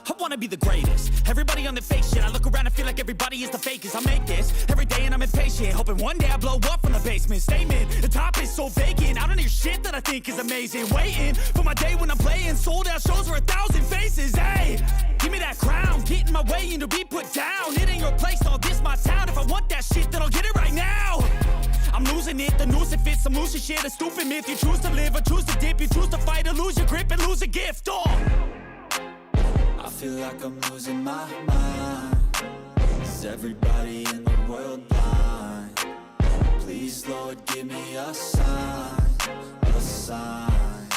I wanna be the greatest. Everybody on the fake shit. I look around and feel like everybody is the fakest. I make this every day and I'm impatient, hoping one day I blow up from the basement. Statement, the top is so vacant. I don't hear shit that I think is amazing. Waiting for my day when I'm playing sold out shows for 1,000 faces. Hey, give me that crown, get in my way and to be put down. It ain't your place, all this my town. If I want that shit, then I'll get it right now. I'm losing it, the noose it fits, some losing shit, a stupid myth. You choose to live or choose to dip, you choose to fight or lose your grip and lose a gift. I feel like I'm losing my mind. Is everybody in the world blind? Please, Lord, give me a sign, a sign.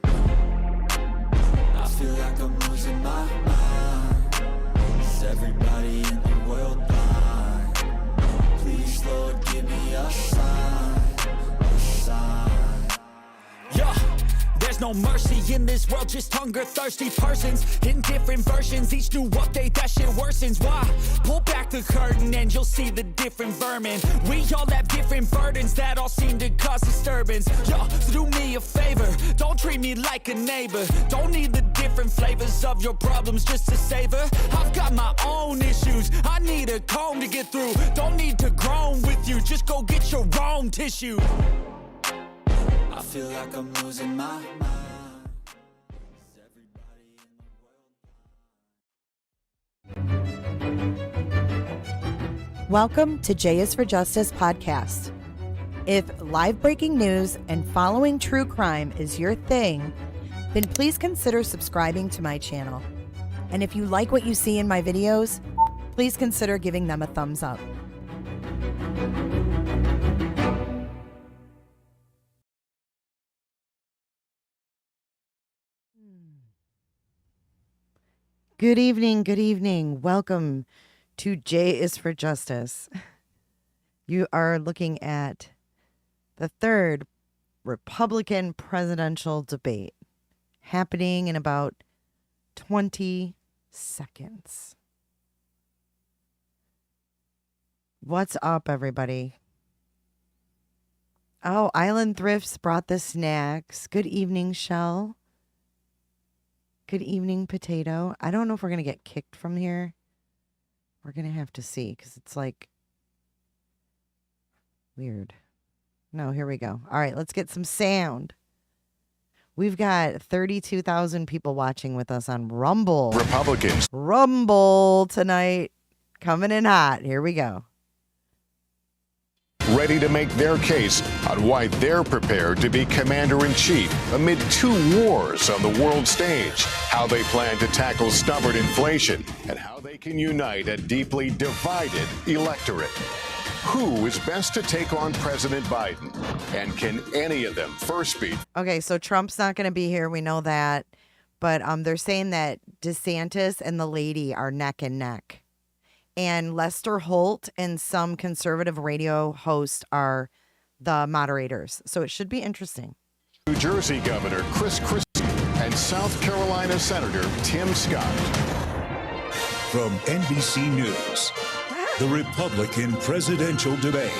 I feel like I'm losing my mind. Is everybody in the world blind? Please, Lord, give me a sign, a sign. Yeah. There's no mercy in this world, just hunger-thirsty persons in different versions. Each new update, that shit worsens. Why? Pull back the curtain and you'll see the different vermin. We all have different burdens that all seem to cause disturbance. Yo, so do me a favor, don't treat me like a neighbor. Don't need the different flavors of your problems just to savor. I've got my own issues, I need a comb to get through. Don't need to groan with you, just go get your own tissue. I feel like I'm losing my mind. Is everybody in the world? Welcome to J is for Justice podcast. If live breaking news and following true crime is your thing, then please consider subscribing to my channel. And if you like what you see in my videos, please consider giving them a thumbs up. Good evening, good evening. Welcome to J is for Justice. You are looking at the third Republican presidential debate happening in about 20 seconds. What's up, everybody? Oh, Island Thrifts brought the snacks. Good evening, Shell. Good evening, Potato. I don't know if we're going to get kicked from here. We're going to have to see because it's like weird. No, here we go. All right, let's get some sound. We've got 32,000 people watching with us on Rumble. Republicans. Rumble tonight. Coming in hot. Here we go. Ready to make their case on why they're prepared to be commander-in-chief amid two wars on the world stage, how they plan to tackle stubborn inflation, and how they can unite a deeply divided electorate. Who is best to take on President Biden? And can any of them first beat? Okay, so Trump's not going to be here. We know that. But they're saying that DeSantis and the lady are neck and neck. And Lester Holt and some conservative radio host are the moderators. So it should be interesting. New Jersey Governor Chris Christie and South Carolina Senator Tim Scott. From NBC News, the Republican presidential debate.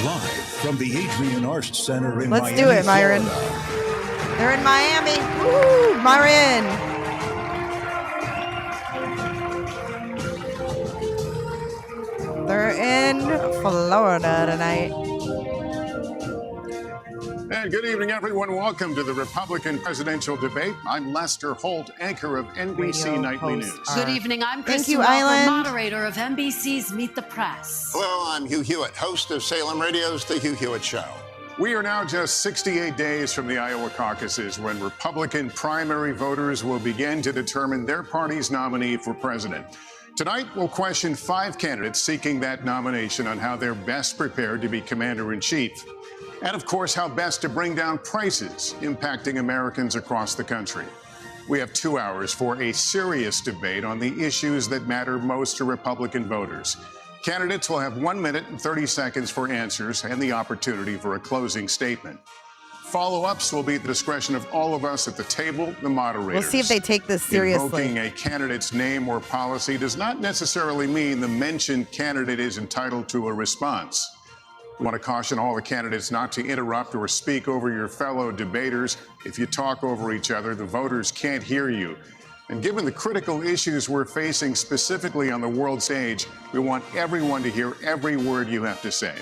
Live from the Adrian Arst Center in Miami, Let's do it, Myron. Florida. They're in Miami. Woo, Myron. They're in Florida tonight. And good evening, everyone. Welcome to the Republican presidential debate. I'm Lester Holt, anchor of NBC Radio Nightly hosts News. are- Good evening. I'm Thank Kristen you, Welker, Island. moderator of NBC's Meet the Press. Hello, I'm Hugh Hewitt, host of Salem Radio's The Hugh Hewitt Show. We are now just 68 days from the Iowa caucuses when Republican primary voters will begin to determine their party's nominee for president. Tonight, we'll question 5 candidates seeking that nomination on how they're best prepared to be commander-in-chief. And, of course, how best to bring down prices impacting Americans across the country. We have 2 hours for a serious debate on the issues that matter most to Republican voters. Candidates will have 1 minute and 30 seconds for answers and the opportunity for a closing statement. Follow-ups will be at the discretion of all of us at the table, the moderators. We'll see if they take this seriously. Invoking a candidate's name or policy does not necessarily mean the mentioned candidate is entitled to a response. We want to caution all the candidates not to interrupt or speak over your fellow debaters. If you talk over each other, the voters can't hear you. And given the critical issues we're facing specifically on the world stage, we want everyone to hear every word you have to say.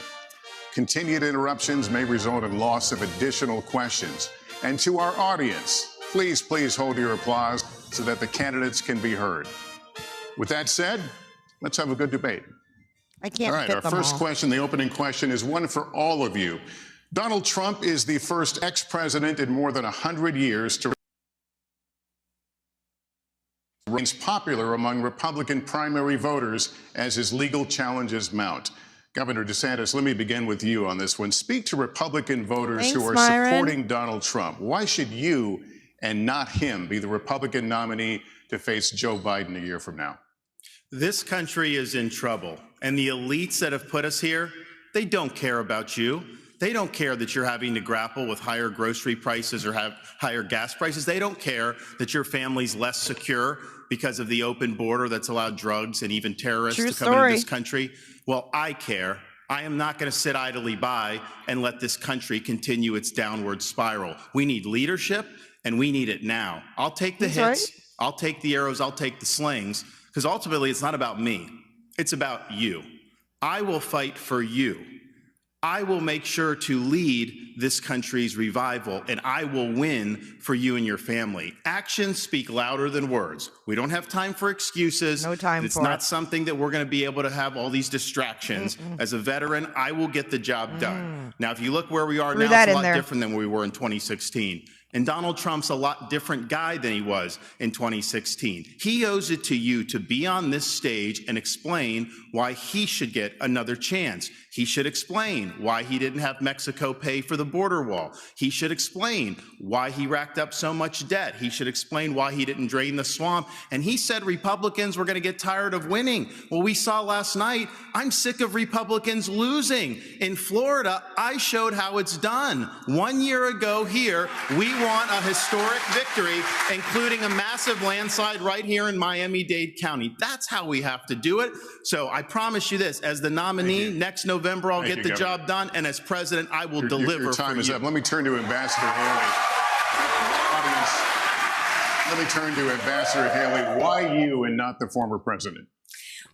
Continued interruptions may result in loss of additional questions. And to our audience, please hold your applause so that the candidates can be heard. With that said, let's have a good debate. I can't All right, fit our them first all. question, the opening question, is one for all of you. Donald Trump is the first ex-president in more than 100 years to remains popular among Republican primary voters as his legal challenges mount. Governor DeSantis, let me begin with you on this one. Speak to Republican voters who are supporting Donald Trump. Why should you and not him be the Republican nominee to face Joe Biden a year from now? This country is in trouble, and the elites that have put us here, they don't care about you. They don't care that you're having to grapple with higher grocery prices or have higher gas prices. They don't care that your family's less secure because of the open border that's allowed drugs and even terrorists to come into this country. Well, I care. I am not going to sit idly by and let this country continue its downward spiral. We need leadership, and we need it now. I'll take the hits. I'll take the arrows. I'll take the slings, because ultimately it's not about me. It's about you. I will fight for you. I will make sure to lead this country's revival, and I will win for you and your family. Actions speak louder than words. We don't have time for excuses. No time for it. It's not something that we're going to be able to have all these distractions. As a veteran, I will get the job done. Now, if you look where we are now, it's a lot different than where we were in 2016. And Donald Trump's a lot different guy than he was in 2016. He owes it to you to be on this stage and explain why he should get another chance. He should explain why he didn't have Mexico pay for the border wall. He should explain why he racked up so much debt. He should explain why he didn't drain the swamp. And he said Republicans were going to get tired of winning. Well, we saw last night, I'm sick of Republicans losing. In Florida, I showed how it's done. 1 year ago here, we won a historic victory, including a massive landslide right here in Miami-Dade County. That's how we have to do it. So I promise you this, as the nominee, next November, I'll get the job done. And as president, I will deliver. Your time is up. Let me turn to Ambassador Haley. Audience, let me turn to Ambassador Haley. Why you and not the former president?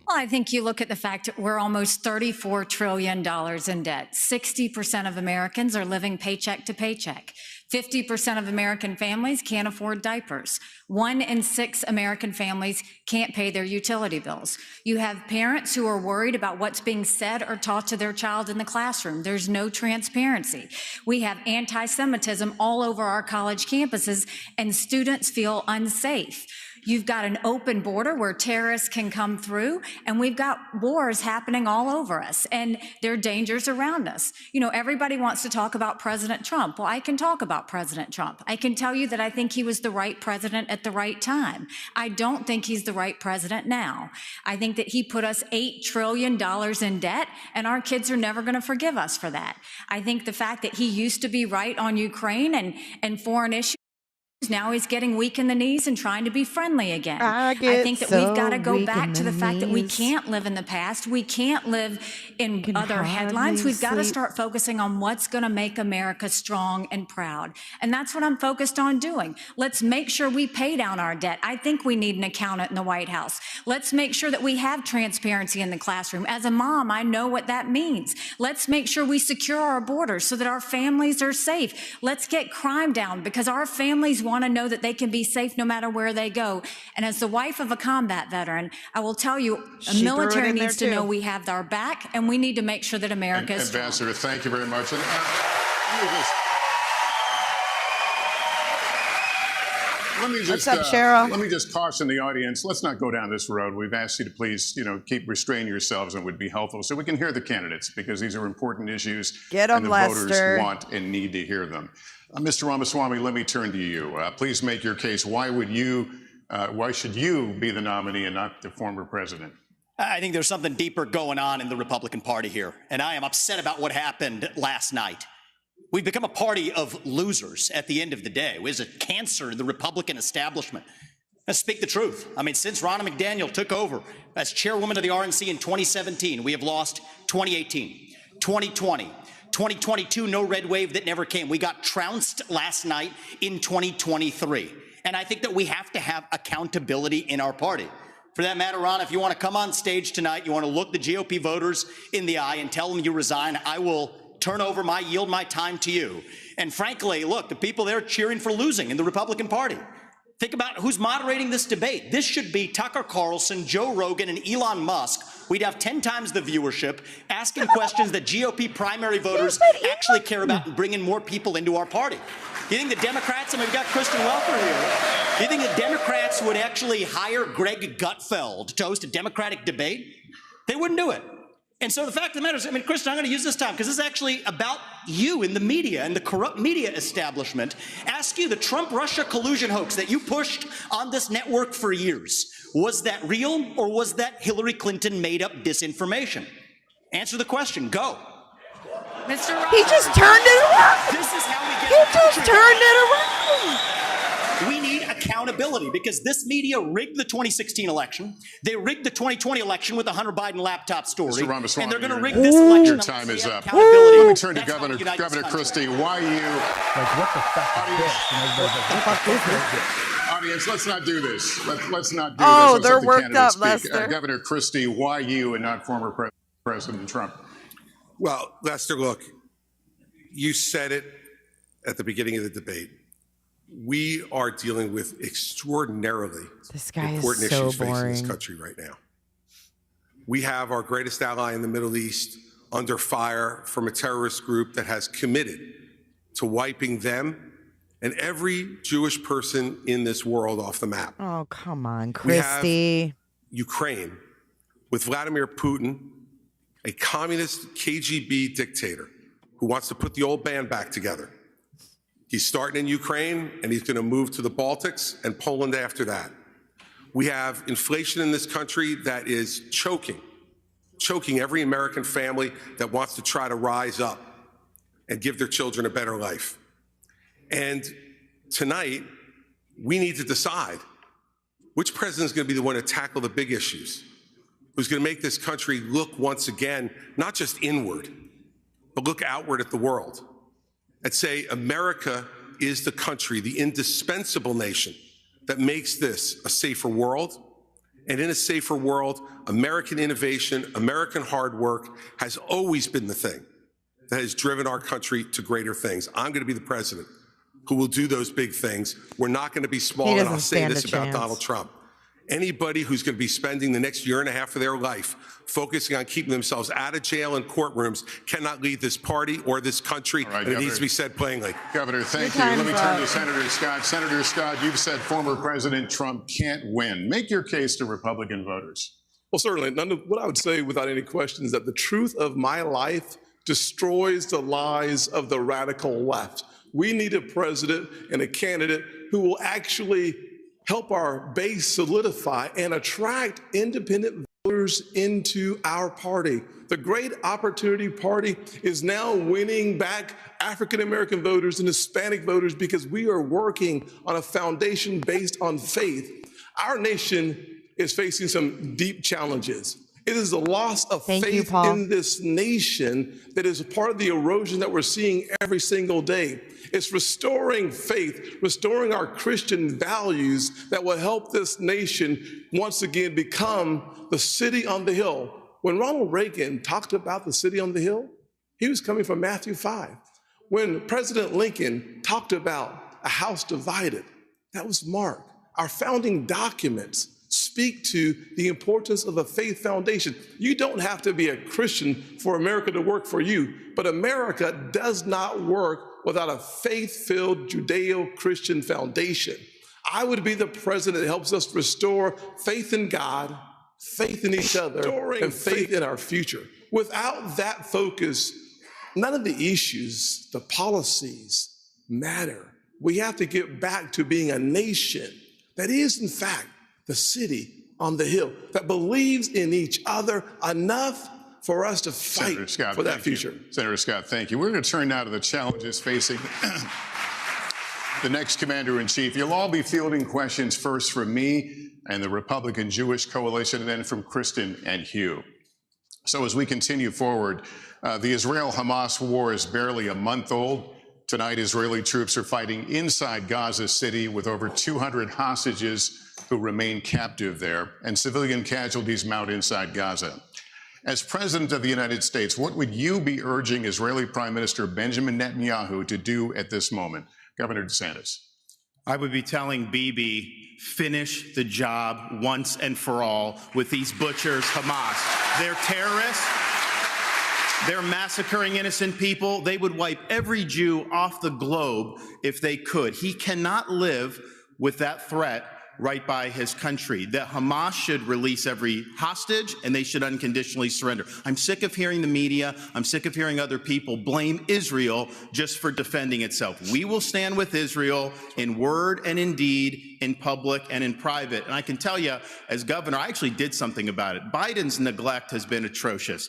Well, I think you look at the fact that we're almost $34 trillion in debt. 60% of Americans are living paycheck to paycheck. 50% of American families can't afford diapers. 1 in 6 American families can't pay their utility bills. You have parents who are worried about what's being said or taught to their child in the classroom. There's no transparency. We have anti-Semitism all over our college campuses, and students feel unsafe. You've got an open border where terrorists can come through, and we've got wars happening all over us, and there are dangers around us. You know, everybody wants to talk about President Trump. Well, I can talk about President Trump. I can tell you that I think he was the right president at the right time. I don't think he's the right president now. I think that he put us $8 trillion in debt, and our kids are never going to forgive us for that. I think the fact that he used to be right on Ukraine and foreign issues, now he's getting weak in the knees and trying to be friendly again. I think that we've got to go back to the fact that we can't live in the past. We can't live in other headlines. We've got to start focusing on what's going to make America strong and proud. And that's what I'm focused on doing. Let's make sure we pay down our debt. I think we need an accountant in the White House. Let's make sure that we have transparency in the classroom. As a mom, I know what that means. Let's make sure we secure our borders so that our families are safe. Let's get crime down, because our families want to know that they can be safe no matter where they go. And as the wife of a combat veteran, I will tell you, the military needs to know we have our back, and we need to make sure that America is strong. Ambassador, thank you very much. And, let me just caution the audience. Let's not go down this road. We've asked you to please, keep restraining yourselves, and would be helpful so we can hear the candidates, because these are important issues. And the voters want and need to hear them. Mr. Ramaswamy, let me turn to you. Please make your case. Why should you be the nominee and not the former president? I think there's something deeper going on in the Republican Party here, and I am upset about what happened last night. We've become a party of losers at the end of the day. It was a cancer in the Republican establishment. Let's speak the truth. I mean, since Ronna McDaniel took over as chairwoman of the RNC in 2017, we have lost 2018. 2020. 2022, no red wave that never came. We got trounced last night in 2023. And I think that we have to have accountability in our party. For that matter, Ron, if you want to come on stage tonight, you want to look the GOP voters in the eye and tell them you resign, I will yield my time to you. And frankly, look, the people there cheering for losing in the Republican Party. Think about who's moderating this debate. This should be Tucker Carlson, Joe Rogan, and Elon Musk. We'd have 10 times the viewership, asking questions that GOP primary voters actually care about and bringing more people into our party. Do you think the Democrats, and we've got Kristen Welker here, do you think the Democrats would actually hire Greg Gutfeld to host a Democratic debate? They wouldn't do it. And so the fact of the matter is, I mean, Kristen, I'm going to use this time because this is actually about you in the media and the corrupt media establishment. Ask you, the Trump-Russia collusion hoax that you pushed on this network for years, was that real or was that Hillary Clinton made up disinformation? Answer the question. Go. Mr. Roberts. He just turned it around. This is how we get He just turned it around. We need accountability because this media rigged the 2016 election. They rigged the 2020 election with the Hunter Biden laptop story. Mr. Ramaswamy, and they're going to rig this election. Your time is up. Let me turn to Governor Christie. Why you? Like, what the fuck is this? Audience, let's not do this. Let's not do this. Oh, Let's they're let the worked candidates up, speak. Lester. Governor Christie, why you and not former President Trump? Well, Lester, look, you said it at the beginning of the debate. We are dealing with extraordinarily important issues facing this country right now. We have our greatest ally in the Middle East under fire from a terrorist group that has committed to wiping them and every Jewish person in this world off the map. Oh, come on, We have Christy. Ukraine with Vladimir Putin, a communist KGB dictator who wants to put the old band back together. He's starting in Ukraine, and he's going to move to the Baltics and Poland after that. We have inflation in this country that is choking every American family that wants to try to rise up and give their children a better life. And tonight, we need to decide which president is going to be the one to tackle the big issues, who's going to make this country look once again, not just inward, but look outward at the world and say America is the country, the indispensable nation that makes this a safer world. And in a safer world, American innovation, American hard work has always been the thing that has driven our country to greater things. I'm going to be the president who will do those big things. We're not going to be small, and I'll say this about Donald Trump. Anybody who's going to be spending the next year and a half of their life focusing on keeping themselves out of jail and courtrooms cannot lead this party or this country, and it needs to be said plainly. Governor, thank you. Let me turn to Senator Scott. Senator Scott, you've said former President Trump can't win. Make your case to Republican voters. Well, certainly. What I would say without any question is that the truth of my life destroys the lies of the radical left. We need a president and a candidate who will actually help our base solidify and attract independent voters into our party. The Great Opportunity Party is now winning back African-American voters and Hispanic voters because we are working on a foundation based on faith. Our nation is facing some deep challenges. It is the loss of faith in this nation that is a part of the erosion that we're seeing every single day. It's restoring faith, restoring our Christian values that will help this nation once again become the city on the hill. When Ronald Reagan talked about the city on the hill, he was coming from Matthew 5. When President Lincoln talked about a house divided, that was Mark. Our founding documents speak to the importance of a faith foundation. You don't have to be a Christian for America to work for you, but America does not work without a faith-filled Judeo-Christian foundation. I would be the president that helps us restore faith in God, faith in each other, and faith in our future. Without that focus, none of the issues, the policies matter. We have to get back to being a nation that is, in fact, the city on the hill, that believes in each other enough for us to fight for that future. Senator Scott, thank you. We're going to turn now to the challenges facing the next commander-in-chief. You'll all be fielding questions first from me and the Republican Jewish Coalition, and then from Kristen and Hugh. So as we continue forward, the Israel-Hamas war is barely a month old. Tonight, Israeli troops are fighting inside Gaza City with over 200 hostages who remain captive there, and civilian casualties mount inside Gaza. As President of the United States, what would you be urging Israeli Prime Minister Benjamin Netanyahu to do at this moment? Governor DeSantis. I would be telling Bibi, finish the job once and for all with these butchers, Hamas. They're terrorists. They're massacring innocent people. They would wipe every Jew off the globe if they could. He cannot live with that threat right by his country. That Hamas should release every hostage and they should unconditionally surrender. I'm sick of hearing the media, I'm sick of hearing other people blame Israel just for defending itself. We will stand with Israel in word and in deed, in public and in private. And I can tell you, as governor, I actually did something about it. Biden's neglect has been atrocious.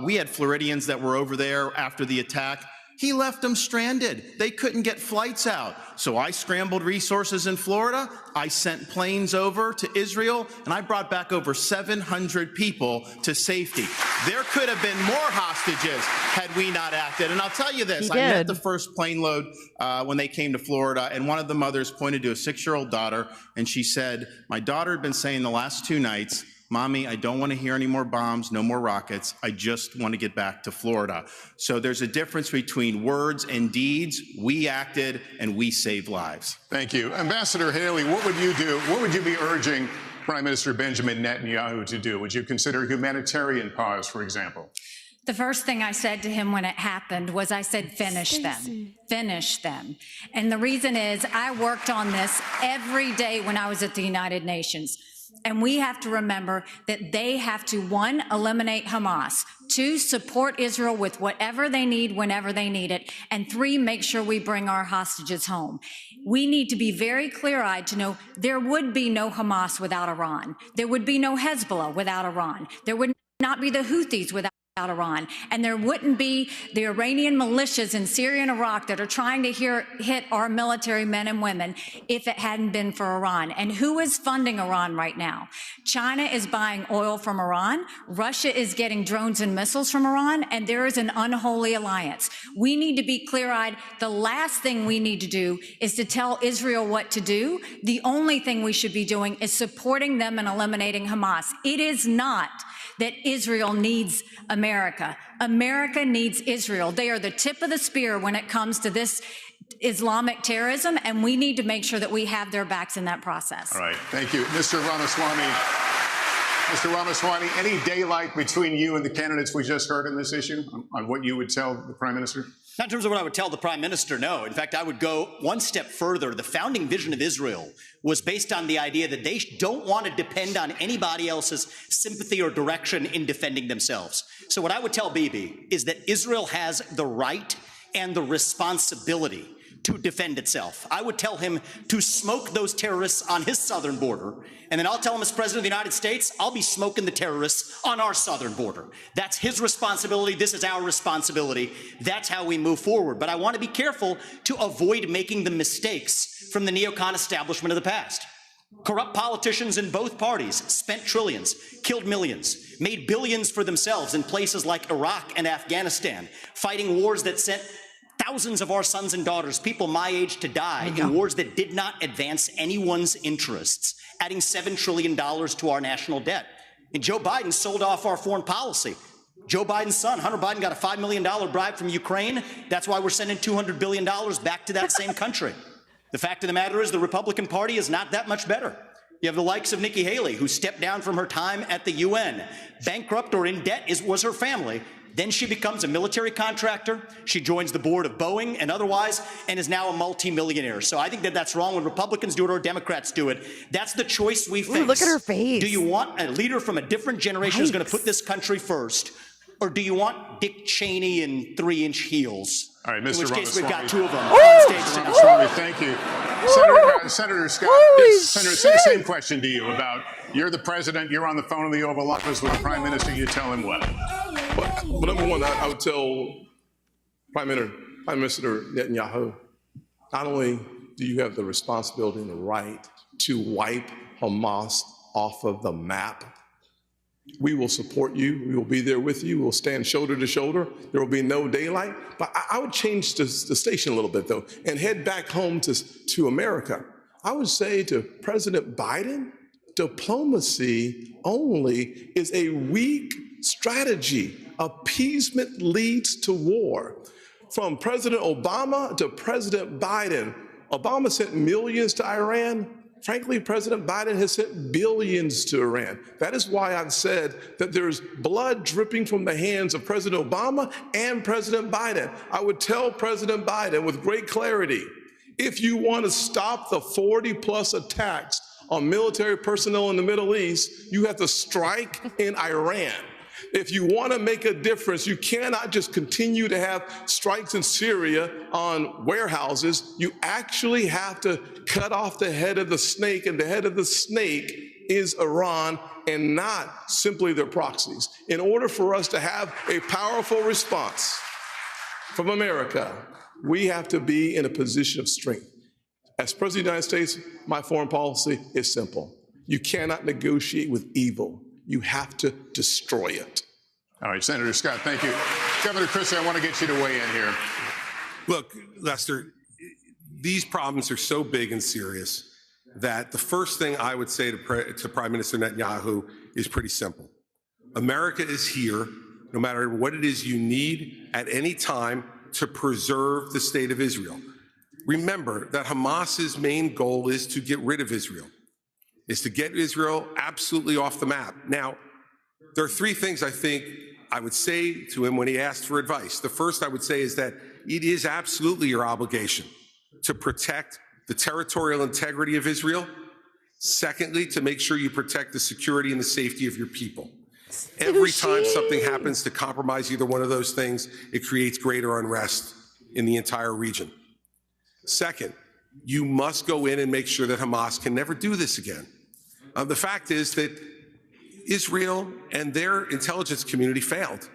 We had Floridians that were over there after the attack. He left them stranded. They couldn't get flights out. So I scrambled resources in Florida. I sent planes over to Israel, and I brought back over 700 people to safety. There could have been more hostages had we not acted. And I'll tell you this, I met the first plane load when they came to Florida, and one of the mothers pointed to a 6-year-old daughter, and she said, my daughter had been saying the last 2 nights, Mommy, I don't want to hear any more bombs, no more rockets. I just want to get back to Florida. So there's a difference between words and deeds. We acted and we saved lives. Thank you. Ambassador Haley, what would you do? What would you be urging Prime Minister Benjamin Netanyahu to do? Would you consider humanitarian pause, for example? The first thing I said to him when it happened was I said, finish them, finish them. And the reason is I worked on this every day when I was at the United Nations. And we have to remember that they have to, 1, eliminate Hamas, 2, support Israel with whatever they need, whenever they need it, and 3, make sure we bring our hostages home. We need to be very clear-eyed to know there would be no Hamas without Iran. There would be no Hezbollah without Iran. There would not be the Houthis without Iran, and there wouldn't be the Iranian militias in Syria and Iraq that are trying to hit our military men and women if it hadn't been for Iran. And who is funding Iran right now? China is buying oil from Iran, Russia is getting drones and missiles from Iran, and there is an unholy alliance. We need to be clear-eyed. The last thing we need to do is to tell Israel what to do. The only thing we should be doing is supporting them and eliminating Hamas. It is not that Israel needs America. America needs Israel. They are the tip of the spear when it comes to this Islamic terrorism, and we need to make sure that we have their backs in that process. All right, thank you. Mr. Ramaswamy, any daylight between you and the candidates we just heard on this issue, on what you would tell the Prime Minister? Not in terms of what I would tell the Prime Minister, no. In fact, I would go one step further. The founding vision of Israel was based on the idea that they don't want to depend on anybody else's sympathy or direction in defending themselves. So what I would tell Bibi is that Israel has the right and the responsibility to defend itself. I would tell him to smoke those terrorists on his southern border, and then I'll tell him as President of the United States, I'll be smoking the terrorists on our southern border. That's his responsibility. This is our responsibility. That's how we move forward. But I want to be careful to avoid making the mistakes from the neocon establishment of the past. Corrupt politicians in both parties spent trillions, killed millions, made billions for themselves in places like Iraq and Afghanistan, fighting wars that sent thousands of our sons and daughters, people my age, to die in wars that did not advance anyone's interests, adding $7 trillion to our national debt. And Joe Biden sold off our foreign policy. Joe Biden's son, Hunter Biden, got a $5 million bribe from Ukraine. That's why we're sending $200 billion back to that same country. The fact of the matter is the Republican Party is not that much better. You have the likes of Nikki Haley, who stepped down from her time at the UN. Bankrupt or in debt was her family. Then she becomes a military contractor. She joins the board of Boeing and otherwise, and is now a multimillionaire. So I think that that's wrong when Republicans do it or Democrats do it. That's the choice we face. Ooh, look at her face. Do you want a leader from a different generation who's going to put this country first? Or do you want Dick Cheney in 3-inch heels? All right, Mr. In which case we've got Ramaswamy. 2 of them on stage tonight. Ramaswamy, thank you. Senator Scott, Senator, same question to you about, you're the president, you're on the phone in the Oval Office with the Prime Minister, you tell him what? Well, number one, I would tell Prime Minister Netanyahu, not only do you have the responsibility and the right to wipe Hamas off of the map, We will support you. We will be there with you. We'll stand shoulder to shoulder. There will be no daylight. But I would change the station a little bit, though, and head back home to America. I would say to President Biden, diplomacy only is a weak strategy. Appeasement leads to war. From President Obama to President Biden, Obama sent millions to Iran. Frankly, President Biden has sent billions to Iran. That is why I've said that there's blood dripping from the hands of President Obama and President Biden. I would tell President Biden with great clarity, if you want to stop the 40+ attacks on military personnel in the Middle East, you have to strike in Iran. If you want to make a difference, you cannot just continue to have strikes in Syria on warehouses. You actually have to cut off the head of the snake, and the head of the snake is Iran and not simply their proxies. In order for us to have a powerful response from America, we have to be in a position of strength. As President of the United States, my foreign policy is simple. You cannot negotiate with evil. You have to destroy it. All right, Senator Scott, thank you. Governor Christie, I want to get you to weigh in here. Look, Lester, these problems are so big and serious that the first thing I would say to Prime Minister Netanyahu is pretty simple. America is here, no matter what it is you need at any time to preserve the state of Israel. Remember that Hamas's main goal is to get rid of Israel, is to get Israel absolutely off the map. Now, there are three things I think I would say to him when he asked for advice. The first I would say is that it is absolutely your obligation to protect the territorial integrity of Israel. Secondly, to make sure you protect the security and the safety of your people. Every time something happens to compromise either one of those things, it creates greater unrest in the entire region. Second, you must go in and make sure that Hamas can never do this again. The fact is that Israel and their intelligence community failed.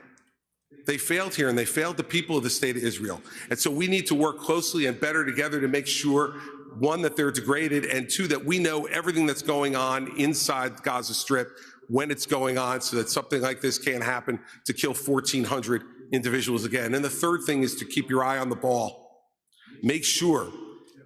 They failed here, and they failed the people of the state of Israel. And so we need to work closely and better together to make sure, one, that they're degraded, and two, that we know everything that's going on inside Gaza Strip when it's going on, so that something like this can't happen to kill 1,400 individuals again. And the third thing is to keep your eye on the ball. Make sure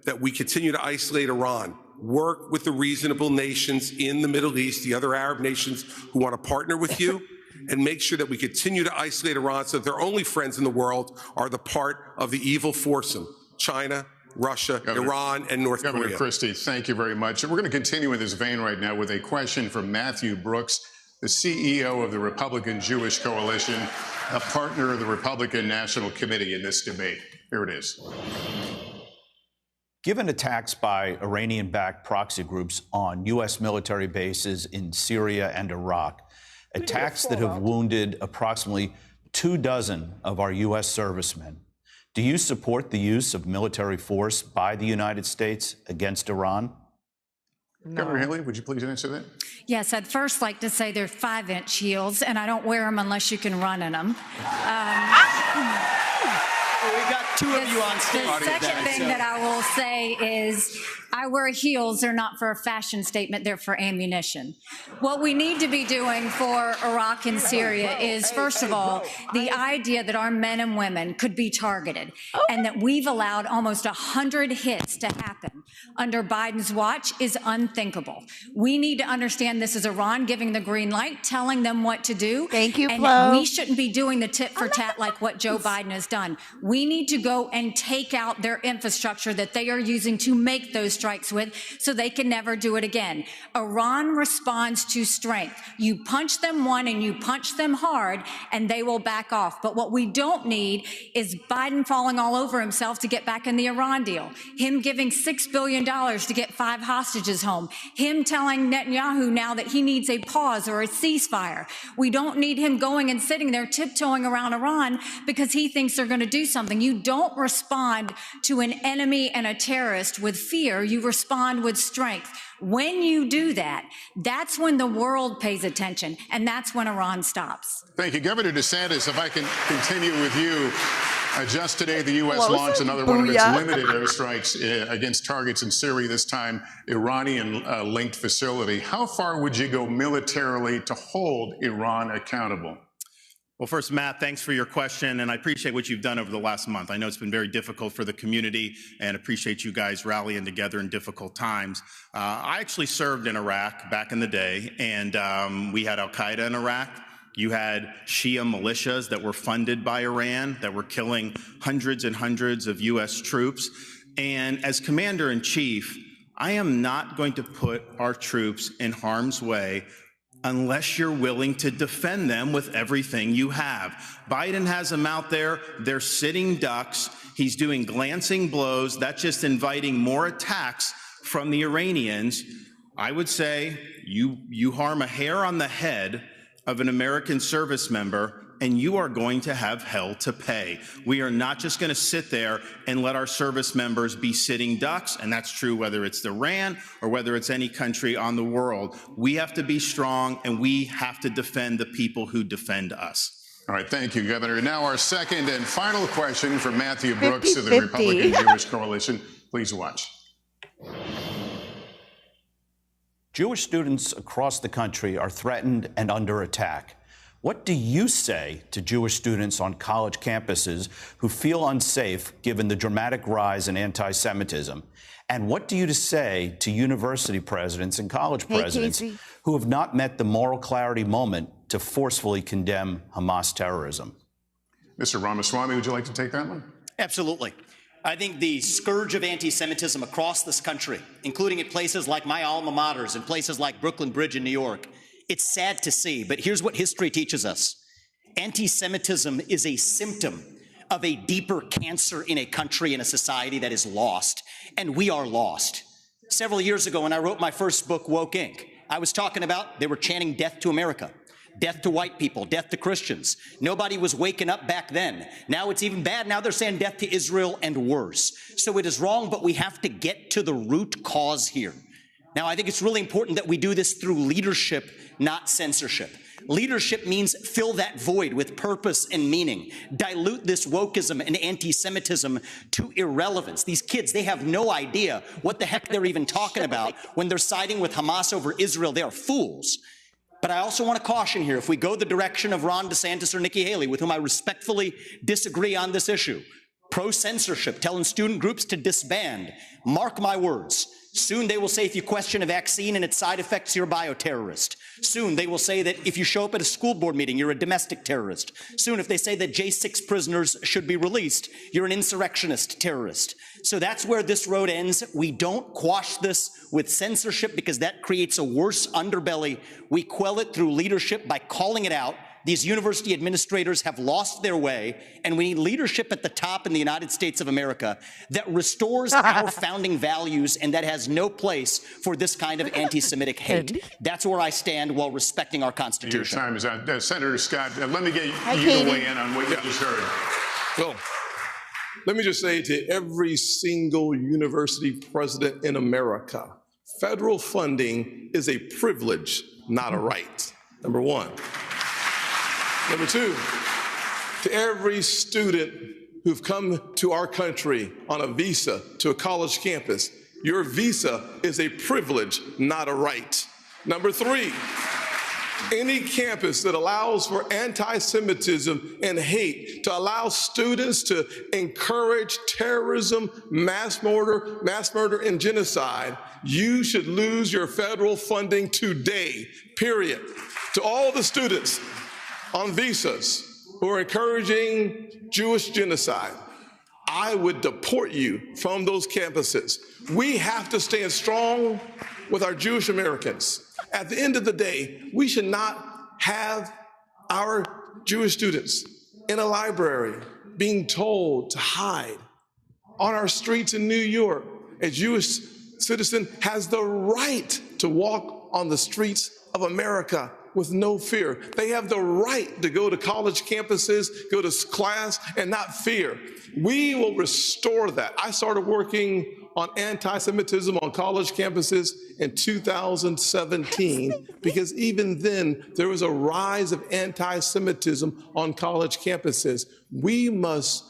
that we continue to isolate Iran. Work with the reasonable nations in the Middle East, the other Arab nations who want to partner with you, and make sure that we continue to isolate Iran so that their only friends in the world are the part of the evil foursome: China, Russia, Iran, and North Korea. Governor Christie, thank you very much. And we're going to continue in this vein right now with a question from Matthew Brooks, the CEO of the Republican Jewish Coalition, a partner of the Republican National Committee in this debate. Here it is. Given attacks by Iranian-backed proxy groups on U.S. military bases in Syria and Iraq, attacks that have wounded approximately 24 of our U.S. servicemen, do you support the use of military force by the United States against Iran? No. Governor Haley, would you please answer that? Yes, I'd first like to say they're 5-inch heels, and I don't wear them unless you can run in them. We've got two of you on stage. The second thing that I will say is I wear heels. They're not for a fashion statement. They're for ammunition. What we need to be doing for Iraq and Syria is, first of all, the idea that our men and women could be targeted and that we've allowed almost 100 hits to happen under Biden's watch is unthinkable. We need to understand this is Iran giving the green light, telling them what to do. Thank you, and Flo. we shouldn't be doing the tit for tat like what Joe Biden has done. We need to go and take out their infrastructure that they are using to make those strikes with so they can never do it again. Iran responds to strength. You punch them one and you punch them hard and they will back off. But what we don't need is Biden falling all over himself to get back in the Iran deal. Him giving $6 billion to get 5 hostages home. Him telling Netanyahu now that he needs a pause or a ceasefire. We don't need him going and sitting there tiptoeing around Iran because he thinks they're going to do something. You don't respond to an enemy and a terrorist with fear. You respond with strength. When you do that, that's when the world pays attention, and that's when Iran stops. Thank you. Governor DeSantis, if I can continue with you. Just today, the U.S. launched another one of its limited airstrikes against targets in Syria, this time Iranian-linked facility. How far would you go militarily to hold Iran accountable? Well, first, Matt, thanks for your question, and I appreciate what you've done over the last month. I know it's been very difficult for the community, and appreciate you guys rallying together in difficult times. I actually served in Iraq back in the day, and we had al-Qaeda in Iraq. You had Shia militias that were funded by Iran that were killing hundreds and hundreds of U.S. troops. And as commander-in-chief, I am not going to put our troops in harm's way unless you're willing to defend them with everything you have. Biden has them out there. They're sitting ducks. He's doing glancing blows. That's just inviting more attacks from the Iranians. I would say you harm a hair on the head of an American service member, and you are going to have hell to pay. We are not just going to sit there and let our service members be sitting ducks, and that's true whether it's Iran or whether it's any country on the world. We have to be strong, and we have to defend the people who defend us. All right, thank you, Governor. Now our second and final question from Matthew Brooks of the Republican Jewish Coalition. Please watch. Jewish students across the country are threatened and under attack. What do you say to Jewish students on college campuses who feel unsafe given the dramatic rise in anti-Semitism? And what do you say to university presidents and college presidents who have not met the moral clarity moment to forcefully condemn Hamas terrorism? Mr. Ramaswamy, would you like to take that one? Absolutely. I think the scourge of anti-Semitism across this country, including at places like my alma maters and places like Brooklyn Bridge in New York, it's sad to see, but here's what history teaches us. Anti-Semitism is a symptom of a deeper cancer in a country and a society that is lost, and we are lost. Several years ago, when I wrote my first book, Woke Inc., I was talking about they were chanting death to America. Death to white people, death to Christians. Nobody was waking up back then. Now it's even bad. Now they're saying death to Israel and worse. So it is wrong, but we have to get to the root cause here. Now, I think it's really important that we do this through leadership, not censorship. Leadership means fill that void with purpose and meaning. Dilute this wokeism and anti-Semitism to irrelevance. These kids, they have no idea what the heck they're even talking about when they're siding with Hamas over Israel. They are fools. But I also want to caution here, if we go the direction of Ron DeSantis or Nikki Haley, with whom I respectfully disagree on this issue, pro-censorship, telling student groups to disband, mark my words, soon they will say if you question a vaccine and its side effects, you're a bioterrorist. Soon they will say that if you show up at a school board meeting, you're a domestic terrorist. Soon if they say that J6 prisoners should be released, you're an insurrectionist terrorist. So that's where this road ends. We don't quash this with censorship because that creates a worse underbelly. We quell it through leadership by calling it out. These university administrators have lost their way, and we need leadership at the top in the United States of America that restores our founding values and that has no place for this kind of anti-Semitic hate. That's where I stand while respecting our Constitution. Your time is out. Senator Scott, let me get you to weigh in on what you just heard. Well, let me just say to every single university president in America, federal funding is a privilege, not a right, number one. Number two, to every student who've come to our country on a visa to a college campus, your visa is a privilege, not a right. Number three, any campus that allows for anti-Semitism and hate, to allow students to encourage terrorism, mass murder, and genocide, you should lose your federal funding today, period. To all the students on visas who are encouraging Jewish genocide, I would deport you from those campuses. We have to stand strong with our Jewish Americans. At the end of the day, we should not have our Jewish students in a library being told to hide. On our streets in New York, a Jewish citizen has the right to walk on the streets of America with no fear. They have the right to go to college campuses, go to class, and not fear. We will restore that. I started working on anti-Semitism on college campuses in 2017 because even then there was a rise of anti-Semitism on college campuses. We must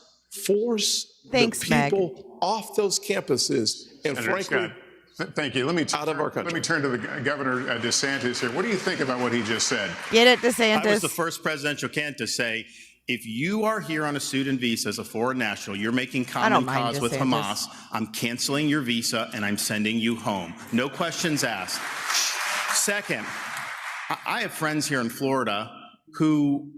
force the people off those campuses, and frankly, thank you. out of our country. Let me turn to the Governor DeSantis here. What do you think about what he just said? Get it, DeSantis? I was the first presidential candidate to say, if you are here on a student visa as a foreign national, you're making common cause with Hamas, I'm canceling your visa and I'm sending you home. No questions asked. Second, I have friends here in Florida who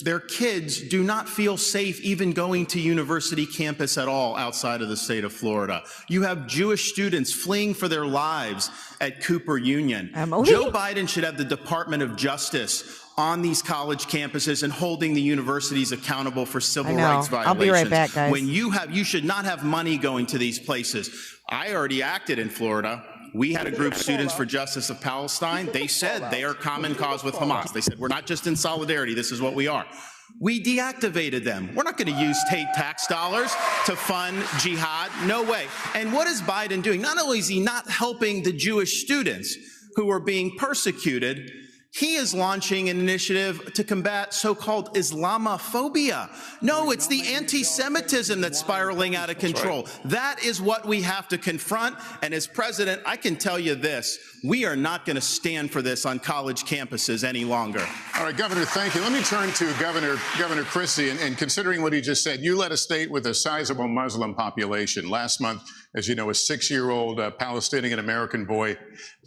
their kids do not feel safe even going to university campus at all outside of the state of Florida. You have Jewish students fleeing for their lives at Cooper Union. Joe Biden should have the Department of Justice on these college campuses and holding the universities accountable for civil rights violations. I'll be right back, guys. When you should not have money going to these places. I already acted in Florida. We had a group, Students for Justice of Palestine. They said they are common cause with Hamas. They said, we're not just in solidarity, this is what we are. We deactivated them. We're not going to use state tax dollars to fund jihad. No way. And what is Biden doing? Not only is he not helping the Jewish students who are being persecuted, he is launching an initiative to combat so-called Islamophobia. No, it's the anti-Semitism that's spiraling out of control. That is what we have to confront. And as president, I can tell you this, we are not going to stand for this on college campuses any longer. All right, Governor, thank you. Let me turn to Governor Christie, and considering what he just said, you led a state with a sizable Muslim population. Last month, as you know, a 6-year-old Palestinian-American boy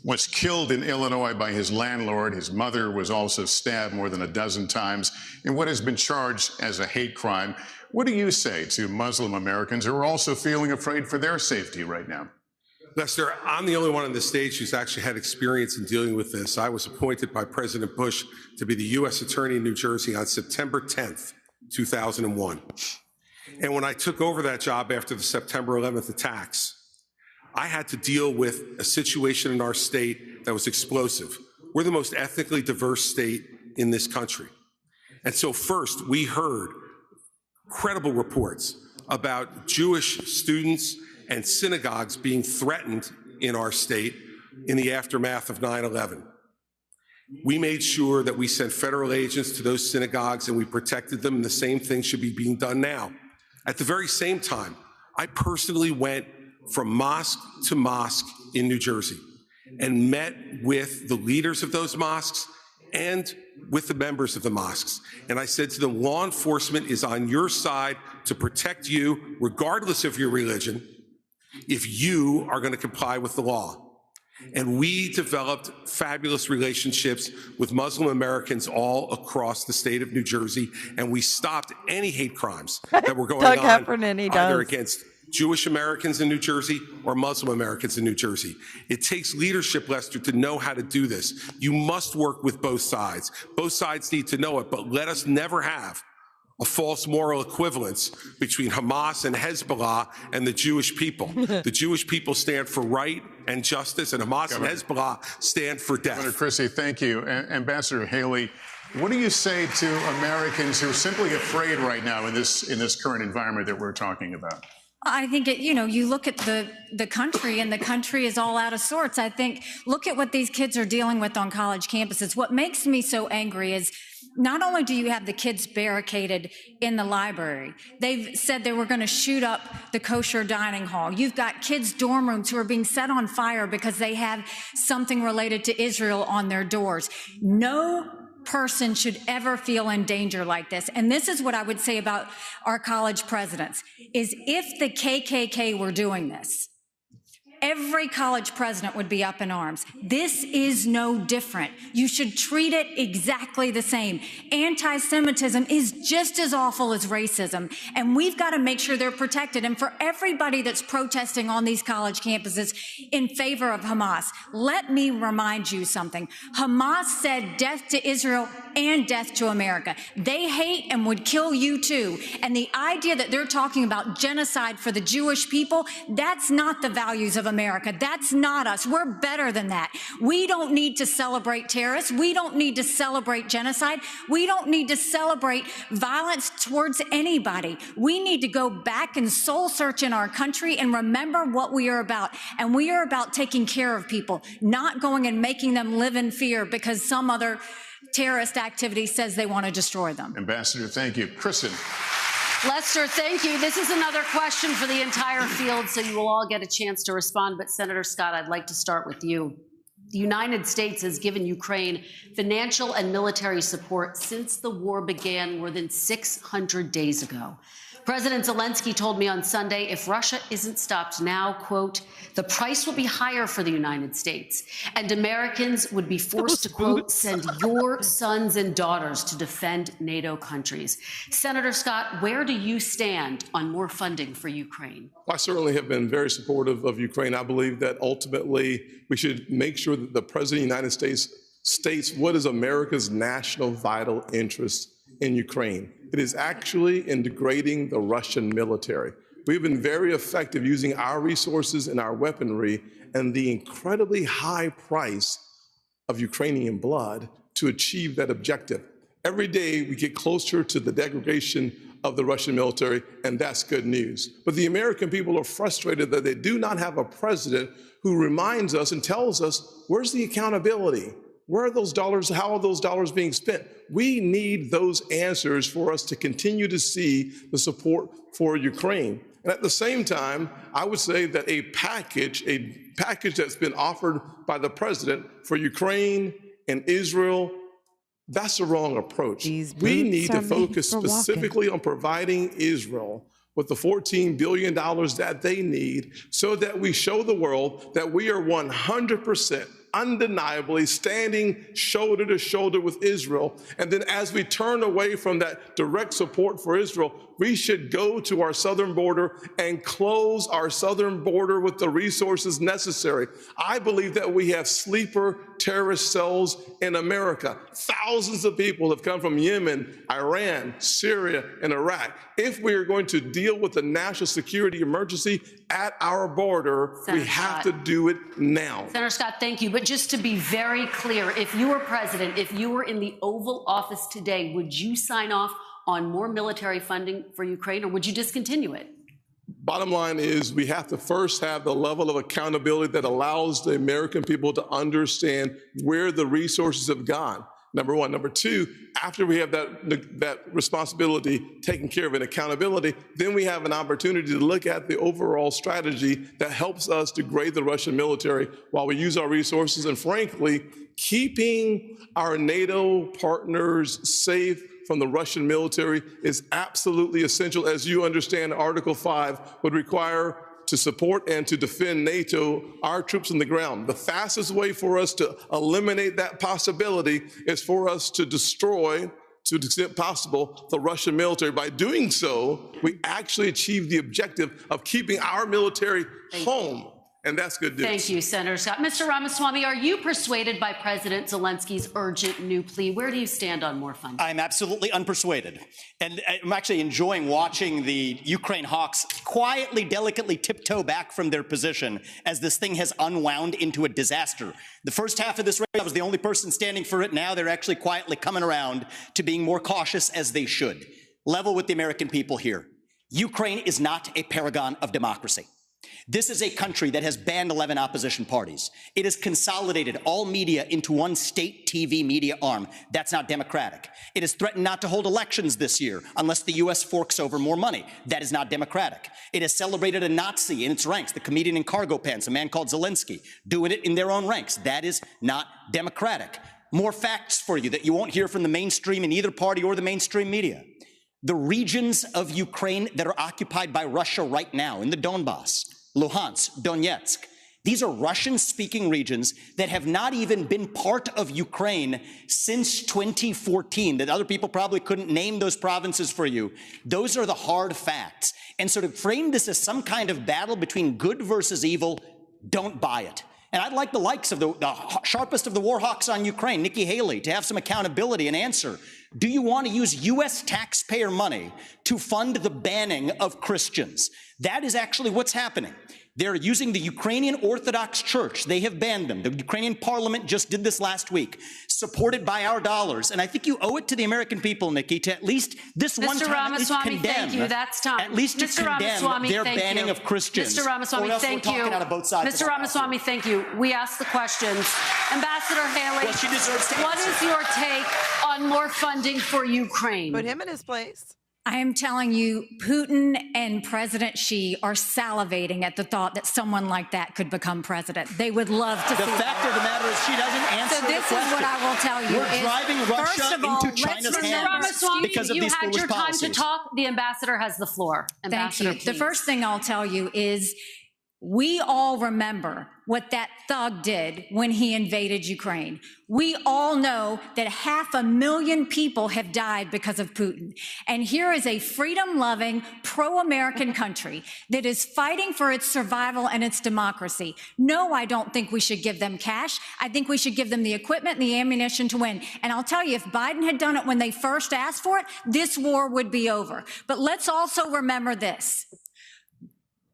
was killed in Illinois by his landlord. His mother was also stabbed more than a dozen times in what has been charged as a hate crime. What do you say to Muslim Americans who are also feeling afraid for their safety right now? Lester, I'm the only one on the stage who's actually had experience in dealing with this. I was appointed by President Bush to be the U.S. Attorney in New Jersey on September 10th, 2001. And when I took over that job after the September 11th attacks, I had to deal with a situation in our state that was explosive. We're the most ethnically diverse state in this country. And so first, we heard credible reports about Jewish students and synagogues being threatened in our state in the aftermath of 9/11. We made sure that we sent federal agents to those synagogues and we protected them, and the same thing should be being done now. At the very same time, I personally went from mosque to mosque in New Jersey and met with the leaders of those mosques and with the members of the mosques. And I said to them, law enforcement is on your side to protect you, regardless of your religion, if you are going to comply with the law. And we developed fabulous relationships with Muslim Americans all across the state of New Jersey, and we stopped any hate crimes that were going on either against Jewish Americans in New Jersey or Muslim Americans in New Jersey. It takes leadership, Lester, to know how to do this. You must work with both sides. Both sides need to know it, but let us never have a false moral equivalence between Hamas and Hezbollah and the Jewish people. The Jewish people stand for right and justice, and Hamas and Hezbollah stand for death. Governor Christie, thank you. Ambassador Haley, what do you say to Americans who are simply afraid right now in this current environment that we're talking about? I think, you look at the country, and the country is all out of sorts. I think, look at what these kids are dealing with on college campuses. What makes me so angry is not only do you have the kids barricaded in the library, they've said they were going to shoot up the kosher dining hall. You've got kids' dorm rooms who are being set on fire because they have something related to Israel on their doors. No person should ever feel in danger like this. And this is what I would say about our college presidents, is if the KKK were doing this, every college president would be up in arms. This is no different. You should treat it exactly the same. Anti-Semitism is just as awful as racism, and we've got to make sure they're protected. And for everybody that's protesting on these college campuses in favor of Hamas, let me remind you something. Hamas said death to Israel and death to America. They hate and would kill you too. And the idea that they're talking about genocide for the Jewish people, that's not the values of America. That's not us. We're better than that. We don't need to celebrate terrorists. We don't need to celebrate genocide. We don't need to celebrate violence towards anybody. We need to go back and soul search in our country and remember what we are about. And we are about taking care of people, not going and making them live in fear because some other terrorist activity says they want to destroy them. Ambassador, thank you. Kristen. Lester, thank you. This is another question for the entire field, so you will all get a chance to respond. But Senator Scott, I'd like to start with you. The United States has given Ukraine financial and military support since the war began more than 600 days ago. President Zelensky told me on Sunday, if Russia isn't stopped now, quote, the price will be higher for the United States, and Americans would be forced to, quote, send your sons and daughters to defend NATO countries. Senator Scott, where do you stand on more funding for Ukraine? I certainly have been very supportive of Ukraine. I believe that ultimately we should make sure that the President of the United States states what is America's national vital interest in Ukraine. It is actually in degrading the Russian military. We've been very effective using our resources and our weaponry and the incredibly high price of Ukrainian blood to achieve that objective. Every day we get closer to the degradation of the Russian military, and that's good news. But the American people are frustrated that they do not have a president who reminds us and tells us, where's the accountability? Where are those dollars? How are those dollars being spent? We need those answers for us to continue to see the support for Ukraine. And at the same time, I would say that a package that's been offered by the president for Ukraine and Israel, that's the wrong approach. We need to focus specifically on providing Israel with the $14 billion that they need so that we show the world that we are 100% undeniably standing shoulder to shoulder with Israel. And then as we turn away from that direct support for Israel, we should go to our southern border and close our southern border with the resources necessary. I believe that we have sleeper terrorist cells in America. Thousands of people have come from Yemen, Iran, Syria, and Iraq. If we are going to deal with the national security emergency at our border, we have to do it now. Senator Scott, thank you. But just to be very clear, if you were president, if you were in the Oval Office today, would you sign off on more military funding for Ukraine, or would you discontinue it? Bottom line is we have to first have the level of accountability that allows the American people to understand where the resources have gone. Number one. Number two, after we have that responsibility taken care of and accountability, then we have an opportunity to look at the overall strategy that helps us degrade the Russian military while we use our resources and, frankly, keeping our NATO partners safe from the Russian military is absolutely essential. As you understand, Article 5 would require to support and to defend NATO, our troops on the ground. The fastest way for us to eliminate that possibility is for us to destroy, to the extent possible, the Russian military. By doing so, we actually achieve the objective of keeping our military home. And that's good news. Thank you, Senator Scott. Mr. Ramaswamy, are you persuaded by President Zelensky's urgent new plea? Where do you stand on more funding? I'm absolutely unpersuaded. And I'm actually enjoying watching the Ukraine hawks quietly, delicately tiptoe back from their position as this thing has unwound into a disaster. The first half of this race, I was the only person standing for it. Now they're actually quietly coming around to being more cautious, as they should. Level with the American people here. Ukraine is not a paragon of democracy. This is a country that has banned 11 opposition parties. It has consolidated all media into one state TV media arm. That's not democratic. It has threatened not to hold elections this year unless the U.S. forks over more money. That is not democratic. It has celebrated a Nazi in its ranks, the comedian in cargo pants, a man called Zelensky, doing it in their own ranks. That is not democratic. More facts for you that you won't hear from the mainstream in either party or the mainstream media. The regions of Ukraine that are occupied by Russia right now in the Donbass, Luhansk, Donetsk. These are Russian-speaking regions that have not even been part of Ukraine since 2014, that other people probably couldn't name those provinces for you. Those are the hard facts. And so to frame this as some kind of battle between good versus evil, don't buy it. And I'd like the likes of the sharpest of the war hawks on Ukraine, Nikki Haley, to have some accountability and answer. Do you want to use U.S. taxpayer money to fund the banning of Christians? That is actually what's happening. They're using the Ukrainian Orthodox Church. They have banned them. The Ukrainian parliament just did this last week, supported by our dollars. And I think you owe it to the American people, Nikki, to at least this one time at least condemn. Thank you. That's time. At least to condemn their banning of Christians. Mr. Ramaswamy, thank you. Mr. Ramaswamy, thank you. We asked the questions. Ambassador Haley, well, she deserves to what is your take on more funding for Ukraine? Put him in his place. I am telling you, Putin and President Xi are salivating at the thought that someone like that could become president. They would love to see The fact of the matter is she doesn't answer So this the is question. what I will tell you. We're driving Russia first of all, into China's let's hands Ramaswamy, because of you these had foolish your time policies. to talk. The ambassador has the floor. Thank Ambassador, you. The please. first thing I'll tell you is we all remember what that thug did when he invaded Ukraine. We all know that 500,000 people have died because of Putin. And here is a freedom-loving, pro-American country that is fighting for its survival and its democracy. No, I don't think we should give them cash. I think we should give them the equipment and the ammunition to win. And I'll tell you, if Biden had done it when they first asked for it, this war would be over. But let's also remember this.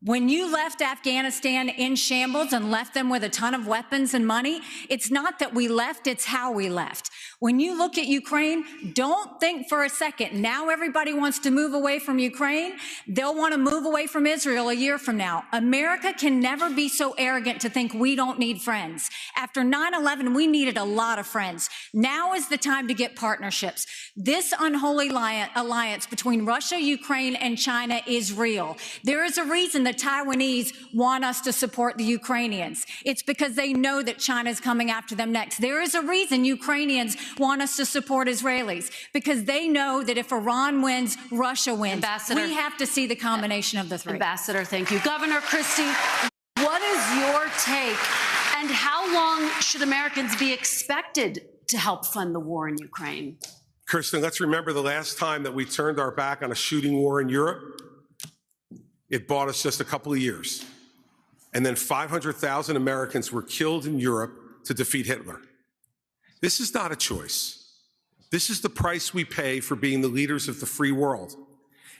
When you left Afghanistan in shambles and left them with a ton of weapons and money, it's not that we left, it's how we left. When you look at Ukraine, don't think for a second, now everybody wants to move away from Ukraine. They'll want to move away from Israel a year from now. America can never be so arrogant to think we don't need friends. After 9/11, we needed a lot of friends. Now is the time to get partnerships. This unholy alliance between Russia, Ukraine, and China is real. There is a reason the Taiwanese want us to support the Ukrainians. It's because they know that China is coming after them next. There is a reason Ukrainians want us to support Israelis, because they know that if Iran wins, Russia wins. Ambassador, we have to see the combination of the three. Ambassador, thank you. Governor Christie, what is your take, and how long should Americans be expected to help fund the war in Ukraine? Kirsten, let's remember the last time that we turned our back on a shooting war in Europe. It bought us just a couple of years. And then 500,000 Americans were killed in Europe to defeat Hitler. This is not a choice. This is the price we pay for being the leaders of the free world.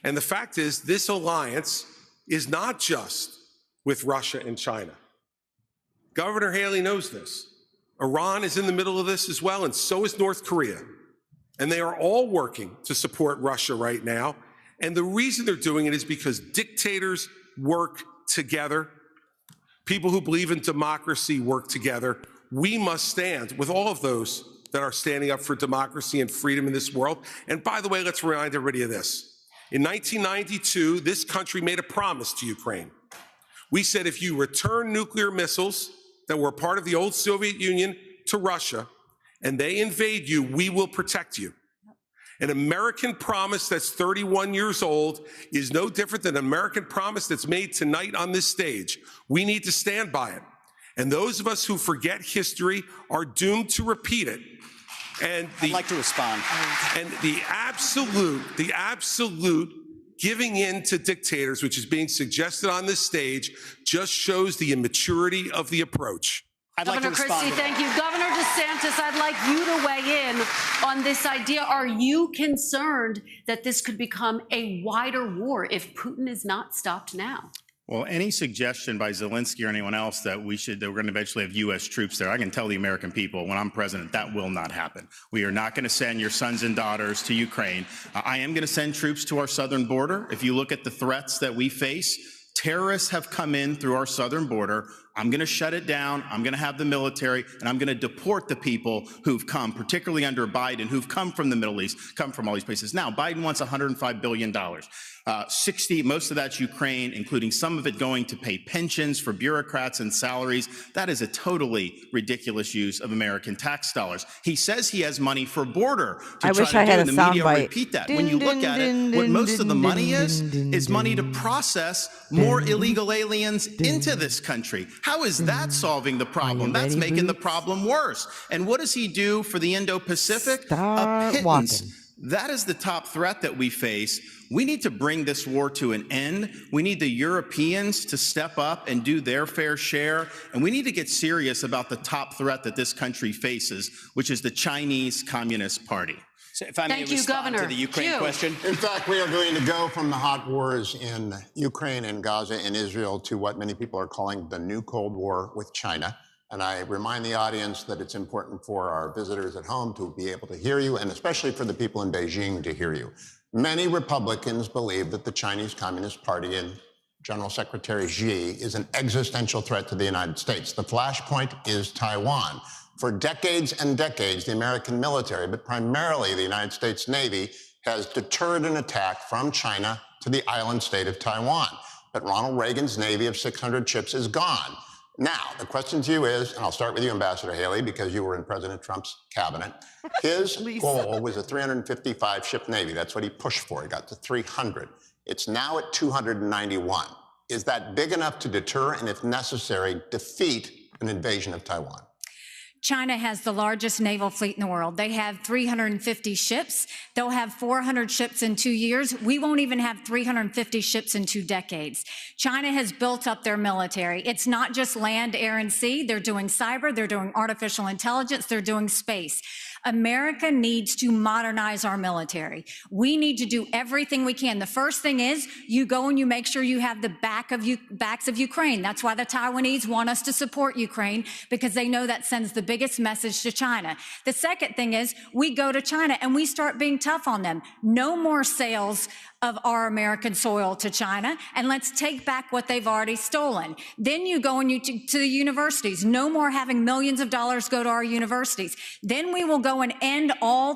And the fact is, this alliance is not just with Russia and China. Governor Haley knows this. Iran is in the middle of this as well, and so is North Korea. And they are all working to support Russia right now. And the reason they're doing it is because dictators work together. People who believe in democracy work together. We must stand with all of those that are standing up for democracy and freedom in this world. And by the way, let's remind everybody of this. In 1992, this country made a promise to Ukraine. We said, if you return nuclear missiles that were part of the old Soviet Union to Russia, and they invade you, we will protect you. An American promise that's 31 years old is no different than an American promise that's made tonight on this stage. We need to stand by it. And those of us who forget history are doomed to repeat it. And I'd like to respond. And the absolute giving in to dictators, which is being suggested on this stage, just shows the immaturity of the approach. Governor Christie, thank you. Governor DeSantis, I'd like you to weigh in on this idea. Are you concerned that this could become a wider war if Putin is not stopped now? Well, any suggestion by Zelensky or anyone else that we're going to eventually have U.S. troops there, I can tell the American people when I'm president, that will not happen. We are not going to send your sons and daughters to Ukraine. I am going to send troops to our southern border. If you look at the threats that we face, terrorists have come in through our southern border. I'm going to shut it down. I'm going to have the military, and I'm going to deport the people who've come, particularly under Biden, who've come from the Middle East, come from all these places. Now, Biden wants $105 billion. 60, most of that's Ukraine, including some of it going to pay pensions for bureaucrats and salaries. That is a totally ridiculous use of American tax dollars. He says he has money for border to I try wish to I had do, a and the media soundbite. repeat that. When you look at it, what most of the money is money to process more illegal aliens into this country. How is that solving the problem? That's making the problem worse. And what does he do for the Indo-Pacific? A pittance. That is the top threat that we face. We need to bring this war to an end. We need the Europeans to step up and do their fair share. And we need to get serious about the top threat that this country faces, which is the Chinese Communist Party. So if I may respond to the Ukraine question. In fact, we are going to go from the hot wars in Ukraine and Gaza and Israel to what many people are calling the new Cold War with China. And I remind the audience that it's important for our visitors at home to be able to hear you, and especially for the people in Beijing to hear you. Many Republicans believe that the Chinese Communist Party and General Secretary Xi is an existential threat to the United States. The flashpoint is Taiwan. For decades and decades, the American military, but primarily the United States Navy, has deterred an attack from China to the island state of Taiwan. But Ronald Reagan's Navy of 600 ships is gone. Now, the question to you is, and I'll start with you, Ambassador Haley, because you were in President Trump's cabinet. His goal was a 355-ship Navy. That's what he pushed for. He got to 300. It's now at 291. Is that big enough to deter and, if necessary, defeat an invasion of Taiwan? China has the largest naval fleet in the world. They have 350 ships. They'll have 400 ships in 2 years. We won't even have 350 ships in 2 decades. China has built up their military. It's not just land, air, and sea. They're doing cyber. They're doing artificial intelligence. They're doing space. America needs to modernize our military. We need to do everything we can. The first thing is you go and you make sure you have the backs of Ukraine. That's why the Taiwanese want us to support Ukraine, because they know that sends the biggest message to China. The second thing is we go to China and we start being tough on them. No more sales of our American soil to China, and let's take back what they've already stolen. Then you go and to the universities. No more having millions of dollars go to our universities. Then we will go and end all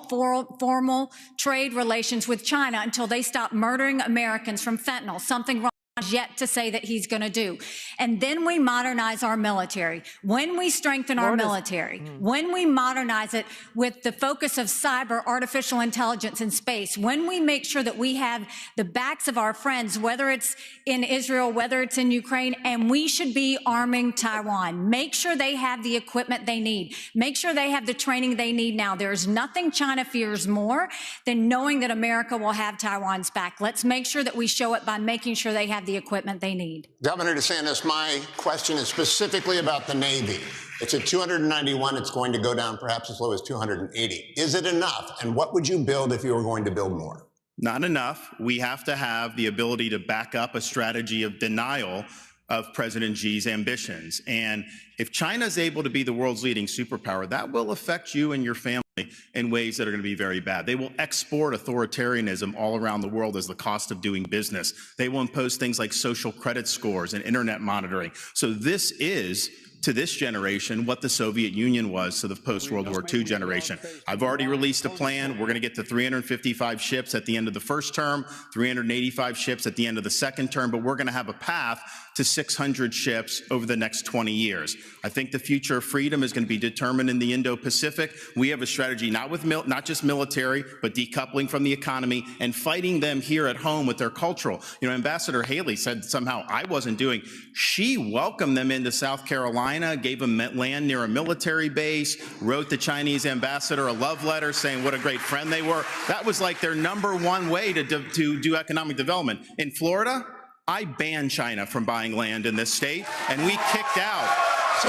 formal trade relations with China until they stop murdering Americans from fentanyl, something wrong yet to say that he's going to do. And then we modernize our military. When we strengthen our military, when we modernize it with the focus of cyber, artificial intelligence, and space, when we make sure that we have the backs of our friends, whether it's in Israel, whether it's in Ukraine, and we should be arming Taiwan. Make sure they have the equipment they need. Make sure they have the training they need now. There's nothing China fears more than knowing that America will have Taiwan's back. Let's make sure that we show it by making sure they have the equipment they need. Governor DeSantis, my question is specifically about the Navy. It's at 291. It's going to go down perhaps as low as 280. Is it enough? And what would you build if you were going to build more? Not enough. We have to have the ability to back up a strategy of denial of President Xi's ambitions. And if China is able to be the world's leading superpower, that will affect you and your family in ways that are going to be very bad. They will export authoritarianism all around the world as the cost of doing business. They will impose things like social credit scores and internet monitoring. So this is, to this generation, what the Soviet Union was to the post-World War II generation. I've already released a plan. We're going to get to 355 ships at the end of the first term, 385 ships at the end of the second term, but we're going to have a path to 600 ships over the next 20 years. I think the future of freedom is going to be determined in the Indo-Pacific. We have a strategy not just military, but decoupling from the economy and fighting them here at home with their cultural. You know, Ambassador Haley said somehow I wasn't doing. She welcomed them into South Carolina, gave them land near a military base, wrote the Chinese ambassador a love letter saying what a great friend they were. That was like their #1 way to do economic development. In Florida, I banned China from buying land in this state, and we kicked out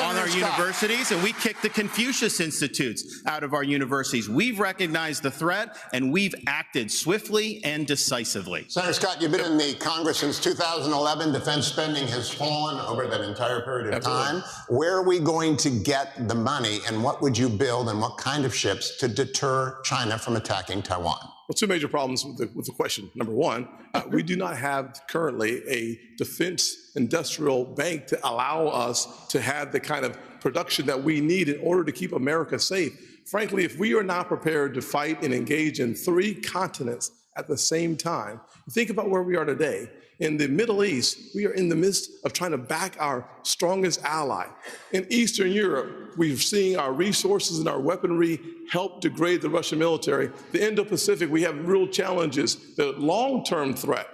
on our universities, and we kicked the Confucius Institutes out of our universities. We've recognized the threat, and we've acted swiftly and decisively. Senator Scott, you've been in the Congress since 2011. Defense spending has fallen over that entire period of time. Where are we going to get the money, and what would you build, and what kind of ships to deter China from attacking Taiwan? Well, two major problems with the question. Number one, we do not have currently a defense industrial bank to allow us to have the kind of production that we need in order to keep America safe. Frankly, if we are not prepared to fight and engage in 3 continents at the same time, think about where we are today. In the Middle East, we are in the midst of trying to back our strongest ally. In Eastern Europe, we've seen our resources and our weaponry help degrade the Russian military. The Indo-Pacific, we have real challenges. The long-term threat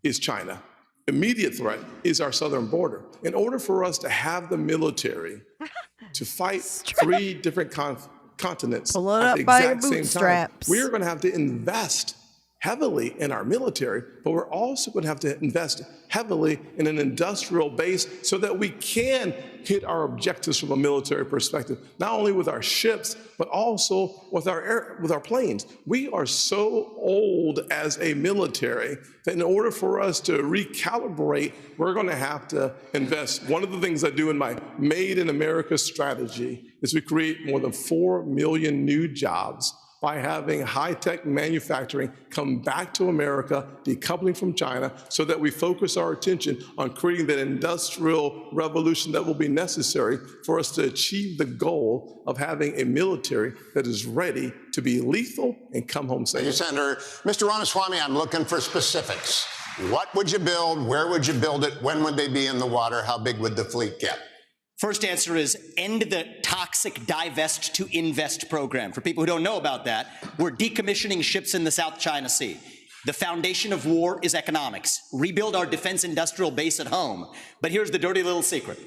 is China. Immediate threat is our southern border. In order for us to have the military to fight 3 different continents at the exact same time, we're going to have to invest heavily in our military, but we're also going to have to invest heavily in an industrial base so that we can hit our objectives from a military perspective, not only with our ships, but also with our planes. We are so old as a military that in order for us to recalibrate, we're going to have to invest. One of the things I do in my Made in America strategy is we create more than 4 million new jobs by having high-tech manufacturing come back to America, decoupling from China, so that we focus our attention on creating that industrial revolution that will be necessary for us to achieve the goal of having a military that is ready to be lethal and come home safe. Thank you, Senator. Mr. Ramaswamy, I'm looking for specifics. What would you build? Where would you build it? When would they be in the water? How big would the fleet get? First answer is end the toxic divest to invest program. For people who don't know about that, we're decommissioning ships in the South China Sea. The foundation of war is economics. Rebuild our defense industrial base at home. But here's the dirty little secret.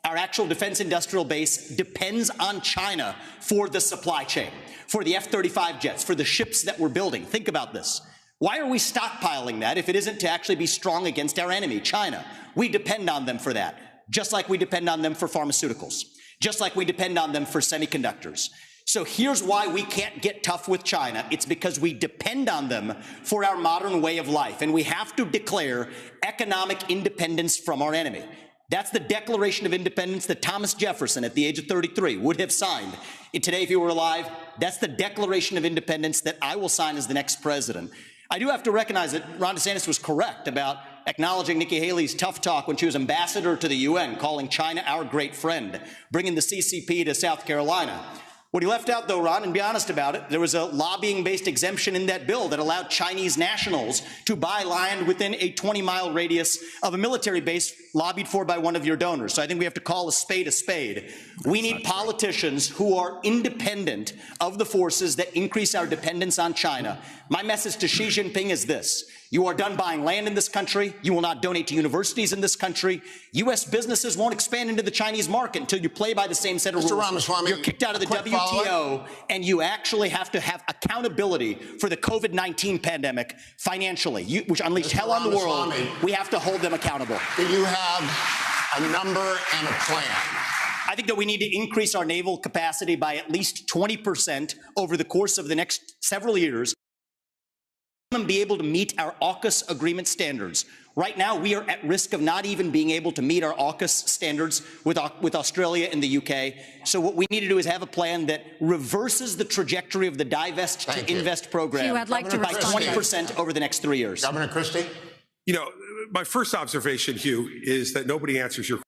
Our actual defense industrial base depends on China for the supply chain, for the F-35 jets, for the ships that we're building. Think about this. Why are we stockpiling that if it isn't to actually be strong against our enemy, China? We depend on them for that. Just like we depend on them for pharmaceuticals, just like we depend on them for semiconductors. So here's why we can't get tough with China. It's because we depend on them for our modern way of life, and we have to declare economic independence from our enemy. That's the Declaration of Independence that Thomas Jefferson, at the age of 33, would have signed. And today, if he were alive, that's the Declaration of Independence that I will sign as the next president. I do have to recognize that Ron DeSantis was correct about acknowledging Nikki Haley's tough talk when she was ambassador to the UN, calling China our great friend, bringing the CCP to South Carolina. What he left out, though, Ron, and be honest about it, there was a lobbying-based exemption in that bill that allowed Chinese nationals to buy land within a 20-mile radius of a military base lobbied for by one of your donors. So I think we have to call a spade a spade. We need politicians who are independent of the forces that increase our dependence on China. My message to Xi Jinping is this. You are done buying land in this country. You will not donate to universities in this country. U.S. businesses won't expand into the Chinese market until you play by the same set of rules. Mr. Ramaswamy, you're kicked out of the WTO, and you actually have to have accountability for the COVID-19 pandemic financially, which unleashed hell on the world. We have to hold them accountable. Do you have a number and a plan? I think that we need to increase our naval capacity by at least 20% over the course of the next several years and be able to meet our AUKUS agreement standards. Right now, we are at risk of not even being able to meet our AUKUS standards with Australia and the UK. So what we need to do is have a plan that reverses the trajectory of the divest to invest program by 20% over the next 3 years. Governor Christie? You know, my first observation, Hugh, is that nobody answers your question.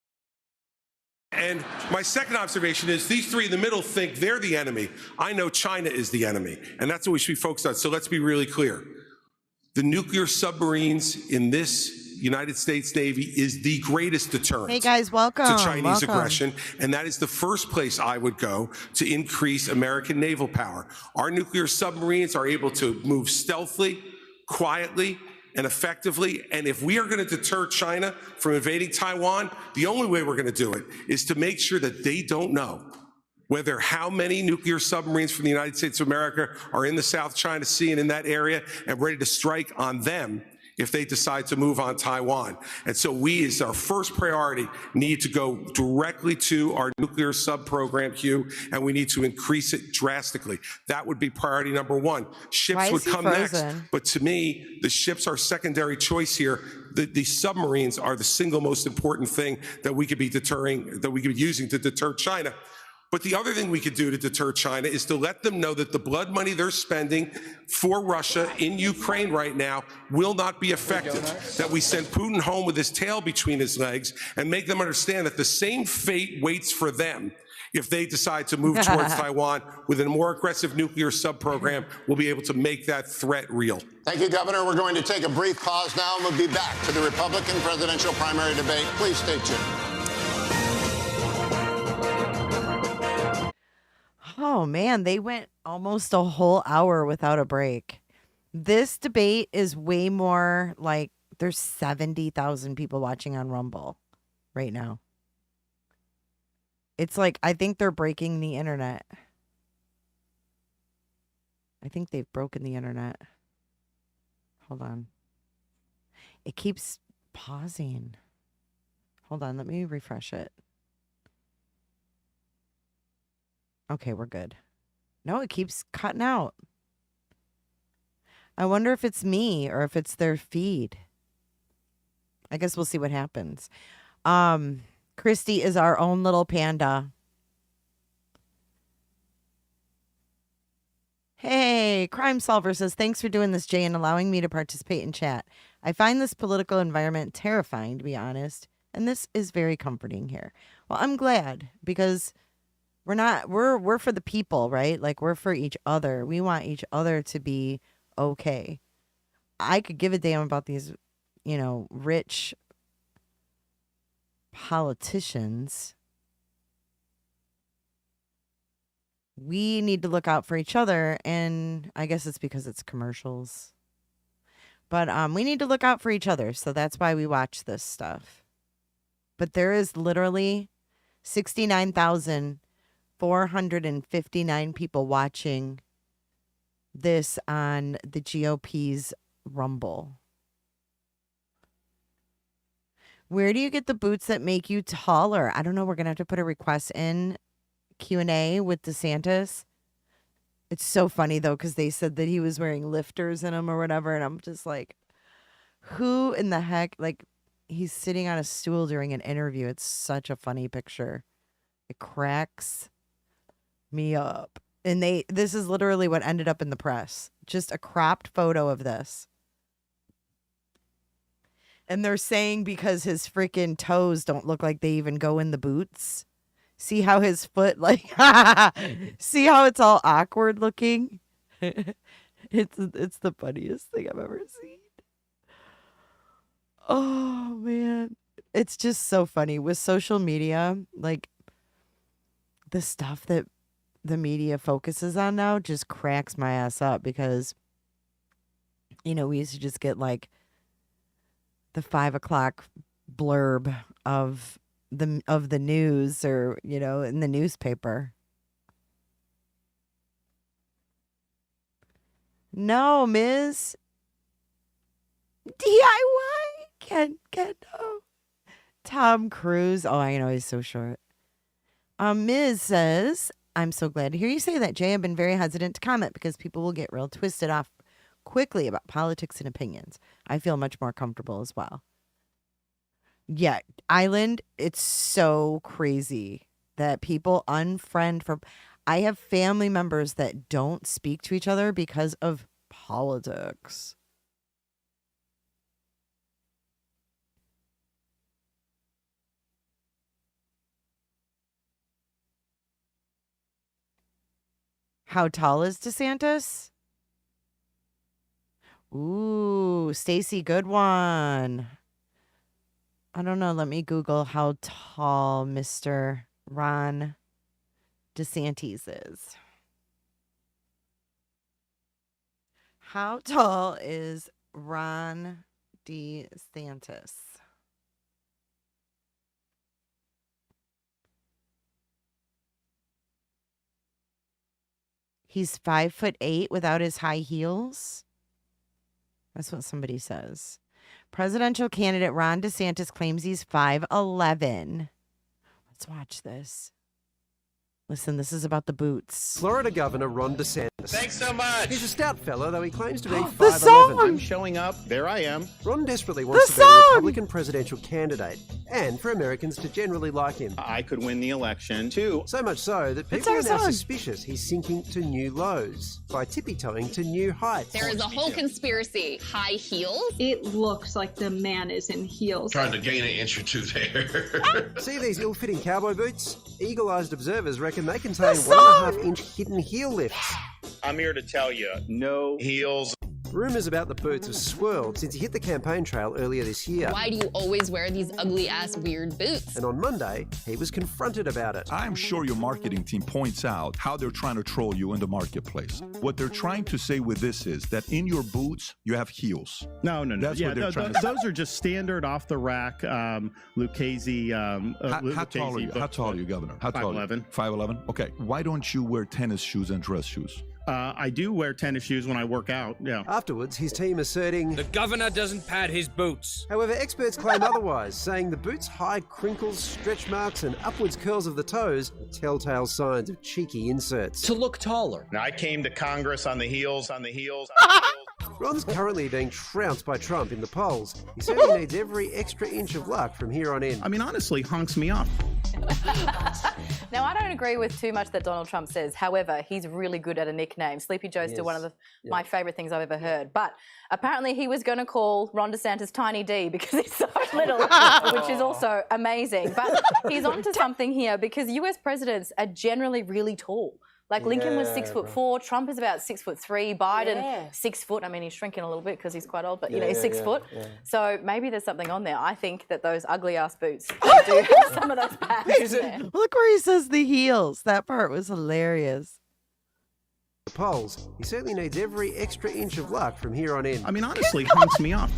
And my second observation is these three in the middle think they're the enemy. I know China is the enemy, and that's what we should be focused on. So let's be really clear. The nuclear submarines in this United States Navy is the greatest deterrent hey guys, welcome. to Chinese aggression, and that is the first place I would go to increase American naval power. Our nuclear submarines are able to move stealthily, quietly, and effectively, and if we are going to deter China from invading Taiwan, the only way we're going to do it is to make sure that they don't know whether how many nuclear submarines from the United States of America are in the South China Sea and in that area and ready to strike on them if they decide to move on Taiwan. And so we, as our first priority, need to go directly to our nuclear sub program, Hugh, and we need to increase it drastically. That would be priority number one. Ships would come next, but to me, the ships are secondary choice here. The submarines are the single most important thing that we could be deterring, that we could be using to deter China. But the other thing we could do to deter China is to let them know that the blood money they're spending for Russia in Ukraine right now will not be effective, that we send Putin home with his tail between his legs and make them understand that the same fate waits for them if they decide to move towards Taiwan with a more aggressive nuclear sub-program. We'll be able to make that threat real. Thank you, Governor. We're going to take a brief pause now, and we'll be back to the Republican presidential primary debate. Please stay tuned. Oh, man, they went almost a whole hour without a break. This debate is way more like there's 70,000 people watching on Rumble right now. It's like, I think they're breaking the internet. I think they've broken the internet. Hold on. It keeps pausing. Hold on, let me refresh it. Okay, we're good. No, it keeps cutting out. I wonder if it's me or if it's their feed. I guess we'll see what happens. Christy is our own little panda. Hey. Okay, Crime Solver says, thanks for doing this, Jay, and allowing me to participate in chat. I find this political environment terrifying, to be honest, and this is very comforting here. Well, I'm glad, because we're for the people, right? Like, we're for each other. We want each other to be okay. I could give a damn about these, rich politicians. We need to look out for each other, and I guess it's because it's commercials. But we need to look out for each other, so that's why we watch this stuff. But there is literally 69,459 people watching this on the GOP's Rumble. Where do you get the boots that make you taller? I don't know. We're going to have to put a request in Q&A with DeSantis. It's so funny, though, because they said that he was wearing lifters in them or whatever. And I'm just like, who in the heck? Like, he's sitting on a stool during an interview. It's such a funny picture. It cracks me up. And this is literally what ended up in the press. Just a cropped photo of this. And they're saying because his freaking toes don't look like they even go in the boots. See how his foot, see how it's all awkward looking? It's the funniest thing I've ever seen. Oh, man. It's just so funny. With social media, like, the stuff that the media focuses on now just cracks my ass up because, we used to just get, like, the 5 o'clock blurb of the news or, in the newspaper. No, Ms. DIY. Can't no. Tom Cruise. Oh, I know he's so short. Ms. says, I'm so glad to hear you say that, Jay. I've been very hesitant to comment because people will get real twisted off quickly about politics and opinions. I feel much more comfortable as well. Yeah, Island, it's so crazy that people unfriend from. I have family members that don't speak to each other because of politics. How tall is DeSantis? Ooh, Stacy, good one. I don't know. Let me Google how tall Mr. Ron DeSantis is. How tall is Ron DeSantis? He's 5'8" without his high heels. That's what somebody says. Presidential candidate Ron DeSantis claims he's 5'11". Let's watch this. Listen, this is about the boots. Florida Governor Ron DeSantis. Thanks so much. He's a stout fella, though he claims to be 5'11". The song! I'm showing up. There I am. Ron desperately wants to be a Republican presidential candidate, and for Americans to generally like him. I could win the election, too. So much so that people are now suspicious he's sinking to new lows by tippy-toeing to new heights. There is a whole conspiracy. High heels? It looks like the man is in heels. Trying to gain an inch or two there. See these ill-fitting cowboy boots? Eagle-eyed observers reckon they contain 1.5-inch hidden heel lifts. I'm here to tell you, no heels. Rumours about the boots have swirled since he hit the campaign trail earlier this year. Why do you always wear these ugly-ass weird boots? And on Monday, he was confronted about it. I'm sure your marketing team points out how they're trying to troll you in the marketplace. What they're trying to say with this is that in your boots, you have heels. No. That's what they're trying to say. Those are just standard off-the-rack Lucchese. How tall are you? How tall are you, Governor? How tall 5'11". 5'11"? Okay. Why don't you wear tennis shoes and dress shoes? I do wear tennis shoes when I work out, yeah. Afterwards, his team asserting the governor doesn't pad his boots. However, experts claim otherwise, saying the boots hide crinkles, stretch marks, and upwards curls of the toes, telltale signs of cheeky inserts. To look taller. Now, I came to Congress on the heels. Ron's currently being trounced by Trump in the polls. He certainly needs every extra inch of luck from here on in. I mean, honestly, honks me up. Now, I don't agree with too much that Donald Trump says. However, he's really good at a nickname. Sleepy Joe's still one of my favourite things I've ever heard. But apparently he was going to call Ron DeSantis Tiny D because he's so little, which is also amazing. But he's onto something here because US presidents are generally really tall. Like Lincoln was 6'4", Trump is about 6'3", Biden 6 foot. I mean, he's shrinking a little bit because he's quite old, but you know, he's 6 foot. So maybe there's something on there. I think that those ugly ass boots do have some of those pads there. Look where he says the heels. That part was hilarious. Polls. He certainly needs every extra inch of luck from here on in. I mean, honestly, hunks me up.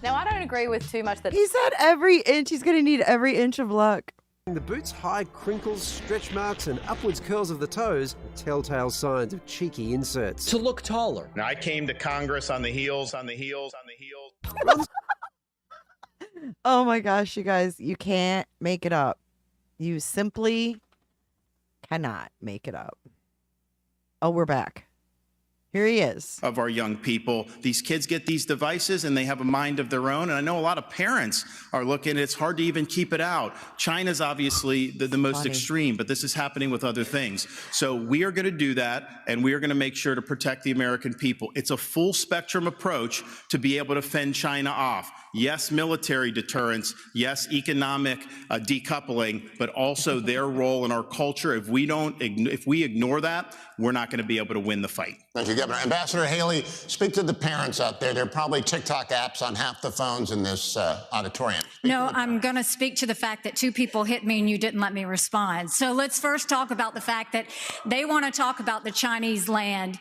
Now, I don't agree with too much that he said every inch. He's going to need every inch of luck. The boots hide crinkles, stretch marks, and upwards curls of the toes are telltale signs of cheeky inserts. To look taller. Now, I came to Congress on the heels. Oh my gosh, you guys, you can't make it up. You simply cannot make it up. Oh, we're back. Here he is. Of our young people. These kids get these devices and they have a mind of their own. And I know a lot of parents are looking, it's hard to even keep it out. China's obviously the most extreme, but this is happening with other things. So we are going to do that, and we are going to make sure to protect the American people. It's a full spectrum approach to be able to fend China off. Yes, military deterrence. Yes, economic decoupling, but also their role in our culture. If we ignore that, we're not going to be able to win the fight. Thank you, Governor. Ambassador Haley, speak to the parents out there. There are probably TikTok apps on half the phones in this auditorium. No, I'm going to speak to the fact that two people hit me and you didn't let me respond. So let's first talk about the fact that they want to talk about the Chinese land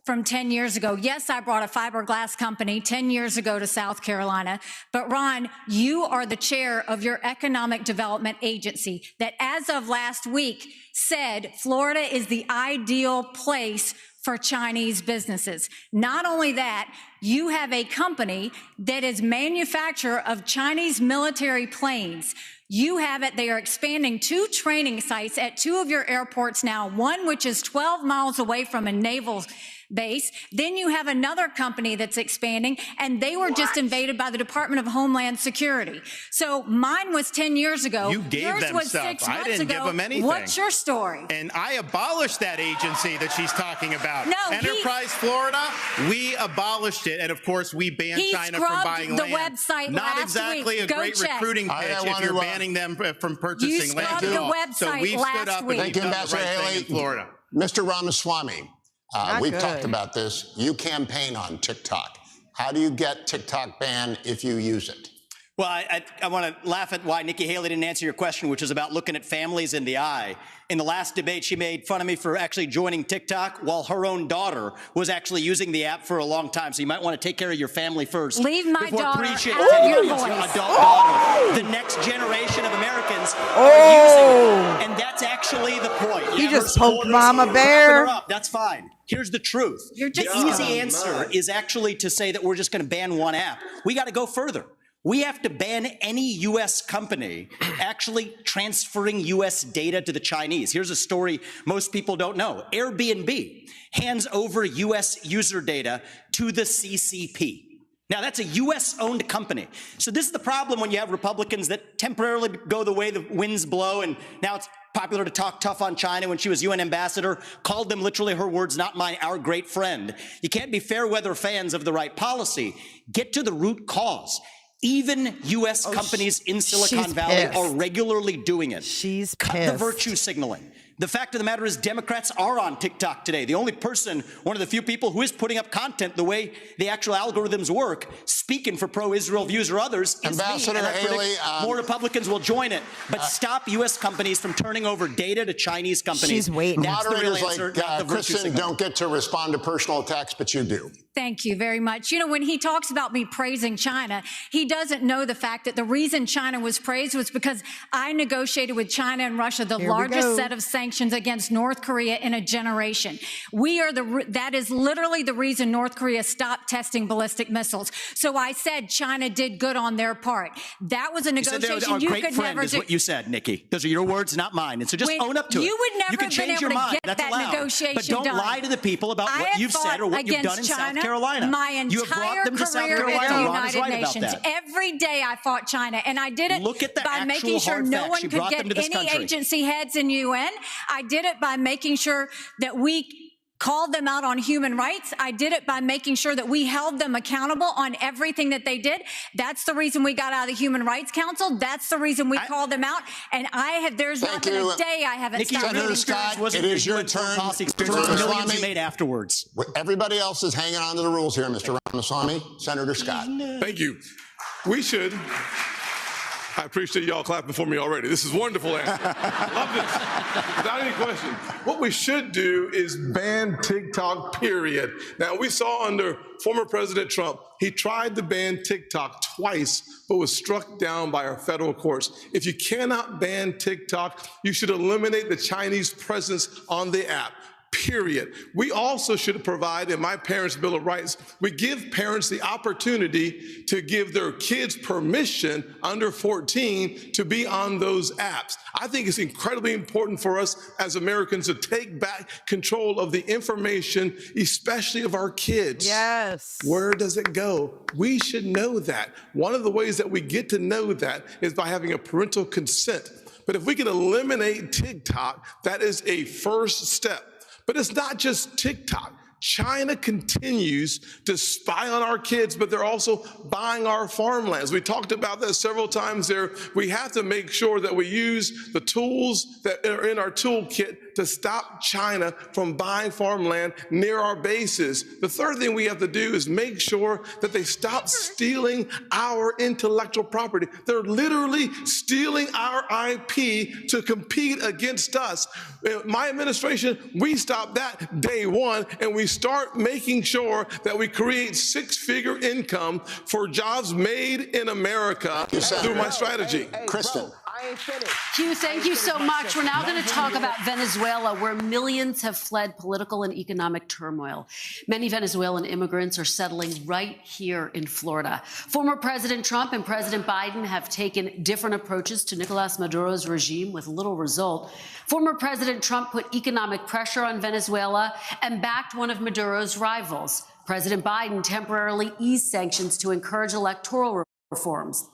from 10 years ago. Yes, I brought a fiberglass company 10 years ago to South Carolina. But Ron, you are the chair of your economic development agency that as of last week said Florida is the ideal place for Chinese businesses. Not only that, you have a company that is manufacturer of Chinese military planes. You have it. They are expanding 2 training sites at 2 of your airports now, one which is 12 miles away from a naval base. Then you have another company that's expanding, and they were just invaded by the Department of Homeland Security. So mine was 10 years ago. You gave Yours them was stuff. 6 I months didn't ago. give them anything. What's your story? And I abolished that agency that she's talking about. No, Enterprise Florida, we abolished it. And of course, we banned China from buying the land. website Not last exactly week. a great recruiting pitch if you're banning them from purchasing land. You scrubbed the website So we've stood up and Thank you, done the Ambassador right thing Haley. in Florida. Mr. Ramaswamy, we've good. talked about this. You campaign on TikTok. How do you get TikTok banned if you use it? Well, I want to laugh at why Nikki Haley didn't answer your question, which is about looking at families in the eye. In the last debate, she made fun of me for actually joining TikTok while her own daughter was actually using the app for a long time. So you might want to take care of your family first. Leave my daughter out of your voice. Daughter. The next generation of Americans are using it. And that's actually the point. He Yeah, just her poked supporters Mama are Bear. wrapping her up. That's fine. Here's the truth. You're just the easy answer is actually to say that we're just going to ban one app. We got to go further. We have to ban any U.S. company actually transferring U.S. data to the Chinese. Here's a story most people don't know. Airbnb hands over U.S. user data to the CCP. Now, that's a U.S.-owned company. So this is the problem when you have Republicans that temporarily go the way the winds blow, and now it's popular to talk tough on China. When she was UN ambassador, called them literally, her words, not mine, our great friend. You can't be fair weather fans of the right policy. Get to the root cause. Even U.S. companies in Silicon Valley are regularly doing it. She's Cut pissed. the virtue signaling. The fact of the matter is Democrats are on TikTok today. The only person, one of the few people who is putting up content the way the actual algorithms work, speaking for pro-Israel views or others, is Ambassador me. And I predict Haley, more Republicans will join it. But stop U.S. companies from turning over data to Chinese companies. She's waiting. That's the real Moderators answer, not the like virtue Kristen signal. don't get to respond to personal attacks, but you do. Thank you very much. You know, when he talks about me praising China, he doesn't know the fact that the reason China was praised was because I negotiated with China and Russia the largest set of sanctions against North Korea in a generation. That is literally the reason North Korea stopped testing ballistic missiles. So I said China did good on their part. That was a negotiation you could never do. What you said, Nikki. Those are your words, not mine. And so just own up to it. You would never you can have been change able your to mind. get That's that allowed. negotiation But don't done. lie to the people about I what have you've said or what you've done in China. South Carolina. My You have brought entire them to South career at Carolina. the Ron is United right about Nations. that. Every day I fought China, and I did it Look at the by actual making sure hard no facts. one You could brought them get to this any country. agency heads in UN. I did it by making sure that we called them out on human rights. I did it by making sure that we held them accountable on everything that they did. That's the reason we got out of the Human Rights Council. That's the reason we called them out. And there's not been a day I haven't Nikki, stopped. Senator Scott, it is your turn. Millions you made afterwards. Everybody else is hanging on to the rules here, Mr. Ramaswamy. Senator Scott. Thank you. We should. I appreciate y'all clapping for me already. This is wonderful answer. Love this. Without any question. What we should do is ban TikTok, period. Now, we saw under former President Trump, he tried to ban TikTok twice, but was struck down by our federal courts. If you cannot ban TikTok, you should eliminate the Chinese presence on the app. Period. We also should provide, in my parents' Bill of Rights, we give parents the opportunity to give their kids permission under 14 to be on those apps. I think it's incredibly important for us as Americans to take back control of the information, especially of our kids. Yes. Where does it go? We should know that. One of the ways that we get to know that is by having a parental consent. But if we can eliminate TikTok, that is a first step. But it's not just TikTok. China continues to spy on our kids, but they're also buying our farmlands. We talked about that several times there. We have to make sure that we use the tools that are in our toolkit to stop China from buying farmland near our bases. The third thing we have to do is make sure that they stop stealing our intellectual property. They're literally stealing our IP to compete against us. My administration, we stopped that day one, and we start making sure that we create six-figure income for jobs made in America through my strategy. Kristen. Hugh, thank you so much. We're now going to talk about Venezuela, where millions have fled political and economic turmoil. Many Venezuelan immigrants are settling right here in Florida. Former President Trump and President Biden have taken different approaches to Nicolas Maduro's regime with little result. Former President Trump put economic pressure on Venezuela and backed one of Maduro's rivals. President Biden temporarily eased sanctions to encourage electoral reforms.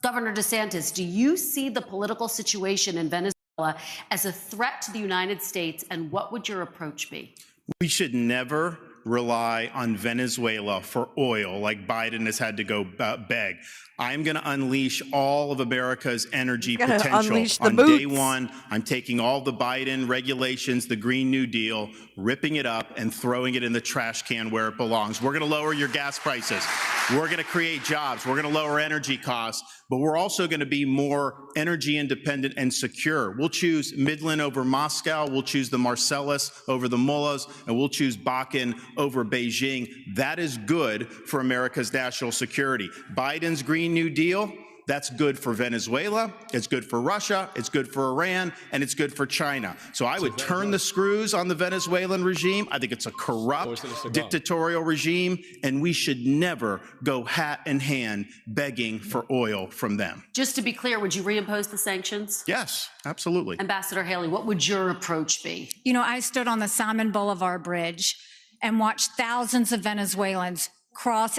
Governor DeSantis, do you see the political situation in Venezuela as a threat to the United States, and what would your approach be? We should never rely on Venezuela for oil like Biden has had to go beg. I'm going to unleash all of America's energy potential. On day one, I'm taking all the Biden regulations, the Green New Deal, ripping it up and throwing it in the trash can where it belongs. We're going to lower your gas prices. We're going to create jobs. We're going to lower energy costs, but we're also going to be more energy independent and secure. We'll choose Midland over Moscow. We'll choose the Marcellus over the Mullahs, and we'll choose Bakken over Beijing. That is good for America's national security. Biden's Green New Deal, that's good for Venezuela, it's good for Russia, it's good for Iran, and it's good for China. So I would turn the screws on the Venezuelan regime. I think it's a corrupt, dictatorial regime, and we should never go hat in hand begging for oil from them. Just to be clear, would you reimpose the sanctions? Yes, absolutely. Ambassador Haley, what would your approach be? You know, I stood on the Simon Boulevard Bridge and watched thousands of Venezuelans cross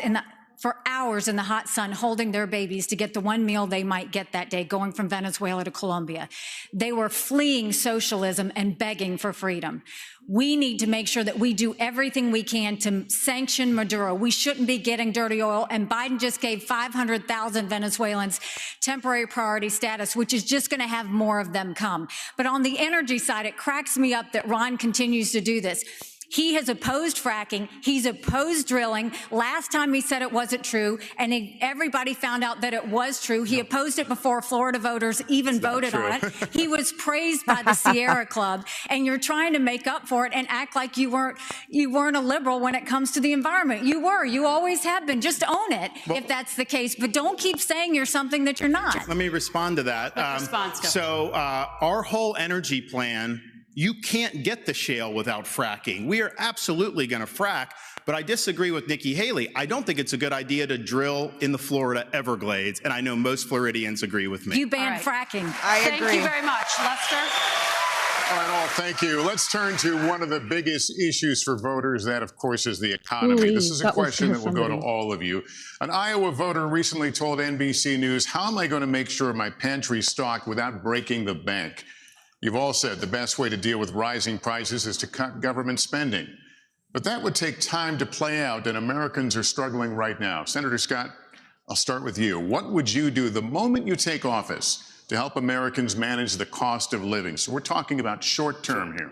for hours in the hot sun, holding their babies to get the one meal they might get that day, going from Venezuela to Colombia. They were fleeing socialism and begging for freedom. We need to make sure that we do everything we can to sanction Maduro. We shouldn't be getting dirty oil, and Biden just gave 500,000 Venezuelans temporary priority status, which is just going to have more of them come. But on the energy side, it cracks me up that Ron continues to do this. He has opposed fracking. He's opposed drilling. Last time he said it wasn't true, and everybody found out that it was true. He opposed it before Florida voters even voted on it. He was praised by the Sierra Club, and you're trying to make up for it and act like you weren't a liberal when it comes to the environment. You were. You always have been. Just own it if that's the case, but don't keep saying you're something that you're not. Let me respond to that. Our whole energy plan, you can't get the shale without fracking. We are absolutely going to frack, but I disagree with Nikki Haley. I don't think it's a good idea to drill in the Florida Everglades, and I know most Floridians agree with me. You banned fracking. Thank you very much. Lester? All right, all, thank you. Let's turn to one of the biggest issues for voters. That, of course, is the economy. This is a question that will go to all of you. An Iowa voter recently told NBC News, "How am I going to make sure my pantry's stocked without breaking the bank?" You've all said the best way to deal with rising prices is to cut government spending. But that would take time to play out, and Americans are struggling right now. Senator Scott, I'll start with you. What would you do the moment you take office to help Americans manage the cost of living? So we're talking about short term here.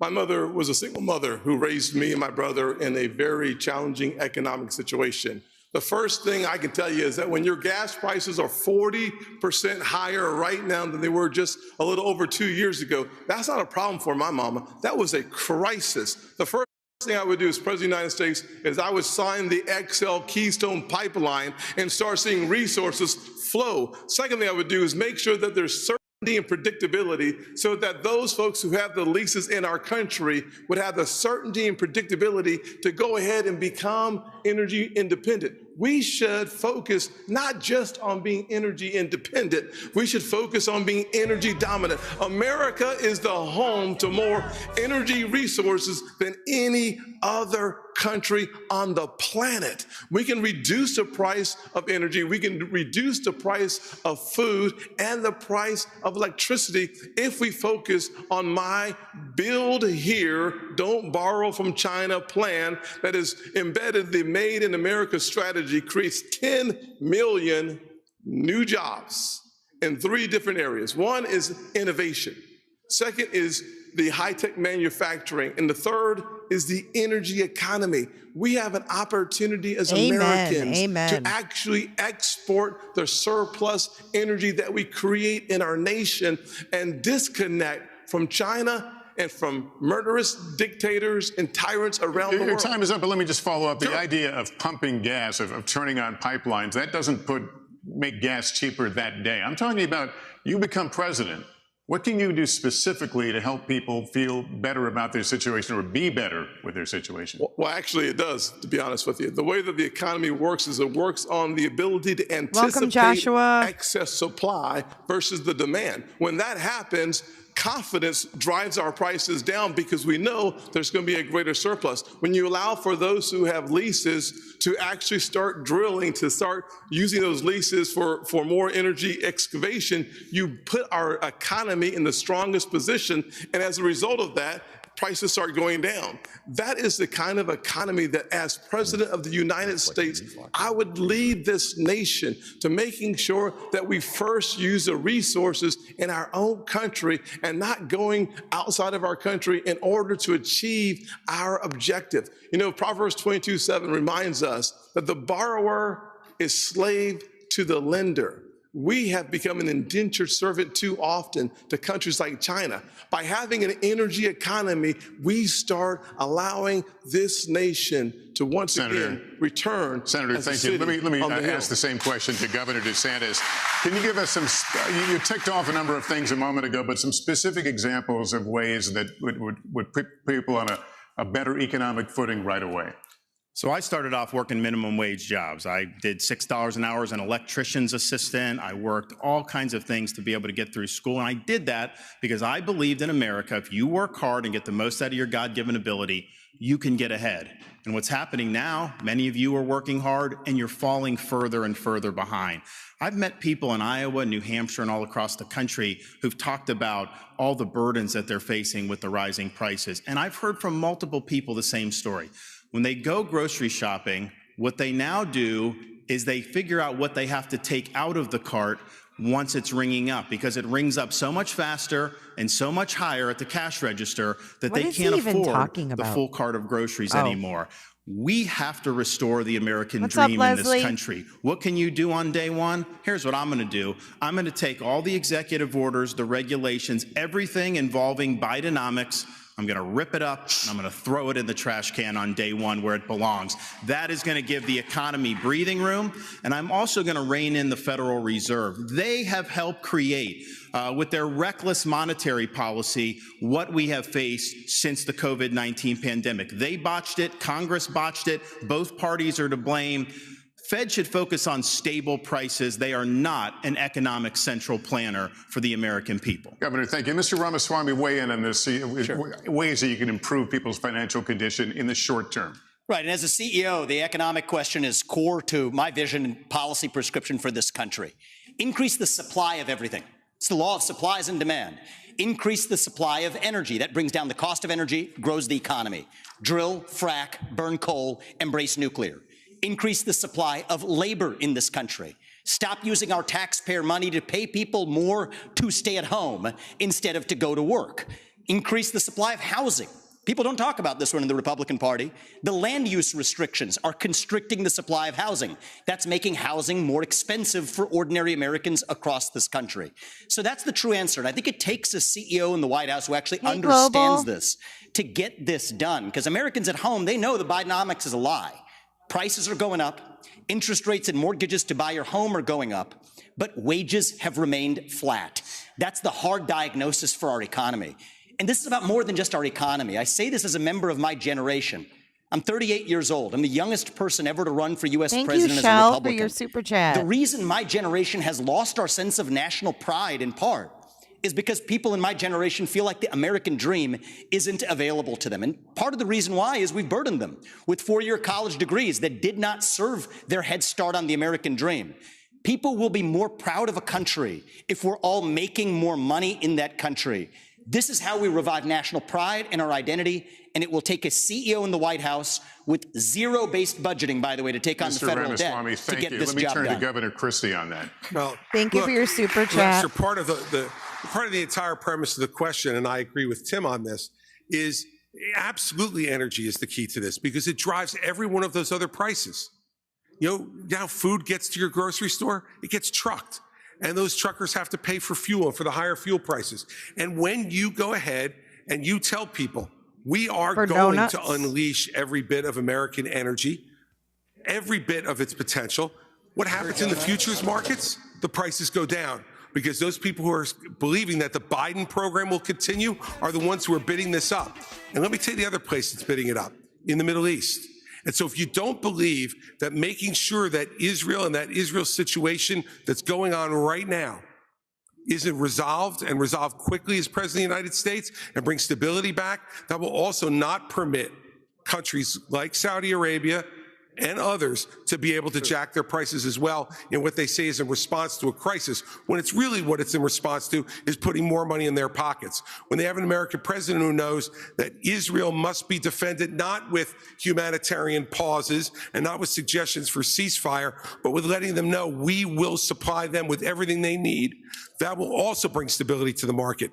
My mother was a single mother who raised me and my brother in a very challenging economic situation. The first thing I can tell you is that when your gas prices are 40% higher right now than they were just a little over 2 years ago, that's not a problem for my mama. That was a crisis. The first thing I would do as President of the United States is I would sign the XL Keystone Pipeline and start seeing resources flow. Second thing I would do is make sure that there's certainty and predictability so that those folks who have the leases in our country would have the certainty and predictability to go ahead and become energy independent. We should focus not just on being energy independent, we should focus on being energy dominant. America is the home to more energy resources than any other country on the planet. We can reduce the price of energy, we can reduce the price of food and the price of electricity if we focus on my build here, don't borrow from China plan that is embedded the Made in America strategy, creates 10 million new jobs in 3 different areas. One is innovation. Second is the high-tech manufacturing. And the third is the energy economy. We have an opportunity as Americans to actually export the surplus energy that we create in our nation and disconnect from China and from murderous dictators and tyrants around the world. Your time is up, but let me just follow up. The idea of pumping gas, of turning on pipelines, that doesn't make gas cheaper that day. I'm talking about you become president. What can you do specifically to help people feel better about their situation or be better with their situation? Well, actually, it does, to be honest with you. The way that the economy works is it works on the ability to anticipate excess supply versus the demand. When that happens, confidence drives our prices down because we know there's going to be a greater surplus. When you allow for those who have leases to actually start drilling, to start using those leases for more energy excavation, you put our economy in the strongest position. And as a result of that, prices start going down. That is the kind of economy that, as President of the United States, I would lead this nation to making sure that we first use the resources in our own country and not going outside of our country in order to achieve our objective. You know, Proverbs 22:7 reminds us that the borrower is slave to the lender. We have become an indentured servant too often to countries like China. By having an energy economy, we start allowing this nation to once again return. Senator, thank you. Let me ask the same question to Governor DeSantis. Can you give us some, you ticked off a number of things a moment ago, but some specific examples of ways that would put people on a better economic footing right away? So I started off working minimum wage jobs. I did $6 an hour as an electrician's assistant. I worked all kinds of things to be able to get through school. And I did that because I believed in America, if you work hard and get the most out of your God-given ability, you can get ahead. And what's happening now, many of you are working hard and you're falling further and further behind. I've met people in Iowa, New Hampshire, and all across the country who've talked about all the burdens that they're facing with the rising prices. And I've heard from multiple people the same story. When they go grocery shopping, what they now do is they figure out what they have to take out of the cart once it's ringing up, because it rings up so much faster and so much higher at the cash register that they can't afford the full cart of groceries anymore. We have to restore the American dream in this country. What can you do on day one? Here's what I'm going to do. I'm going to take all the executive orders, the regulations, everything involving Bidenomics. I'm going to rip it up, and I'm going to throw it in the trash can on day one where it belongs. That is going to give the economy breathing room, and I'm also going to rein in the Federal Reserve. They have helped create, with their reckless monetary policy, what we have faced since the COVID-19 pandemic. They botched it. Congress botched it. Both parties are to blame. Fed should focus on stable prices. They are not an economic central planner for the American people. Governor, thank you. Mr. Ramaswamy, weigh in on this. Ways that you can improve people's financial condition in the short term. Right, and as a CEO, the economic question is core to my vision and policy prescription for this country. Increase the supply of everything. It's the law of supplies and demand. Increase the supply of energy. That brings down the cost of energy, grows the economy. Drill, frack, burn coal, embrace nuclear. Increase the supply of labor in this country. Stop using our taxpayer money to pay people more to stay at home instead of to go to work. Increase the supply of housing. People don't talk about this one in the Republican Party. The land use restrictions are constricting the supply of housing. That's making housing more expensive for ordinary Americans across this country. So that's the true answer. And I think it takes a CEO in the White House who actually understands this to get this done. Because Americans at home, they know the Bidenomics is a lie. Prices are going up. Interest rates and mortgages to buy your home are going up. But wages have remained flat. That's the hard diagnosis for our economy. And this is about more than just our economy. I say this as a member of my generation. I'm 38 years old. I'm the youngest person ever to run for U.S. president as a Republican. For your super chat. The reason my generation has lost our sense of national pride, in part, is because people in my generation feel like the American dream isn't available to them. And part of the reason why is we've burdened them with four-year college degrees that did not serve their head start on the American dream. People will be more proud of a country if we're all making more money in that country. This is how we revive national pride and our identity, and it will take a CEO in the White House with zero-based budgeting, by the way, to take on the federal debt to get this job done. Let me turn to Governor Christie on that. Well, thank you for your super chat. Lester, part of the entire premise of the question, and I agree with Tim on this, is absolutely energy is the key to this because it drives every one of those other prices. You know, now food gets to your grocery store, it gets trucked. And those truckers have to pay for fuel and for the higher fuel prices. And when you go ahead and you tell people, we are going to unleash every bit of American energy, every bit of its potential, what happens in the futures markets? The prices go down because those people who are believing that the Biden program will continue are the ones who are bidding this up. And let me tell you the other place that's bidding it up, in the Middle East. And so if you don't believe that making sure that Israel and that Israel situation that's going on right now isn't resolved and resolved quickly as President of the United States and bring stability back, that will also not permit countries like Saudi Arabia and others to be able to jack their prices as well in what they say is in response to a crisis, when it's really what it's in response to is putting more money in their pockets. When they have an American president who knows that Israel must be defended not with humanitarian pauses and not with suggestions for ceasefire, but with letting them know we will supply them with everything they need, that will also bring stability to the market.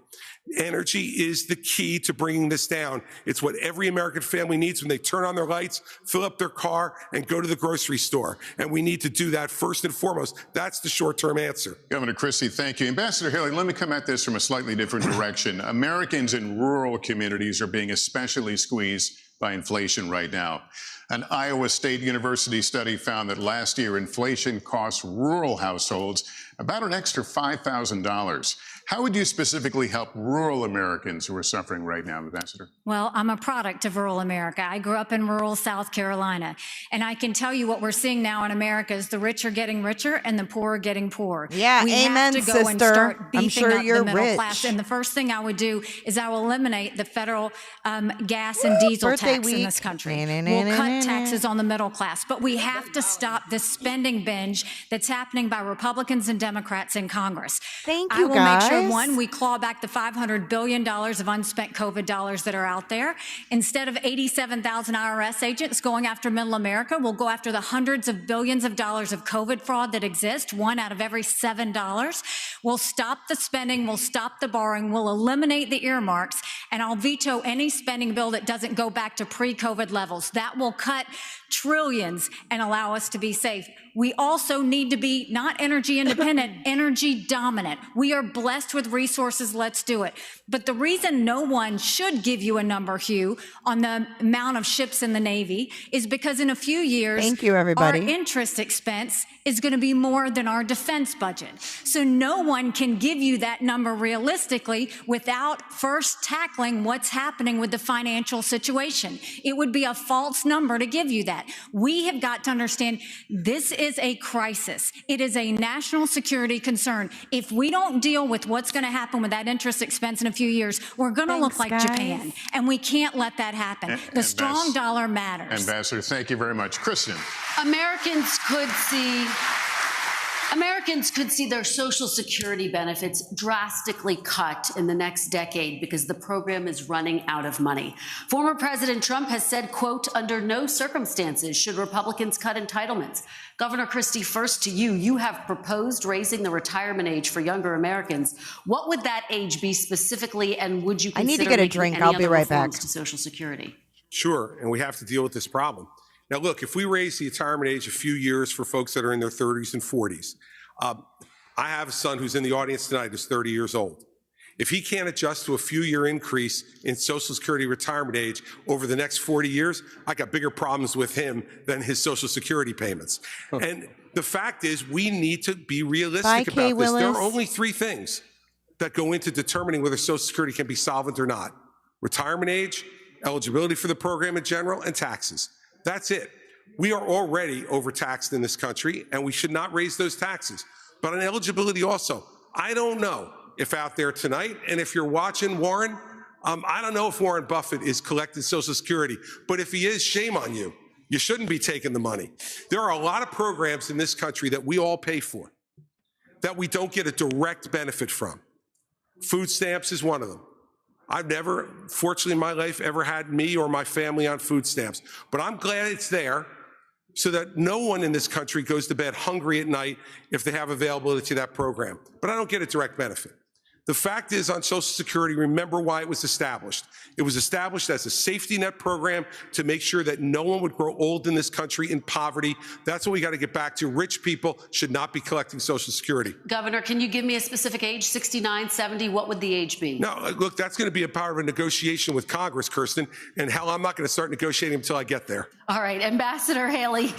Energy is the key to bringing this down. It's what every American family needs when they turn on their lights, fill up their car, and go to the grocery store. And we need to do that first and foremost. That's the short-term answer. Governor Christie, thank you. Ambassador Haley, let me come at this from a slightly different direction. Americans in rural communities are being especially squeezed by inflation right now. An Iowa State University study found that last year inflation cost rural households about an extra $5,000. How would you specifically help rural Americans who are suffering right now, Ambassador? Well, I'm a product of rural America. I grew up in rural South Carolina, and I can tell you what we're seeing now in America is the rich are getting richer and the poor are getting poorer. Yeah, we amen, have to go sister. and start beefing I'm sure up you're the middle rich. class. And the first thing I would do is I will eliminate the federal gas and diesel tax in this country. We'll cut taxes on the middle class, but we have to stop this spending binge that's happening by Republicans and Democrats in Congress. Thank I you, will guys. make sure, one, we claw back the $500 billion of unspent COVID dollars that are out there. Instead of 87,000 IRS agents going after middle America, we'll go after the hundreds of billions of dollars of COVID fraud that exist, one out of every $7. We'll stop the spending, we'll stop the borrowing, we'll eliminate the earmarks, and I'll veto any spending bill that doesn't go back to pre-COVID levels. That will cut trillions and allow us to be safe. We also need to be not energy independent, energy dominant. We are blessed blessed with resources, let's do it. But the reason no one should give you a number, Hugh, on the amount of ships in the Navy is because in a few years, thank you, everybody, our interest expense is going to be more than our defense budget. So no one can give you that number realistically without first tackling what's happening with the financial situation. It would be a false number to give you that. We have got to understand this is a crisis. It is a national security concern. If we don't deal with what's going to happen with that interest expense in a few years, we're going to look like guys. Japan. And we can't let that happen. The strong dollar matters. Ambassador, thank you very much. Kristen. Americans could see their Social Security benefits drastically cut in the next decade because the program is running out of money. Former President Trump has said, quote, under no circumstances should Republicans cut entitlements. Governor Christie, first to you. You have proposed raising the retirement age for younger Americans. What would that age be specifically, and would you consider I need to get a drink. I'll be right back. To Social Security? Sure, and we have to deal with this problem. Now, look, if we raise the retirement age a few years for folks that are in their 30s and 40s, I have a son who's in the audience tonight who's 30 years old. If he can't adjust to a few-year increase in Social Security retirement age over the next 40 years, I got bigger problems with him than his Social Security payments. And the fact is, we need to be realistic about this. There are only three things that go into determining whether Social Security can be solvent or not: retirement age, eligibility for the program in general, and taxes. That's it. We are already overtaxed in this country, and we should not raise those taxes. But on eligibility also, I don't know if out there tonight, and if you're watching Warren, I don't know if Warren Buffett is collecting Social Security, but if he is, shame on you. You shouldn't be taking the money. There are a lot of programs in this country that we all pay for that we don't get a direct benefit from. Food stamps is one of them. I've never, fortunately in my life, ever had me or my family on food stamps, but I'm glad it's there so that no one in this country goes to bed hungry at night if they have availability to that program. But I don't get a direct benefit. The fact is, on Social Security, remember why it was established. It was established as a safety net program to make sure that no one would grow old in this country in poverty. That's what we got to get back to. Rich people should not be collecting Social Security. Governor, can you give me a specific age, 69, 70? What would the age be? No, look, that's going to be a part of a negotiation with Congress, Kirsten, and hell, I'm not going to start negotiating until I get there. All right, Ambassador Haley,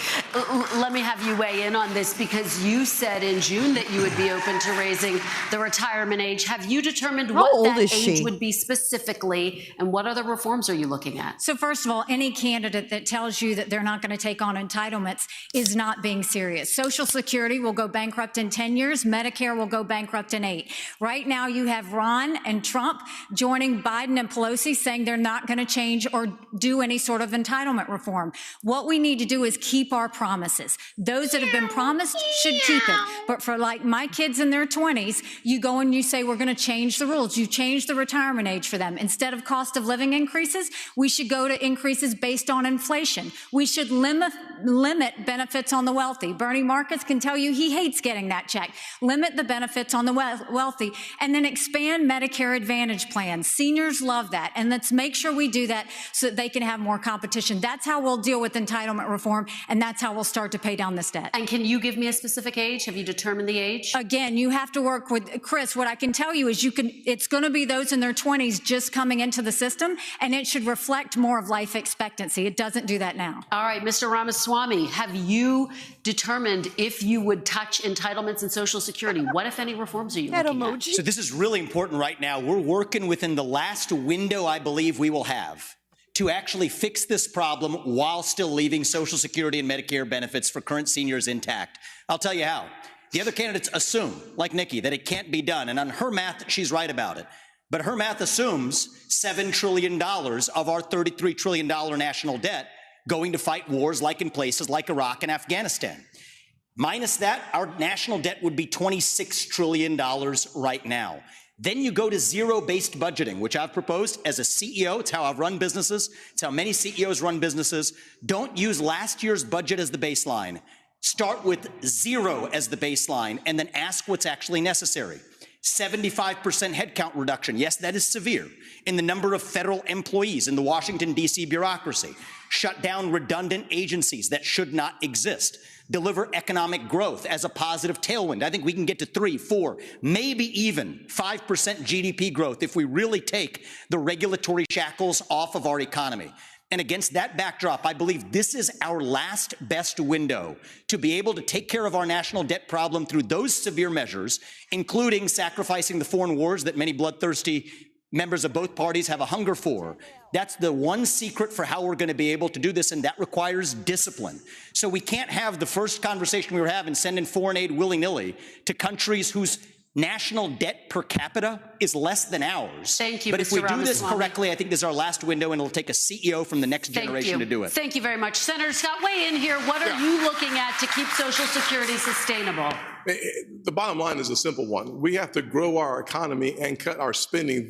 let me have you weigh in on this, because you said in June that you would be open to raising the retirement age. Have you determined what that age would be specifically, and what other reforms are you looking at? So first of all, any candidate that tells you that they're not going to take on entitlements is not being serious. Social Security will go bankrupt in 10 years. Medicare will go bankrupt in 8. Right now, you have Ron and Trump joining Biden and Pelosi saying they're not going to change or do any sort of entitlement reform. What we need to do is keep our promises. Those that have been promised should keep it. But for like my kids in their 20s, you go and you say, we're going to change the rules. You change the retirement age for them. Instead of cost of living increases, we should go to increases based on inflation. We should limit benefits on the wealthy. Bernie Marcus can tell you he hates getting that check. Limit the benefits on the wealthy, and then expand Medicare Advantage plans. Seniors love that, and let's make sure we do that so that they can have more competition. That's how we'll deal with entitlement reform, and that's how we'll start to pay down this debt. And can you give me a specific age? Have you determined the age? Again, you have to work with Chris. What I can tell you is it's going to be those in their 20s just coming into the system, and it should reflect more of life expectancy. It doesn't do that now. All right, Mr. Ramaswamy, have you determined if you would touch entitlements and Social Security? What, if any, reforms are you looking at? So this is really important right now. We're working within the last window I believe we will have to actually fix this problem while still leaving Social Security and Medicare benefits for current seniors intact. I'll tell you how. The other candidates assume, like Nikki, that it can't be done. And on her math, she's right about it. But her math assumes $7 trillion of our $33 trillion national debt going to fight wars like in places like Iraq and Afghanistan. Minus that, our national debt would be $26 trillion right now. Then you go to zero-based budgeting, which I've proposed as a CEO. It's how I've run businesses. It's how many CEOs run businesses. Don't use last year's budget as the baseline. Start with zero as the baseline and then ask what's actually necessary. 75% headcount reduction. Yes, that is severe. In the number of federal employees in the Washington, D.C. bureaucracy. Shut down redundant agencies that should not exist. deliver economic growth as a positive tailwind. I think we can get to 3, 4, maybe even 5% GDP growth if we really take the regulatory shackles off of our economy. And against that backdrop, I believe this is our last best window to be able to take care of our national debt problem through those severe measures, including sacrificing the foreign wars that many bloodthirsty members of both parties have a hunger for. That's the one secret for how we're going to be able to do this, and that requires discipline. So we can't have the first conversation we were having, sending foreign aid willy-nilly to countries whose national debt per capita is less than ours. Thank you, But if we Mr. do this Ramaswamy. correctly, I think this is our last window, and it'll take a CEO from the next generation to do it. Thank you very much. Senator Scott, weigh in here. What are you looking at to keep Social Security sustainable? The bottom line is a simple one. We have to grow our economy and cut our spending.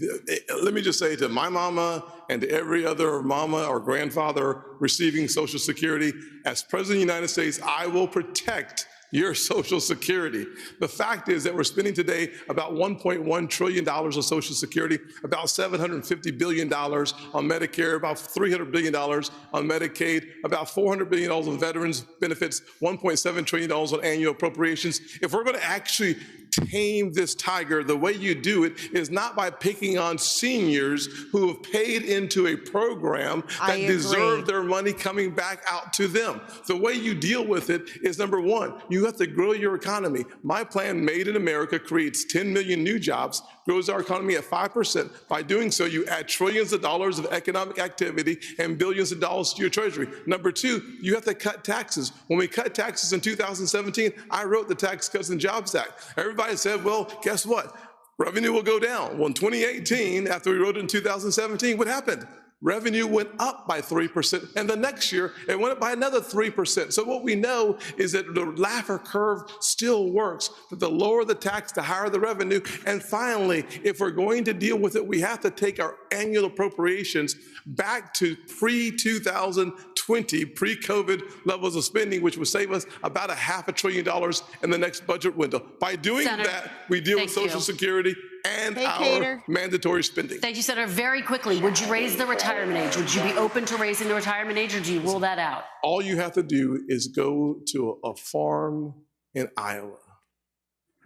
Let me just say to my mama and to every other mama or grandfather receiving Social Security, as President of the United States, I will protect your Social Security. The fact is that we're spending today about $1.1 trillion on Social Security, about $750 billion on Medicare, about $300 billion on Medicaid, about $400 billion on veterans benefits, $1.7 trillion on annual appropriations. If we're going to actually tame this tiger, the way you do it is not by picking on seniors who have paid into a program that deserve their money coming back out to them. The way you deal with it is, number one, you have to grow your economy. My plan, Made in America, creates 10 million new jobs, grows our economy at 5%. By doing so, you add trillions of dollars of economic activity and billions of dollars to your treasury. Number two, you have to cut taxes. When we cut taxes in 2017, I wrote the Tax Cuts and Jobs Act. Everybody said, well, guess what? Revenue will go down. Well, in 2018, after we wrote it in 2017, what happened? Revenue went up by 3%, and the next year it went up by another 3%. So what we know is that the Laffer curve still works, that the lower the tax, the higher the revenue. And finally, if we're going to deal with it, we have to take our annual appropriations back to pre-2020, pre-COVID levels of spending, which would save us about $500 billion in the next budget window. By doing that, we deal with Social Security and our mandatory spending. Thank you, Senator. Very quickly, would you raise the retirement age? Would you be open to raising the retirement age, or do you rule that out? All you have to do is go to a farm in Iowa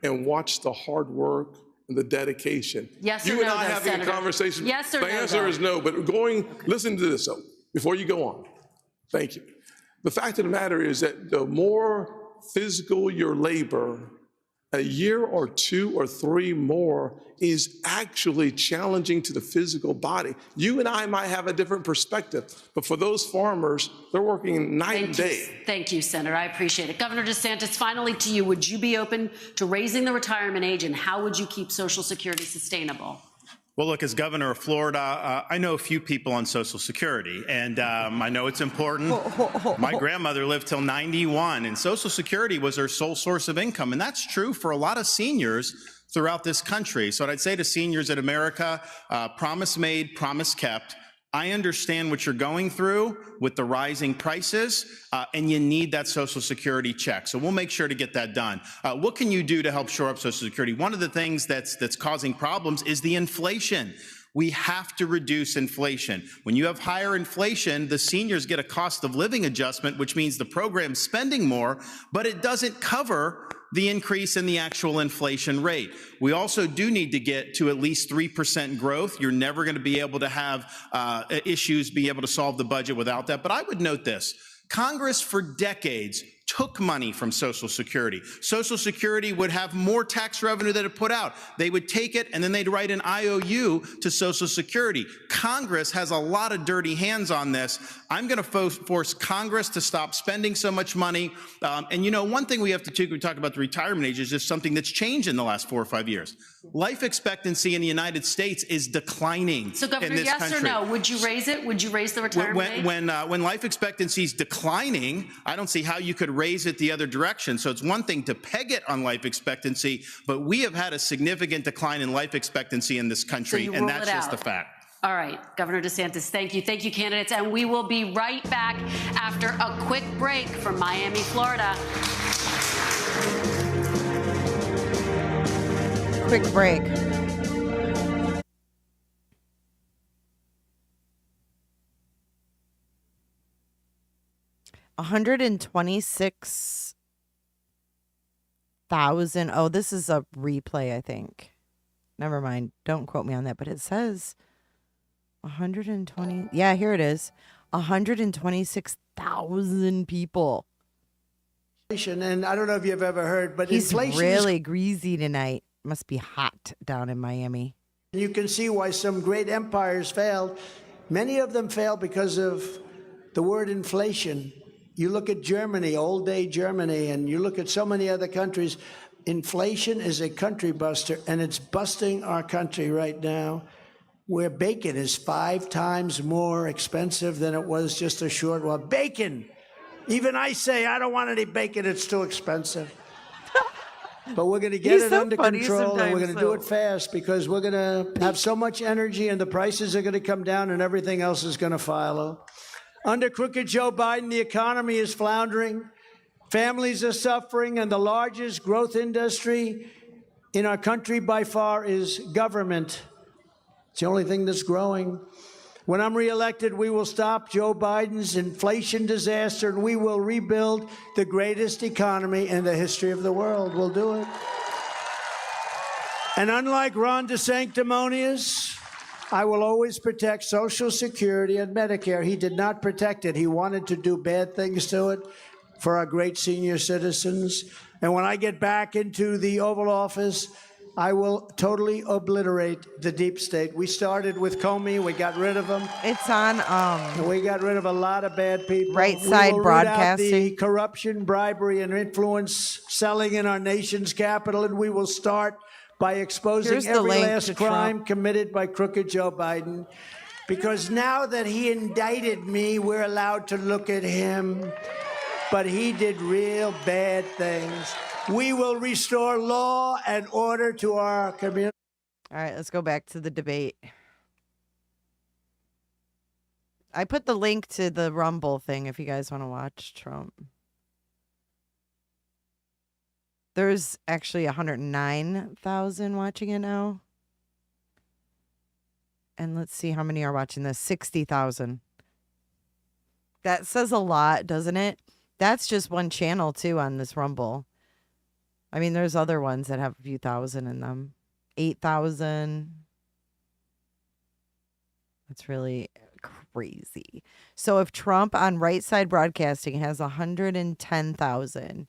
and watch the hard work and the dedication. Yes or you no, and I though, having Senator? a conversation. Yes or the no, answer though? is no, but listen to this, though, before you go on. Thank you. The fact of the matter is that the more physical your labor, a year or 2 or 3 more is actually challenging to the physical body. You and I might have a different perspective, but for those farmers, they're working night and day. Thank you, Senator. I appreciate it. Governor DeSantis, finally to you, would you be open to raising the retirement age, and how would you keep Social Security sustainable? Well, look, as governor of Florida, I know a few people on Social Security, and I know it's important. My grandmother lived till 91, and Social Security was her sole source of income, and that's true for a lot of seniors throughout this country. So what I'd say to seniors in America, promise made, promise kept. I understand what you're going through with the rising prices, and you need that Social Security check. So we'll make sure to get that done. What can you do to help shore up Social Security? One of the things that's causing problems is the inflation. We have to reduce inflation. When you have higher inflation, the seniors get a cost of living adjustment, which means the program's spending more, but it doesn't cover the increase in the actual inflation rate. We also do need to get to at least 3% growth. You're never going to be able to have issues, be able to solve the budget without that. But I would note this. Congress for decades took money from Social Security. Social Security would have more tax revenue than it put out. They would take it and then they'd write an IOU to Social Security. Congress has a lot of dirty hands on this. I'm going to force Congress to stop spending so much money. And you know, one thing we have to do, we talk about the retirement age, is just something that's changed in the last 4 or 5 years. Life expectancy in the United States is declining. So, Governor, in this yes country. Or no? Would you raise it? Would you raise the retirement age? When life expectancy is declining, I don't see how you could raise it the other direction. So it's one thing to peg it on life expectancy, but we have had a significant decline in life expectancy in this country, and that's just the fact. All right, Governor DeSantis, thank you. Thank you, candidates. And we will be right back after a quick break from Miami, Florida. Quick break. $126 126,000. Oh, this is a replay, I think. Never mind. Don't quote me on that, but it says 120. Yeah, here it is. 126,000 people. And I don't know if you've ever heard, but he's inflation really greasy tonight. Must be hot down in Miami. You can see why some great empires failed. Many of them failed because of the word inflation. You look at Germany, old day Germany, and you look at so many other countries. Inflation is a country buster, and it's busting our country right now, where bacon is 5 times more expensive than it was just a short while. Bacon! Even I say, I don't want any bacon, it's too expensive. But we're going to get it under control, and we're going to do it fast, because we're going to have so much energy, and the prices are going to come down, and everything else is going to follow. Under crooked Joe Biden, the economy is floundering. Families are suffering, and the largest growth industry in our country by far is government. It's the only thing that's growing. When I'm reelected, we will stop Joe Biden's inflation disaster, and we will rebuild the greatest economy in the history of the world. We'll do it. And unlike Ron DeSanctimonious, I will always protect Social Security and Medicare. He did not protect it. He wanted to do bad things to it for our great senior citizens. And when I get back into the Oval Office, I will totally obliterate the deep state. We started with Comey. We got rid of him. It's on. We got rid of a lot of bad people. Right Side Broadcasting. We will root out the corruption, bribery, and influence selling in our nation's capital, and we will start by exposing every last crime committed by crooked Joe Biden. Because now that he indicted me, we're allowed to look at him. But he did real bad things. We will restore law and order to our community. All right, let's go back to the debate. I put the link to the Rumble thing if you guys want to watch Trump. There's actually 109,000 watching it now. And let's see how many are watching this. 60,000. That says a lot, doesn't it? That's just one channel, too, on this Rumble. I mean, there's other ones that have a few thousand in them. 8,000. That's really crazy. So if Trump on Right Side Broadcasting has 110,000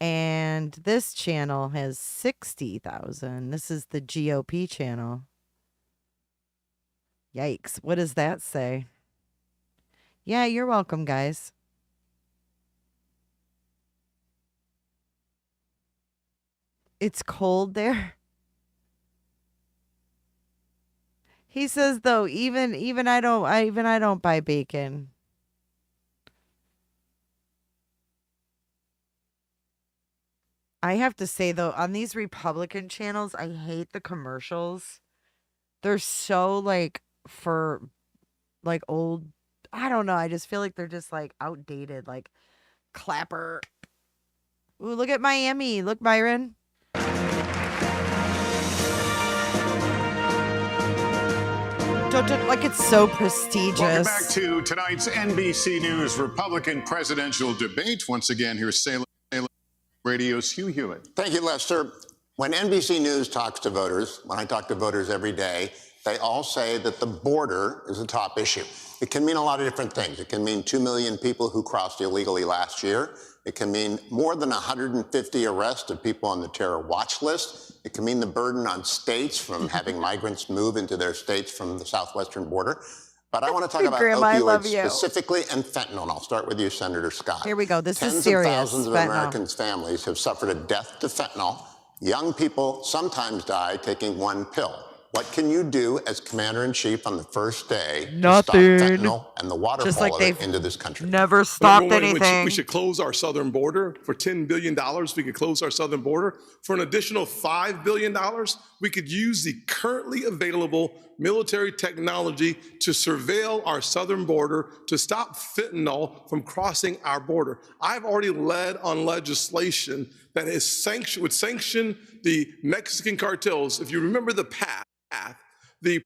and this channel has 60,000, this is the GOP channel. Yikes. What does that say? Yeah, you're welcome, guys. It's cold there. He says though, even I don't buy bacon. I have to say though, on these Republican channels, I hate the commercials. They're so like for like old, I don't know, I just feel like they're just like outdated, like Clapper. Ooh, look at Miami. Look, Byron. Like it's so prestigious. Welcome back to tonight's NBC News Republican presidential debate. Once again, here's Salem Radio's Hugh Hewitt. Thank you, Lester. When NBC News talks to voters, when I talk to voters every day, they all say that the border is a top issue. It can mean a lot of different things. It can mean 2 million people who crossed illegally last year. It can mean more than 150 arrests of people on the terror watch list. It can mean the burden on states from having migrants move into their states from the southwestern border. But I want to talk about opioids specifically and fentanyl. And I'll start with you, Senator Scott. Here we go. This is serious. Tens of thousands of Americans' families have suffered a death to fentanyl. Young people sometimes die taking one pill. What can you do as commander-in-chief on the first day to stop fentanyl and the waterfall of it into this country? Never stopped anything. We should close our southern border for $10 billion. We could close our southern border for an additional $5 billion. We could use the currently available military technology to surveil our southern border to stop fentanyl from crossing our border. I've already led on legislation that would sanction the Mexican cartels. If you remember the path, the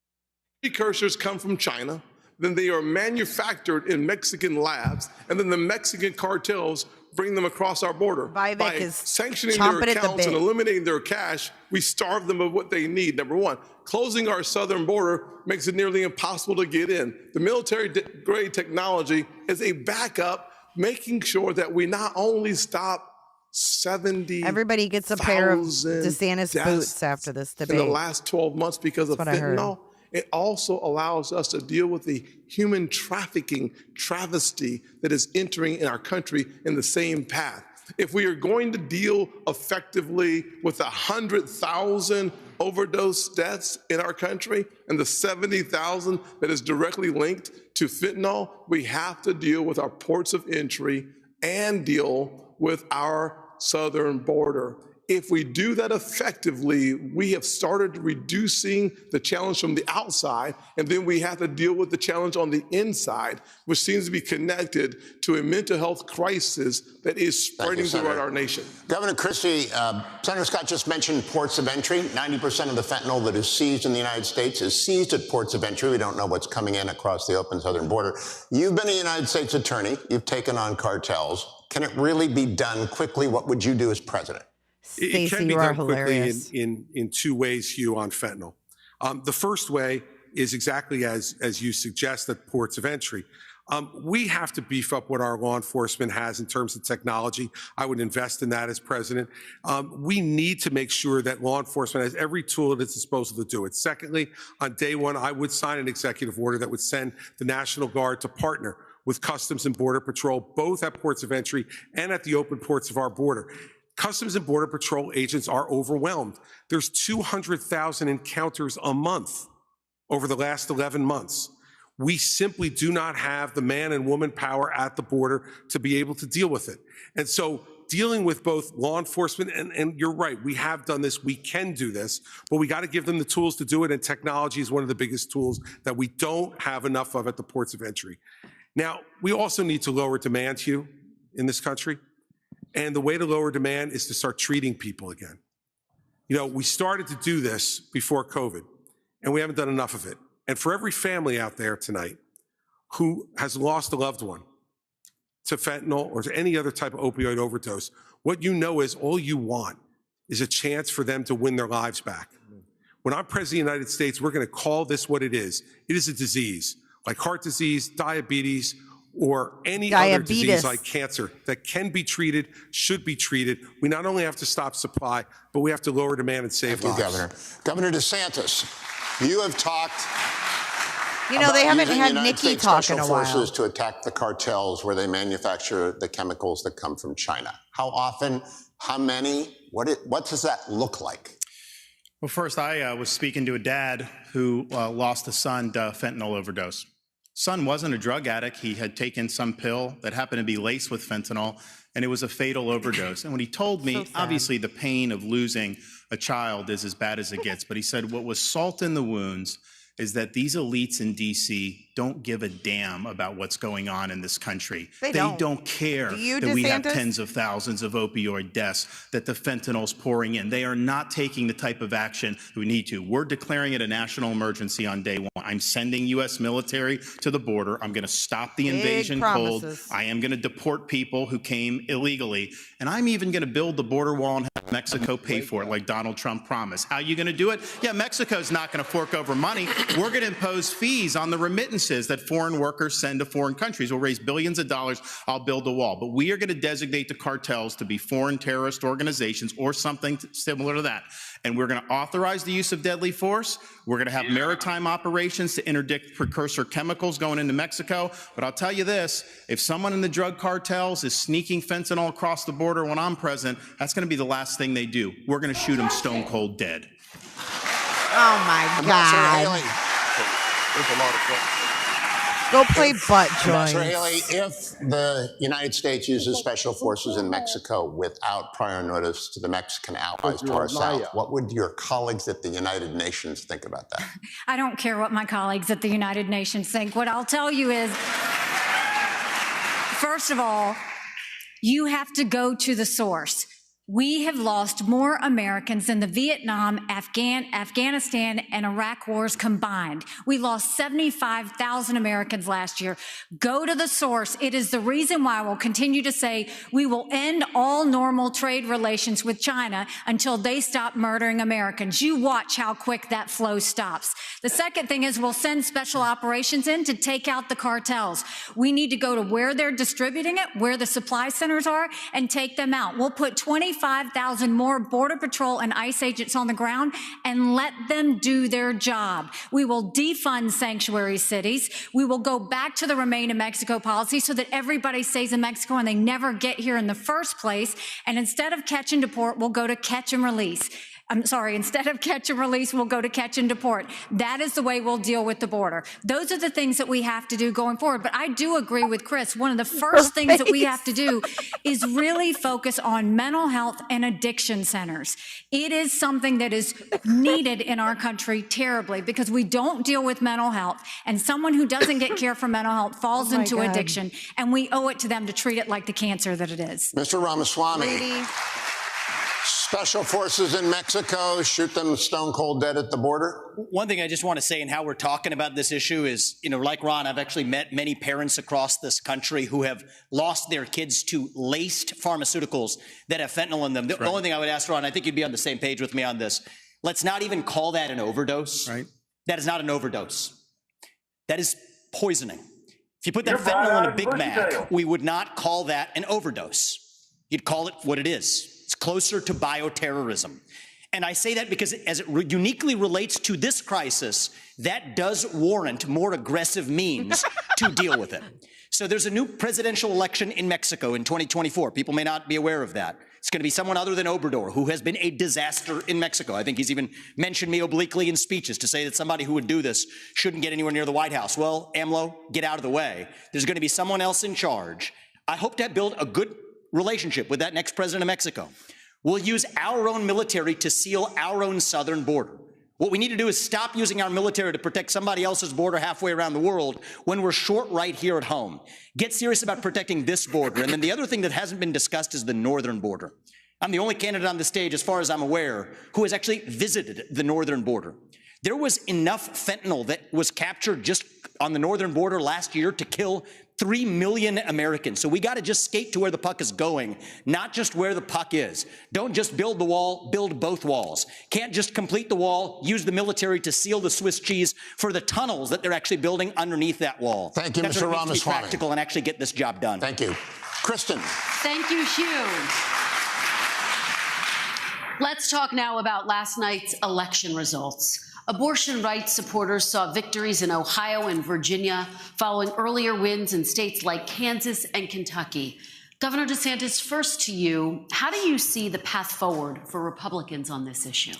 precursors come from China, then they are manufactured in Mexican labs, and then the Mexican cartels bring them across our border. Vivek By is sanctioning chomping their at the accounts and bit. eliminating their cash, we starve them of what they need, number one. Closing our southern border makes it nearly impossible to get in. The military-grade technology is a backup, making sure that we not only stop 70. Everybody gets a pair of DeSantis boots after this debate. In the last 12 months because of That's what I heard. fentanyl. It also allows us to deal with the human trafficking travesty that is entering in our country in the same path. If we are going to deal effectively with 100,000 overdose deaths in our country and the 70,000 that is directly linked to fentanyl, we have to deal with our ports of entry and deal with our southern border. If we do that effectively, we have started reducing the challenge from the outside, and then we have to deal with the challenge on the inside, which seems to be connected to a mental health crisis that is spreading throughout our nation. Governor Christie, Senator Scott just mentioned ports of entry. 90% of the fentanyl that is seized in the United States is seized at ports of entry. We don't know what's coming in across the open southern border. You've been a United States attorney. You've taken on cartels. Can it really be done quickly? What would you do as president? It can be done quickly in two ways, Hugh, on fentanyl. The first way is exactly as you suggest, at ports of entry. We have to beef up what our law enforcement has in terms of technology. I would invest in that as president. We need to make sure that law enforcement has every tool at its disposal to do it. Secondly, on day one, I would sign an executive order that would send the National Guard to partner with Customs and Border Patrol, both at ports of entry and at the open ports of our border. Customs and Border Patrol agents are overwhelmed. There's 200,000 encounters a month over the last 11 months. We simply do not have the man and woman power at the border to be able to deal with it. And so dealing with both law enforcement, and you're right, we have done this, we can do this, but we got to give them the tools to do it, and technology is one of the biggest tools that we don't have enough of at the ports of entry. Now, we also need to lower demand, Hugh, in this country. And the way to lower demand is to start treating people again. You know, we started to do this before COVID, and we haven't done enough of it. And for every family out there tonight who has lost a loved one to fentanyl or to any other type of opioid overdose, what you know is all you want is a chance for them to win their lives back. When I'm president of the United States, we're going to call this what it is. It is a disease like heart disease, diabetes, or any other disease like cancer that can be treated, should be treated. We not only have to stop supply, but we have to lower demand and save lives. Thank you, Governor. Governor DeSantis, you have talked. You know, they haven't had United Nikki States talk Special in a while. Forces to attack the cartels where they manufacture the chemicals that come from China. How often? How many? What does that look like? Well, first, I was speaking to a dad who lost a son to fentanyl overdose. Son wasn't a drug addict. He had taken some pill that happened to be laced with fentanyl, and it was a fatal overdose. And when he told me, obviously the pain of losing a child is as bad as it gets, but he said what was salt in the wounds is that these elites in D.C. don't give a damn about what's going on in this country. They don't care that we have tens of thousands of opioid deaths, that the fentanyl's pouring in. They are not taking the type of action we need to. We're declaring it a national emergency on day one. I'm sending U.S. military to the border. I'm going to stop the invasion cold. I am going to deport people who came illegally. And I'm even going to build the border wall and have Mexico pay for it like Donald Trump promised. How are you going to do it? Yeah, Mexico's not going to fork over money. We're going to impose fees on the remittances that foreign workers send to foreign countries. We'll raise billions of dollars. I'll build a wall. But we are going to designate the cartels to be foreign terrorist organizations or something similar to that. And we're going to authorize the use of deadly force. We're going to have maritime operations to interdict precursor chemicals going into Mexico. But I'll tell you this, if someone in the drug cartels is sneaking fentanyl across the border when I'm president, that's going to be the last thing they do. We're going to shoot them stone cold dead. Oh, my God. There's a lot of questions. Go play butt joints. Ambassador Haley, if the United States uses special forces in Mexico without prior notice to the Mexican allies to our south, what would your colleagues at the United Nations think about that? I don't care what my colleagues at the United Nations think. What I'll tell you is, first of all, you have to go to the source. We have lost more Americans than the Vietnam, Afghanistan, and Iraq wars combined. We lost 75,000 Americans last year. Go to the source. It is the reason why we'll continue to say we will end all normal trade relations with China until they stop murdering Americans. You watch how quick that flow stops. The second thing is we'll send special operations in to take out the cartels. We need to go to where they're distributing it, where the supply centers are, and take them out. We'll put 25,000 more Border Patrol and ICE agents on the ground and let them do their job. We will defund sanctuary cities. We will go back to the Remain in Mexico policy so that everybody stays in Mexico and they never get here in the first place. And instead of catch and deport, we'll go to catch and release. I'm sorry, instead of catch and release, we'll go to catch and deport. That is the way we'll deal with the border. Those are the things that we have to do going forward. But I do agree with Chris. One of the first things that we have to do is really focus on mental health and addiction centers. It is something that is needed in our country terribly because we don't deal with mental health. And someone who doesn't get care for mental health falls into addiction. And we owe it to them to treat it like the cancer that it is. Mr. Ramaswamy. Special forces in Mexico shoot them stone cold dead at the border? One thing I just want to say in how we're talking about this issue is, like Ron, I've actually met many parents across this country who have lost their kids to laced pharmaceuticals that have fentanyl in them. The only thing I would ask, Ron, I think you'd be on the same page with me on this. Let's not even call that an overdose. Right. That is not an overdose. That is poisoning. If you put that fentanyl in a Big Mac, we would not call that an overdose. You'd call it what it is. It's closer to bioterrorism. And I say that because as it uniquely relates to this crisis, that does warrant more aggressive means to deal with it. So there's a new presidential election in Mexico in 2024. People may not be aware of that. It's going to be someone other than Obrador, who has been a disaster in Mexico. I think he's even mentioned me obliquely in speeches to say that somebody who would do this shouldn't get anywhere near the White House. Well, AMLO, get out of the way. There's going to be someone else in charge. I hope to build a good relationship with that next president of Mexico. We'll use our own military to seal our own southern border. What we need to do is stop using our military to protect somebody else's border halfway around the world when we're short right here at home. Get serious about protecting this border. And then the other thing that hasn't been discussed is the northern border. I'm the only candidate on the stage, as far as I'm aware, who has actually visited the northern border. There was enough fentanyl that was captured just on the northern border last year to kill 3 million Americans. So we got to just skate to where the puck is going, not just where the puck is. Don't just build the wall, build both walls. Can't just complete the wall, use the military to seal the Swiss cheese for the tunnels that they're actually building underneath that wall. Thank you, That's Mr. what needs to be Ramaswamy. practical and actually get this job done. Thank you. Kristen. Thank you, Hugh. Let's talk now about last night's election results. Abortion rights supporters saw victories in Ohio and Virginia following earlier wins in states like Kansas and Kentucky. Governor DeSantis, first to you, how do you see the path forward for Republicans on this issue?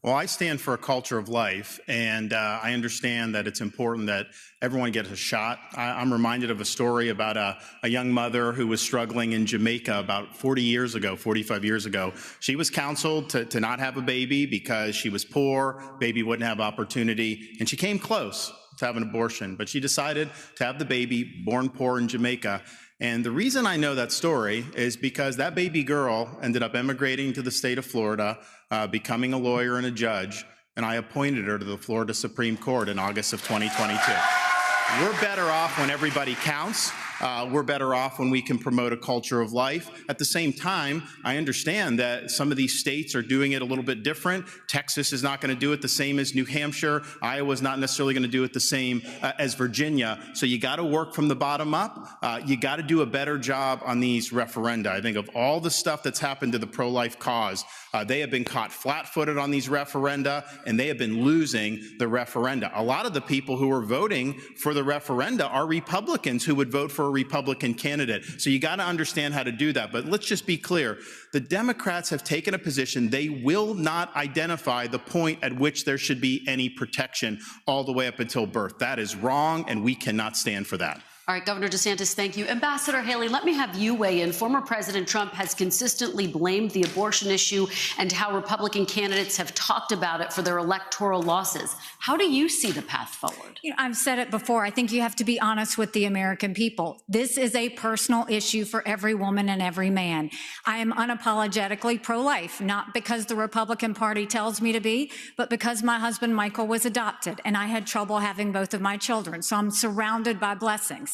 Well, I stand for a culture of life, and I understand that it's important that everyone gets a shot. I'm reminded of a story about a young mother who was struggling in Jamaica about 45 years ago. She was counseled to not have a baby because she was poor, baby wouldn't have opportunity, and she came close to have an abortion, but she decided to have the baby, born poor in Jamaica. And the reason I know that story is because that baby girl ended up emigrating to the state of Florida, becoming a lawyer and a judge, and I appointed her to the Florida Supreme Court in August of 2022. We're better off when everybody counts. We're better off when we can promote a culture of life. At the same time, I understand that some of these states are doing it a little bit different. Texas is not going to do it the same as New Hampshire. Iowa's not necessarily going to do it the same as Virginia. So you got to work from the bottom up. You got to do a better job on these referenda. I think of all the stuff that's happened to the pro-life cause, they have been caught flat-footed on these referenda, and they have been losing the referenda. A lot of the people who are voting for the referenda are Republicans who would vote for a Republican candidate. So you got to understand how to do that. But let's just be clear. The Democrats have taken a position. They will not identify the point at which there should be any protection all the way up until birth. That is wrong, and we cannot stand for that. All right, Governor DeSantis, thank you. Ambassador Haley, let me have you weigh in. Former President Trump has consistently blamed the abortion issue and how Republican candidates have talked about it for their electoral losses. How do you see the path forward? You know, I've said it before. I think you have to be honest with the American people. This is a personal issue for every woman and every man. I am unapologetically pro-life, not because the Republican Party tells me to be, but because my husband Michael was adopted and I had trouble having both of my children. So I'm surrounded by blessings.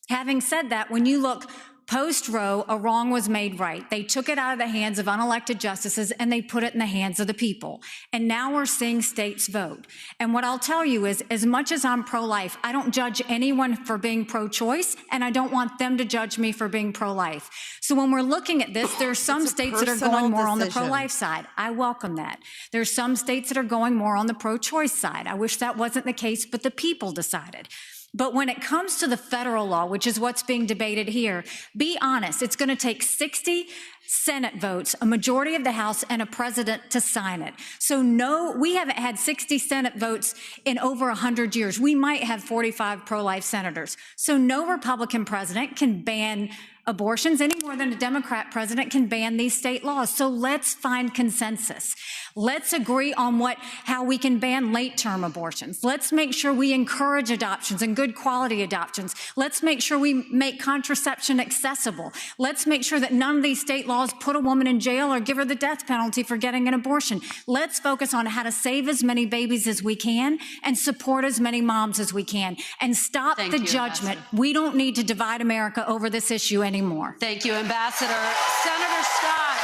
Having said that, when you look post-Roe, a wrong was made right. They took it out of the hands of unelected justices and they put it in the hands of the people. And now we're seeing states vote. And what I'll tell you is, as much as I'm pro-life, I don't judge anyone for being pro-choice, and I don't want them to judge me for being pro-life. So when we're looking at this, there's some states that are going more on the pro-life side. I welcome that. There's some states that are going more on the pro-choice side. I wish that wasn't the case, but the people decided. But when it comes to the federal law, which is what's being debated here, be honest, it's going to take 60 Senate votes, a majority of the House, and a president to sign it. So no, we haven't had 60 Senate votes in over 100 years. We might have 45 pro-life senators. So no Republican president can ban abortions any more than a Democrat president can ban these state laws. So let's find consensus. Let's agree on how we can ban late-term abortions. Let's make sure we encourage adoptions and good quality adoptions. Let's make sure we make contraception accessible. Let's make sure that none of these state laws put a woman in jail or give her the death penalty for getting an abortion. Let's focus on how to save as many babies as we can and support as many moms as we can and stop the judgment. Ambassador. We don't need to divide America over this issue anymore. Thank you, Ambassador. Senator Scott.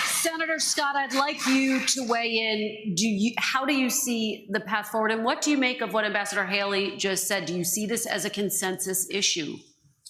Senator Scott, I'd like you to weigh in. How do you see the path forward, and what do you make of what Ambassador Haley just said? Do you see this as a consensus issue?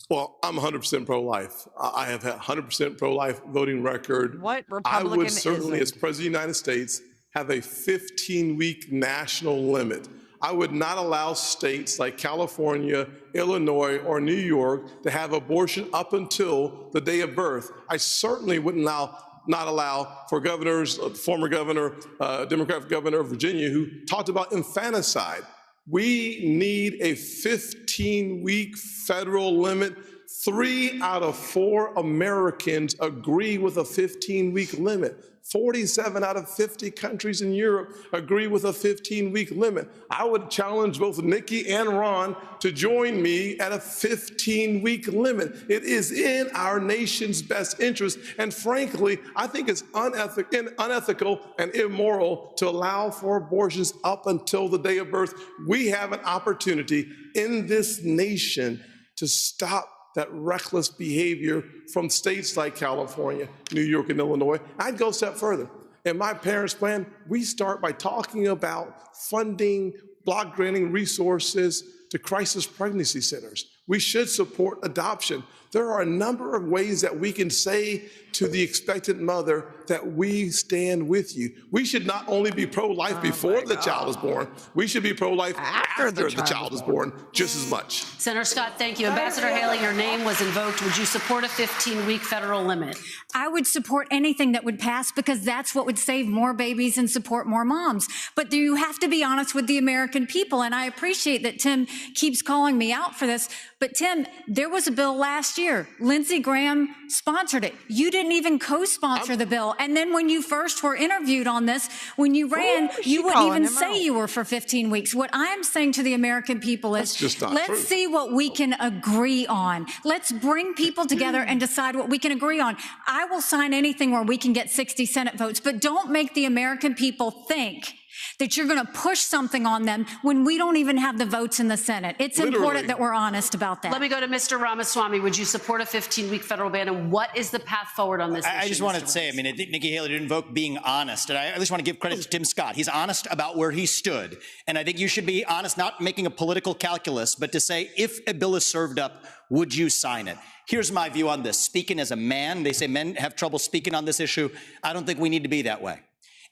Well, I'm 100% pro-life. I have had 100% pro-life voting record. What Republican I would certainly, isn't? as President of the United States, have a 15-week national limit. I would not allow states like California, Illinois, or New York to have abortion up until the day of birth. I certainly wouldn't not allow for governors, former governor, Democratic governor of Virginia, who talked about infanticide. We need a 15-week federal limit. 3 out of 4 Americans agree with a 15-week limit. 47 out of 50 countries in Europe agree with a 15-week limit. I would challenge both Nikki and Ron to join me at a 15-week limit. It is in our nation's best interest. And frankly, I think it's unethical and immoral to allow for abortions up until the day of birth. We have an opportunity in this nation to stop that reckless behavior from states like California, New York, and Illinois. I'd go a step further. In my parents' plan, we start by talking about funding, block granting resources to crisis pregnancy centers. We should support adoption. There are a number of ways that we can say to the expectant mother that we stand with you. We should not only be pro-life before the child is born, we should be pro-life after the child is born just as much. Senator Scott, thank you. Ambassador Haley, your name was invoked. Would you support a 15-week federal limit? I would support anything that would pass because that's what would save more babies and support more moms. But you have to be honest with the American people, and I appreciate that Tim keeps calling me out for this. But Tim, there was a bill last year. Lindsey Graham sponsored it. You didn't even co-sponsor the bill. And then when you first were interviewed on this, when you ran, you wouldn't even say you were for 15 weeks. What I'm saying to the American people is, let's see what we can agree on. Let's bring people together and decide what we can agree on. I will sign anything where we can get 60 Senate votes, but don't make the American people think that you're going to push something on them when we don't even have the votes in the Senate. It's important that we're honest about that. Let me go to Mr. Ramaswamy. Would you support a 15-week federal ban? And what is the path forward on this issue? I just wanted to say, I mean, I think Nikki Haley did invoke being honest. And I at least want to give credit to Tim Scott. He's honest about where he stood. And I think you should be honest, not making a political calculus, but to say, if a bill is served up, would you sign it? Here's my view on this. Speaking as a man, they say men have trouble speaking on this issue. I don't think we need to be that way.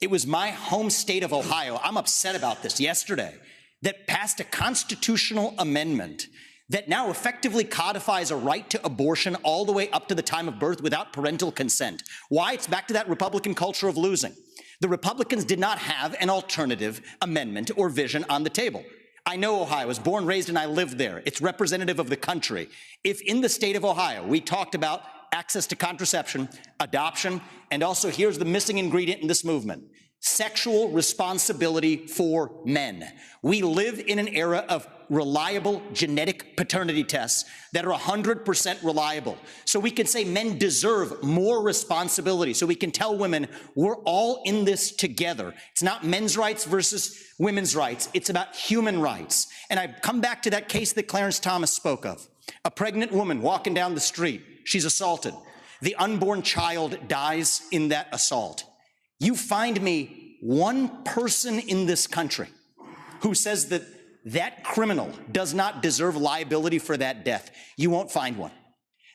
It was my home state of Ohio, I'm upset about this, yesterday, that passed a constitutional amendment that now effectively codifies a right to abortion all the way up to the time of birth without parental consent. Why? It's back to that Republican culture of losing. The Republicans did not have an alternative amendment or vision on the table. I know Ohio. I was born, raised, and I lived there. It's representative of the country. If in the state of Ohio, we talked about access to contraception, adoption, and also here's the missing ingredient in this movement, sexual responsibility for men. We live in an era of reliable genetic paternity tests that are 100% reliable. So we can say men deserve more responsibility. So we can tell women we're all in this together. It's not men's rights versus women's rights. It's about human rights. And I come back to that case that Clarence Thomas spoke of. A pregnant woman walking down the street, she's assaulted. The unborn child dies in that assault. You find me one person in this country who says that that criminal does not deserve liability for that death. You won't find one.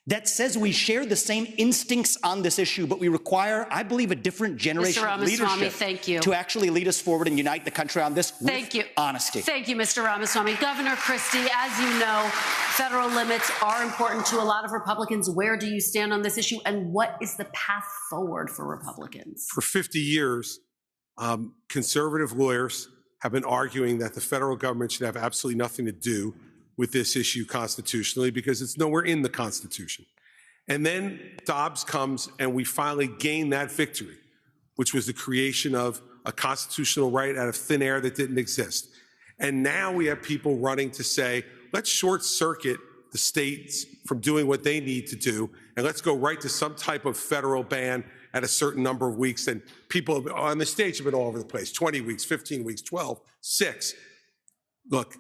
That says we share the same instincts on this issue, but we require, I believe, a different generation of leadership thank you. to actually lead us forward and unite the country on this Thank you. honesty. Thank you, Mr. Ramaswamy. Governor Christie, as you know, federal limits are important to a lot of Republicans. Where do you stand on this issue, and what is the path forward for Republicans? For 50 years, conservative lawyers have been arguing that the federal government should have absolutely nothing to do with this issue constitutionally because it's nowhere in the Constitution. And then Dobbs comes and we finally gain that victory, which was the creation of a constitutional right out of thin air that didn't exist. And now we have people running to say, let's short circuit the states from doing what they need to do, and let's go right to some type of federal ban at a certain number of weeks. And people on the stage have been all over the place, 20 weeks, 15 weeks, 12, 6. Look,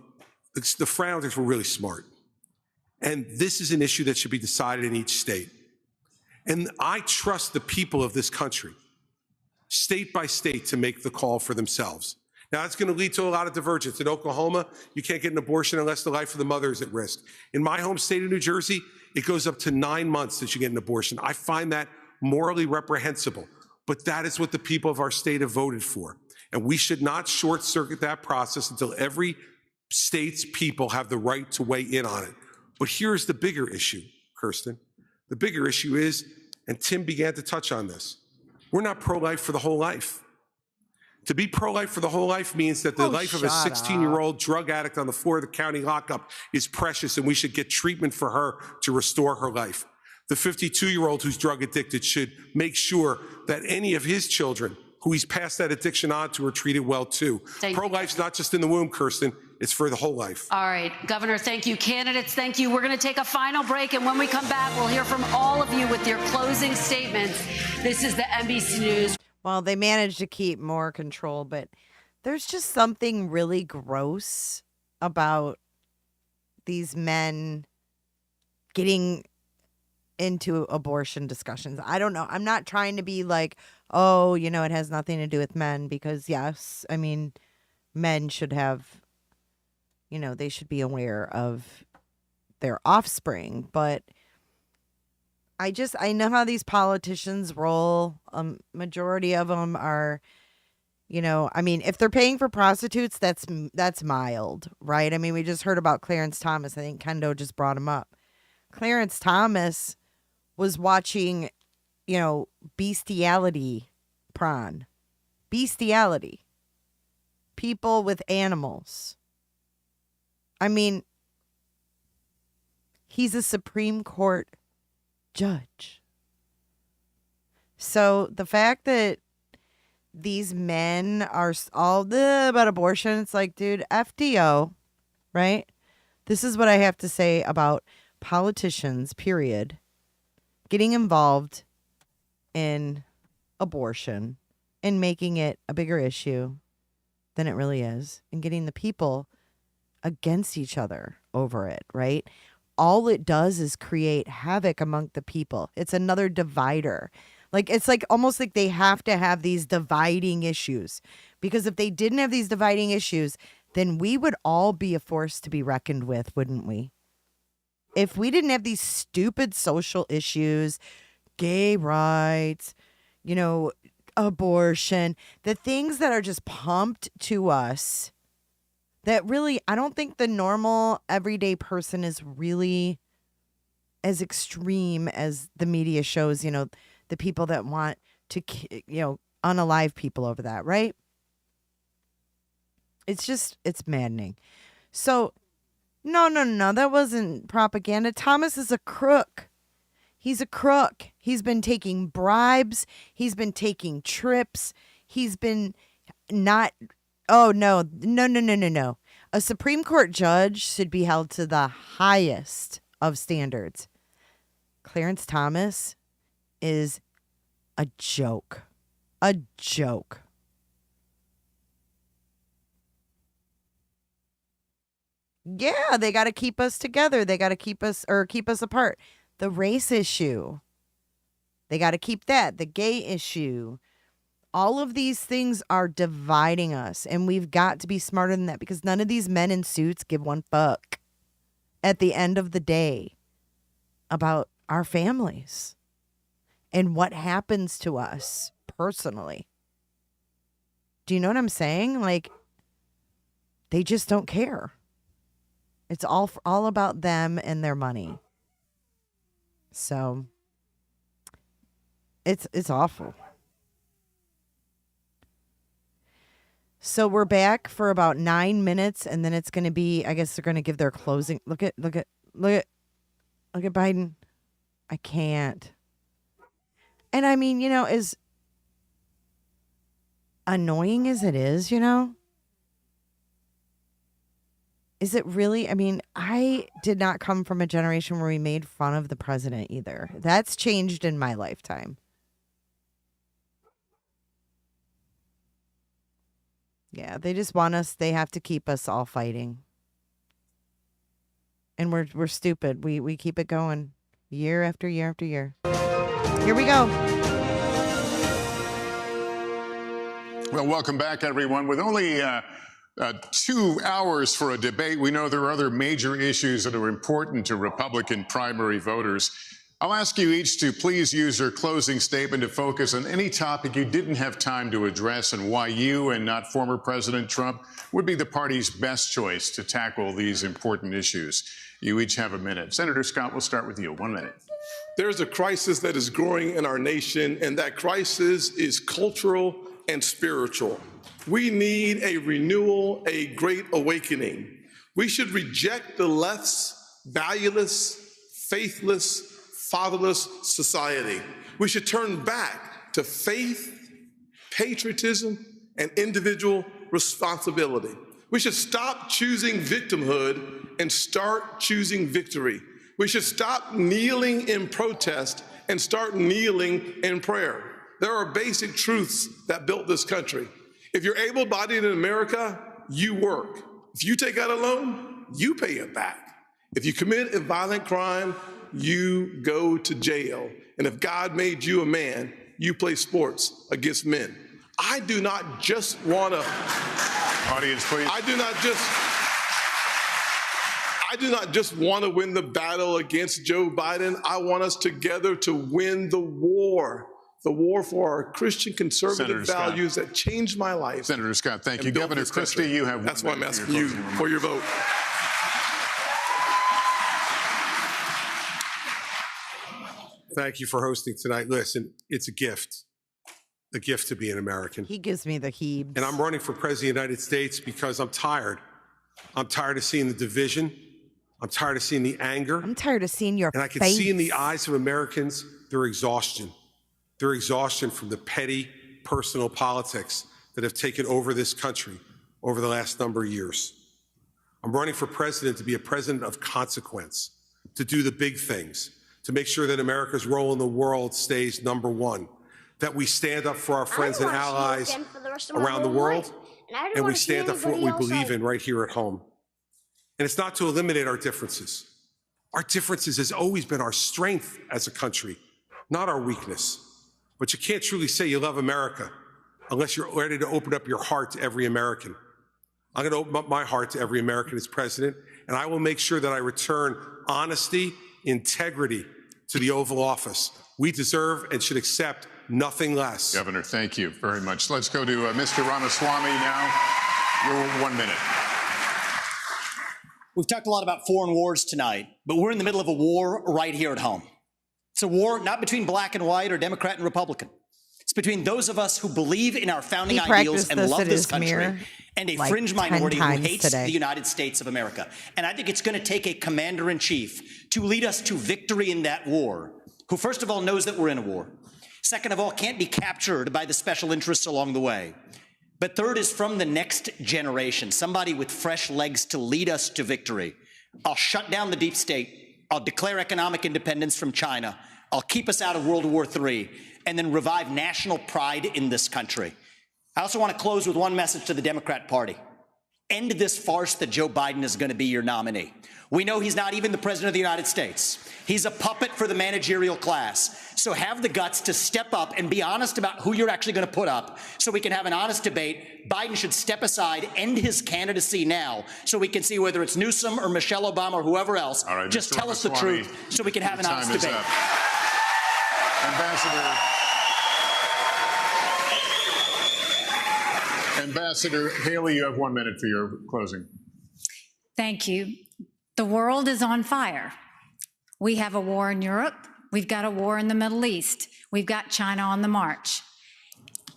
the founders were really smart. And this is an issue that should be decided in each state. And I trust the people of this country, state by state, to make the call for themselves. Now, that's going to lead to a lot of divergence. In Oklahoma, you can't get an abortion unless the life of the mother is at risk. In my home state of New Jersey, it goes up to 9 months that you get an abortion. I find that morally reprehensible, but that is what the people of our state have voted for. And we should not short circuit that process until every state's people have the right to weigh in on it. But here's the bigger issue, Kirsten. The bigger issue is, and Tim began to touch on this, we're not pro-life for the whole life. To be pro-life for the whole life means that the life of a 16-year-old drug addict on the floor of the county lockup is precious, and we should get treatment for her to restore her life. The 52-year-old who's drug addicted should make sure that any of his children who he's passed that addiction on to are treated well too. Pro-life's not just in the womb, Kirsten, it's for the whole life. All right, Governor, thank you. Candidates, thank you. We're going to take a final break, and when we come back, we'll hear from all of you with your closing statements. This is the NBC News. Well, they managed to keep more control, but there's just something really gross about these men getting into abortion discussions. I don't know. I'm not trying to be like, oh, you know, it has nothing to do with men, because yes, I mean, men should have, you know, they should be aware of their offspring, but I know how these politicians roll. Majority of them are, you know, I mean, if they're paying for prostitutes, that's mild, right? I mean, we just heard about Clarence Thomas. I think Kendo just brought him up. Clarence Thomas was watching, you know, bestiality porn. Bestiality. People with animals. I mean, he's a Supreme Court judge. So the fact that these men are all about abortion, it's like, dude, FDO, right? This is what I have to say about politicians, period, getting involved in abortion and making it a bigger issue than it really is, and getting the people against each other over it, right? All it does is create havoc among the people. It's another divider. Like, it's like almost like they have to have these dividing issues, because if they didn't have these dividing issues, then we would all be a force to be reckoned with, wouldn't we? If we didn't have these stupid social issues, gay rights, you know, abortion, the things that are just pumped to us, that really, I don't think the normal everyday person is really as extreme as the media shows, you know, the people that want to, you know, unalive people over that, right? It's maddening. So, no, that wasn't propaganda. Thomas is a crook. He's a crook. He's been taking bribes. He's been taking trips. He's been not, oh, no. A Supreme Court judge should be held to the highest of standards. Clarence Thomas is a joke. A joke. Yeah, they got to keep us together. They got to keep us apart. The race issue. They got to keep that. The gay issue. All of these things are dividing us, and we've got to be smarter than that, because none of these men in suits give one fuck at the end of the day about our families and what happens to us personally. Do you know what I'm saying? Like, they just don't care. It's all about them and their money. So it's awful. So we're back for about 9 minutes, and then it's going to be, I guess they're going to give their closing. Look at Biden. I can't. And I mean, you know, as annoying as it is, you know, is it really? I mean, I did not come from a generation where we made fun of the president either. That's changed in my lifetime. Yeah, they just want us. They have to keep us all fighting. And we're stupid. We keep it going year after year after year. Here we go. Well, welcome back, everyone. With only 2 hours for a debate, we know there are other major issues that are important to Republican primary voters. I'll ask you each to please use your closing statement to focus on any topic you didn't have time to address and why you and not former President Trump would be the party's best choice to tackle these important issues. You each have a minute. Senator Scott, we'll start with you. 1 minute. There's a crisis that is growing in our nation, and that crisis is cultural and spiritual. We need a renewal, a great awakening. We should reject the left's valueless, faithless, fatherless society. We should turn back to faith, patriotism, and individual responsibility. We should stop choosing victimhood and start choosing victory. We should stop kneeling in protest and start kneeling in prayer. There are basic truths that built this country. If you're able-bodied in America, you work. If you take out a loan, you pay it back. If you commit a violent crime, you go to jail. And if God made you a man, you play sports against men. I do not just want to... Audience, please. I do not just want to win the battle against Joe Biden. I want us together to win the war for our Christian conservative values that changed my life. Senator Scott, thank you. Governor Christie, you have... That's why I'm asking you for your vote. Thank you for hosting tonight. Listen, it's a gift to be an American. He gives me the heebs. And I'm running for president of the United States because I'm tired. I'm tired of seeing the division. I'm tired of seeing the anger. I'm tired of seeing your face. And I can see in the eyes of Americans their exhaustion. Their exhaustion from the petty personal politics that have taken over this country over the last number of years. I'm running for president to be a president of consequence, to do the big things, to make sure that America's role in the world stays number one, that we stand up for our friends and allies around the world, and we stand up for what we believe in right here at home. And it's not to eliminate our differences. Our differences has always been our strength as a country, not our weakness. But you can't truly say you love America unless you're ready to open up your heart to every American. I'm going to open up my heart to every American as president, and I will make sure that I return honesty, integrity to the Oval Office. We deserve and should accept nothing less. Governor, thank you very much. Let's go to Mr. Ramaswamy now. Your 1 minute. We've talked a lot about foreign wars tonight, but we're in the middle of a war right here at home. It's a war not between black and white or Democrat and Republican. It's between those of us who believe in our founding ideals and love this country and a fringe minority who hates the United States of America. And I think it's going to take a commander-in-chief to lead us to victory in that war, who first of all knows that we're in a war. Second of all, can't be captured by the special interests along the way. But third is from the next generation, somebody with fresh legs to lead us to victory. I'll shut down the deep state. I'll declare economic independence from China. I'll keep us out of World War III, and then revive national pride in this country. I also want to close with one message to the Democrat Party. End this farce that Joe Biden is going to be your nominee. We know he's not even the president of the United States. He's a puppet for the managerial class. So have the guts to step up and be honest about who you're actually going to put up so we can have an honest debate. Biden should step aside, end his candidacy now, so we can see whether it's Newsom or Michelle Obama or whoever else. All right, just Mr. tell us the truth so we can have an honest debate. Ambassador Haley, you have 1 minute for your closing. Thank you. The world is on fire. We have a war in Europe. We've got a war in the Middle East. We've got China on the march.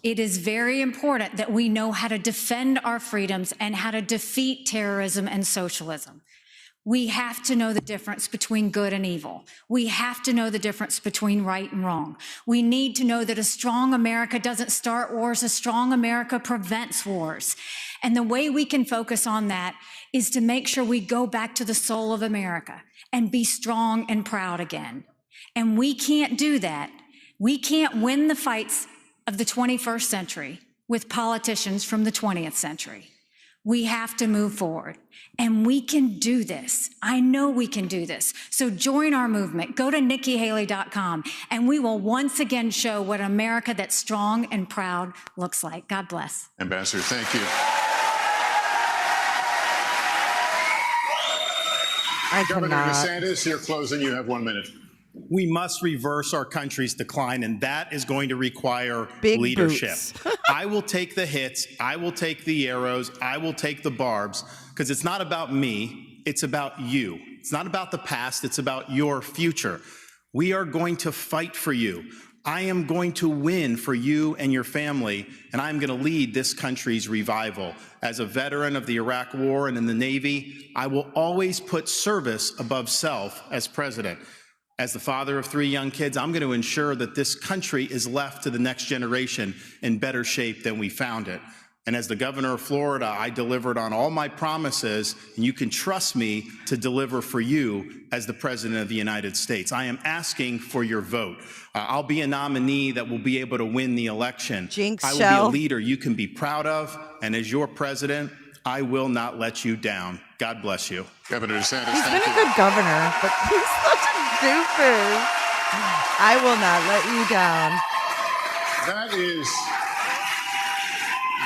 It is very important that we know how to defend our freedoms and how to defeat terrorism and socialism. We have to know the difference between good and evil. We have to know the difference between right and wrong. We need to know that a strong America doesn't start wars, a strong America prevents wars. And the way we can focus on that is to make sure we go back to the soul of America and be strong and proud again. And we can't do that. We can't win the fights of the 21st century with politicians from the 20th century. We have to move forward, and we can do this. I know we can do this. So join our movement. Go to NikkiHaley.com, and we will once again show what America that's strong and proud looks like. God bless. Ambassador, thank you. Governor DeSantis, your closing, you have 1 minute. We must reverse our country's decline, and that is going to require leadership. I will take the hits, I will take the arrows, I will take the barbs, because it's not about me, it's about you. It's not about the past, it's about your future. We are going to fight for you. I am going to win for you and your family, and I'm going to lead this country's revival. As a veteran of the Iraq War and in the Navy, I will always put service above self as president. As the father of 3 young kids, I'm going to ensure that this country is left to the next generation in better shape than we found it. And as the governor of Florida, I delivered on all my promises, and you can trust me to deliver for you as the president of the United States. I am asking for your vote. I'll be a nominee that will be able to win the election. I will be a leader you can be proud of, and as your president, I will not let you down. God bless you. Governor DeSantis, he's been a good governor, but he's such a doofus. I will not let you down.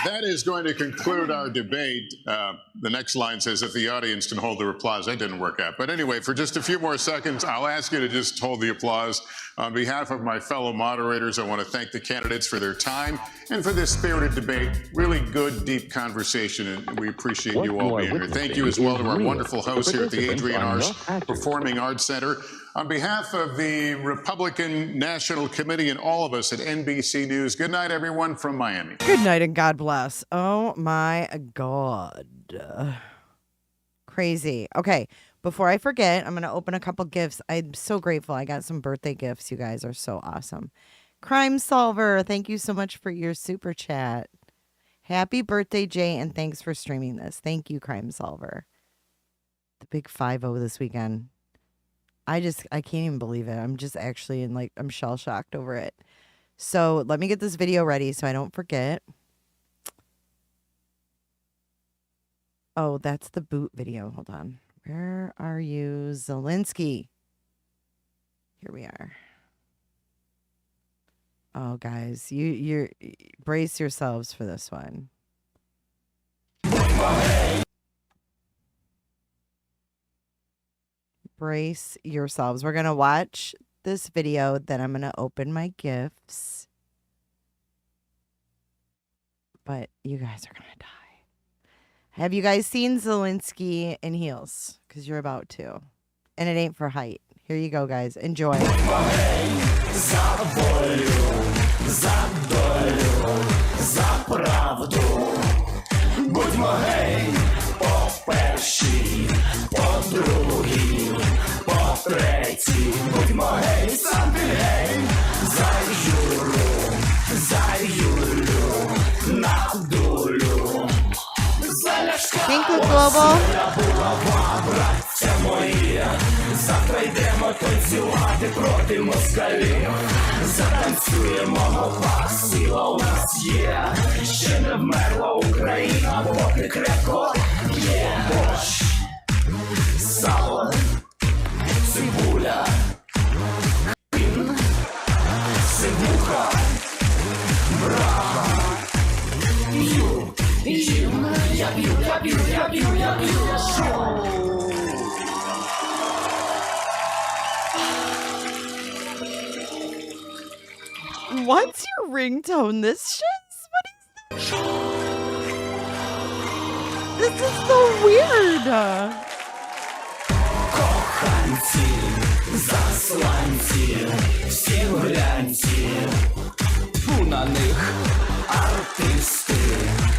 That is going to conclude our debate. The next line says, if the audience can hold their applause. That didn't work out. But anyway, for just a few more seconds, I'll ask you to just hold the applause. On behalf of my fellow moderators, I want to thank the candidates for their time and for this spirited debate. Really good, deep conversation, and we appreciate you all being here. Thank you as well to our wonderful hosts here at the Adrienne Arce Performing Arts Center. On behalf of the Republican National Committee and all of us at NBC News, good night, everyone, from Miami. Good night and God bless. Oh, my God. Crazy. Okay, before I forget, I'm going to open a couple gifts. I'm so grateful. I got some birthday gifts. You guys are so awesome. Crime Solver, thank you so much for your super chat. Happy birthday, Jay, and thanks for streaming this. Thank you, Crime Solver. The big 5-0 this weekend. I can't even believe it. I'm just actually I'm shell shocked over it. So let me get this video ready so I don't forget. Oh, that's the boot video. Hold on. Where are you, Zelensky? Here we are. Oh, guys, you brace yourselves for this one. Brace yourselves. We're going to watch this video, then I'm going to open my gifts. But you guys are going to die. Have you guys seen Zelensky in heels? Because you're about to. And it ain't for height. Here you go, guys. Enjoy. за долю, за правду. Будьмо гей, по першій, по другій, по третій. Будьмо гей, сам ти гей, за Юлю, на долю. Thank you, Global. Браття мої, завтра йдемо танцювати проти москалів. Затанцюємо, мова, сила у нас є. Ще не вмерла Україна, поки крепко є. Борщ, сало, цибуля, хрін, сивуха, брага. П'ю, їм, я п'ю. What's your ringtone? This shit? What is this? This is so weird. Коханці, засланці, всі глянці. Тьфу на них, артисти,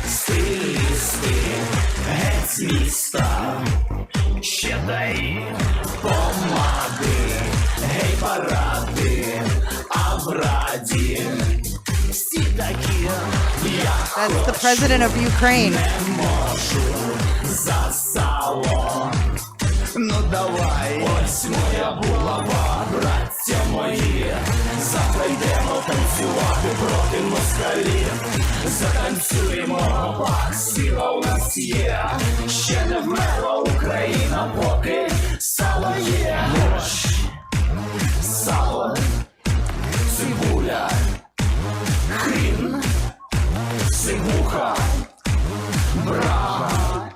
стилісти, геть з міста. Ще дай помади, гей паради, а в раді всі такі, як That's the president of Ukraine. не можу за сало. Ну давай, ось моя булава, браття мої. Завтра йдемо танцювати проти москалів. Затанцюємо, бах, сила у нас є. Ще не вмерла Україна, поки сало є. Борщ, сало, цибуля, хрін, сивуха, брага.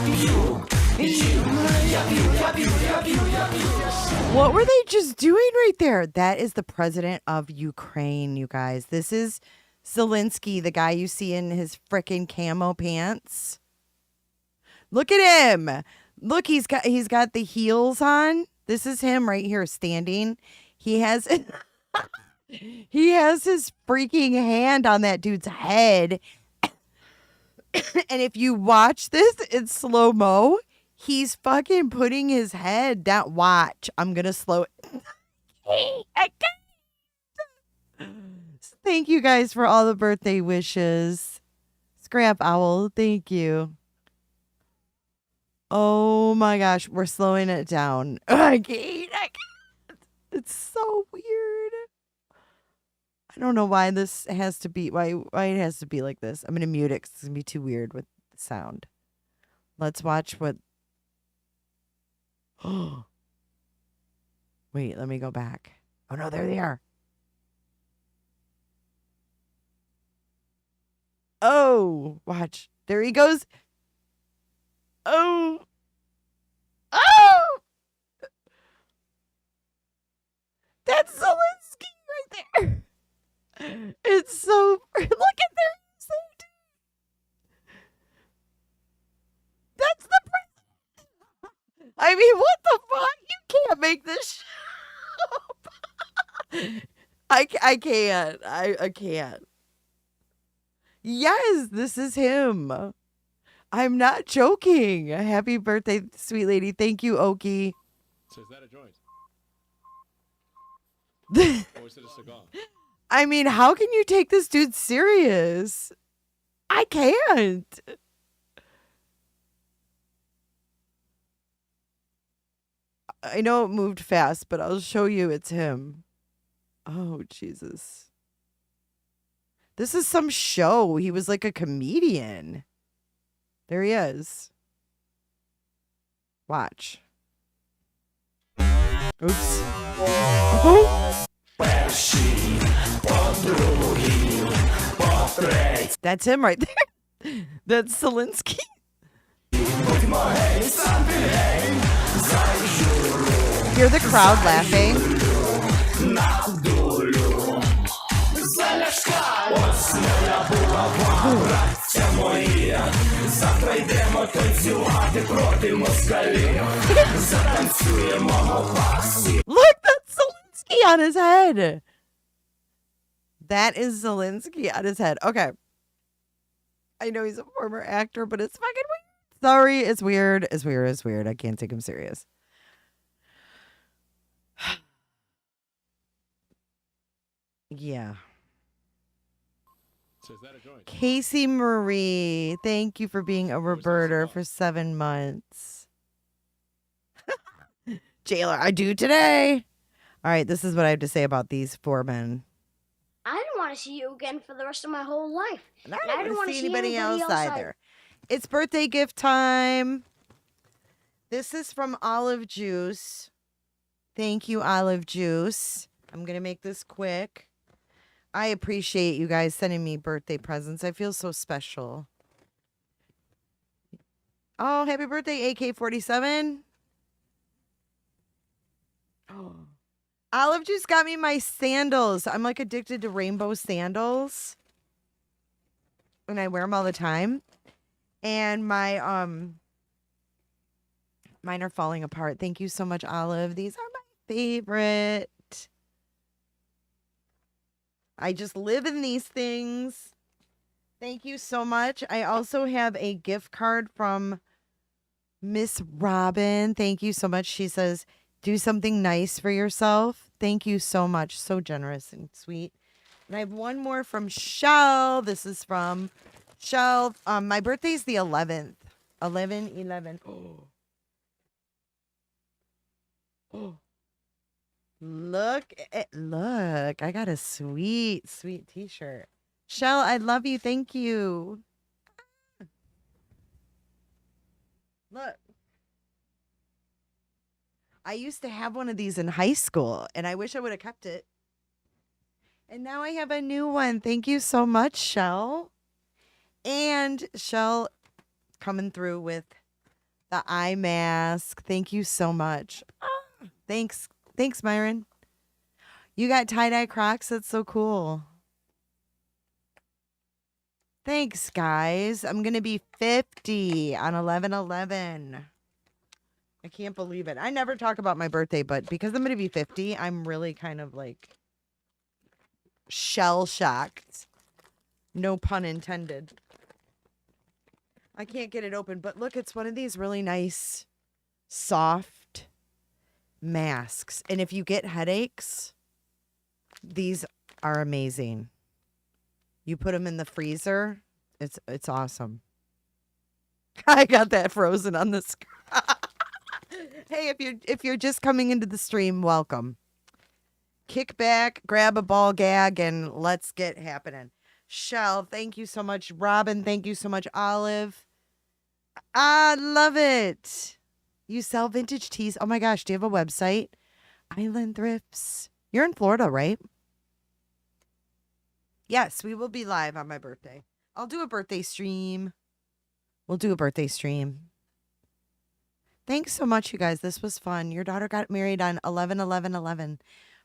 П'ю, їм, я п'ю. What were they just doing right there? That is the president of Ukraine, you guys. This is Zelensky, the guy you see in his frickin' camo pants. Look at him. Look, he's got the heels on. This is him right here standing. He has his freaking hand on that dude's head. And if you watch this in slow-mo, he's fucking putting his head down. Watch. I'm going to slow it. I can't. Thank you guys for all the birthday wishes. Scrap Owl, thank you. Oh my gosh, we're slowing it down. I can't. It's so weird. I don't know why this has to be, why it has to be like this. I'm going to mute it because it's going to be too weird with the sound. Let's watch what. Wait, let me go back. Oh no, there they are. Oh, watch. There he goes. Oh. Oh. That's Zelensky right there. It's so. Look at their. That's the president. I mean, what the fuck? You can't make this shit up. I can't. I can't. Yes, this is him. I'm not joking. Happy birthday, sweet lady. Thank you, Oki. So is that a joint? Or is it a cigar? I mean, how can you take this dude serious? I can't. I know it moved fast, but I'll show you it's him. Oh, Jesus. This is some show. He was like a comedian. There he is. Watch. Oops. Oh. That's him right there. That's Zelensky. Hear the crowd laughing. Look, that's Zelensky on his head. That is Zelensky on his head. Okay. I know he's a former actor, but it's fucking weird. Sorry, it's weird. It's weird. It's weird. I can't take him serious. Yeah. So is that a joint? Casey Marie, thank you for being a Roberta for 7 months. Jailer, I do today. All right, this is what I have to say about these 4 men. I didn't want to see you again for the rest of my whole life. And I didn't want to see anybody else either. It's birthday gift time. This is from Olive Juice. Thank you, Olive Juice. I'm going to make this quick. I appreciate you guys sending me birthday presents. I feel so special. Oh, happy birthday, AK-47. Oh. Olive Juice got me my sandals. I'm like addicted to rainbow sandals. And I wear them all the time. And my mine are falling apart. Thank you so much, Olive. These are my favorite. I just live in these things. Thank you so much. I also have a gift card from Miss Robin. Thank you so much. She says, do something nice for yourself. Thank you so much. So generous and sweet. And I have one more from Shell. This is from Shell. My birthday's the 11th. 11/11. Oh. Look. I got a sweet, sweet t-shirt. Shell, I love you. Thank you. Look. I used to have one of these in high school, and I wish I would have kept it. And now I have a new one. Thank you so much, Shell. And Shell coming through with the eye mask. Thank you so much. Thanks. Thanks, Myron. You got tie-dye Crocs? That's so cool. Thanks, guys. I'm going to be 50 on 11/11. I can't believe it. I never talk about my birthday, but because I'm going to be 50, I'm really kind of like shell-shocked. No pun intended. I can't get it open, but look, it's one of these really nice, soft masks. And if you get headaches, these are amazing. You put them in the freezer. It's awesome. I got that frozen on the screen. Hey, if you're just coming into the stream, welcome. Kick back, grab a ball gag, and let's get happening. Shell, thank you so much. Robin, thank you so much. Olive, I love it. You sell vintage tees. Oh my gosh, do you have a website? Island Thrifts. You're in Florida, right? Yes, we will be live on my birthday. I'll do a birthday stream. We'll do a birthday stream. Thanks so much, you guys. This was fun. Your daughter got married on 11/11/11.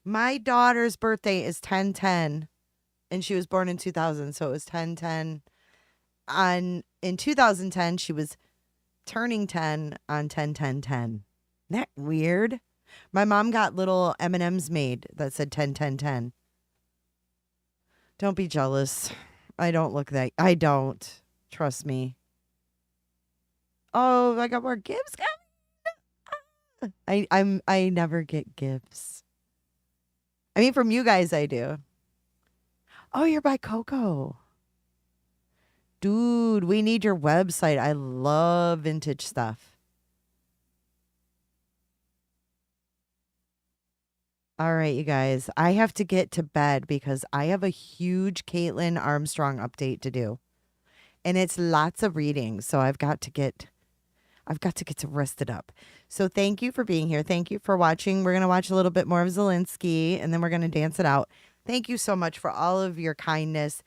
My daughter's birthday is 10/10, and she was born in 2000, so it was 10/10. In 2010, she was turning 10 on 10/10/10. Isn't that weird? My mom got little M&Ms made that said 10/10/10. Don't be jealous. I don't look that. I don't. Trust me. Oh, I got more gifts. I never get gifts. I mean, from you guys, I do. Oh, you're by Coco. Dude, we need your website. I love vintage stuff. All right, you guys. I have to get to bed because I have a huge Caitlin Armstrong update to do. And it's lots of reading, so I've got to get to rest it up. So thank you for being here. Thank you for watching. We're going to watch a little bit more of Zelensky, and then we're going to dance it out. Thank you so much for all of your kindness.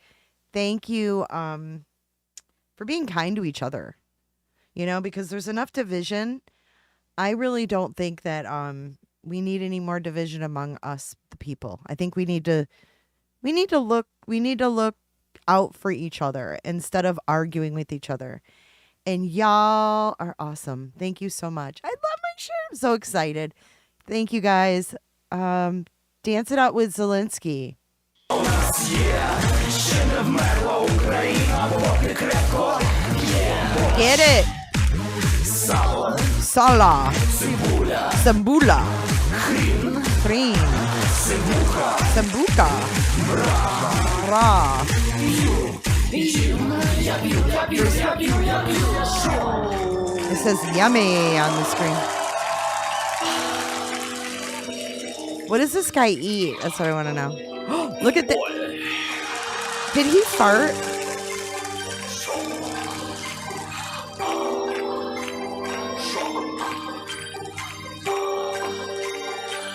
Thank you for being kind to each other, you know, because there's enough division. I really don't think that we need any more division among us, the people. I think we need to look out for each other instead of arguing with each other. And y'all are awesome. Thank you so much. I love my shirt. I'm so excited. Thank you guys. Dance it out with Zelensky. Get it. Sala. Sambula. Cream. Sambuca. Bra. It says yummy on the screen. What does this guy eat? That's what I want to know. Look at the... Did he fart?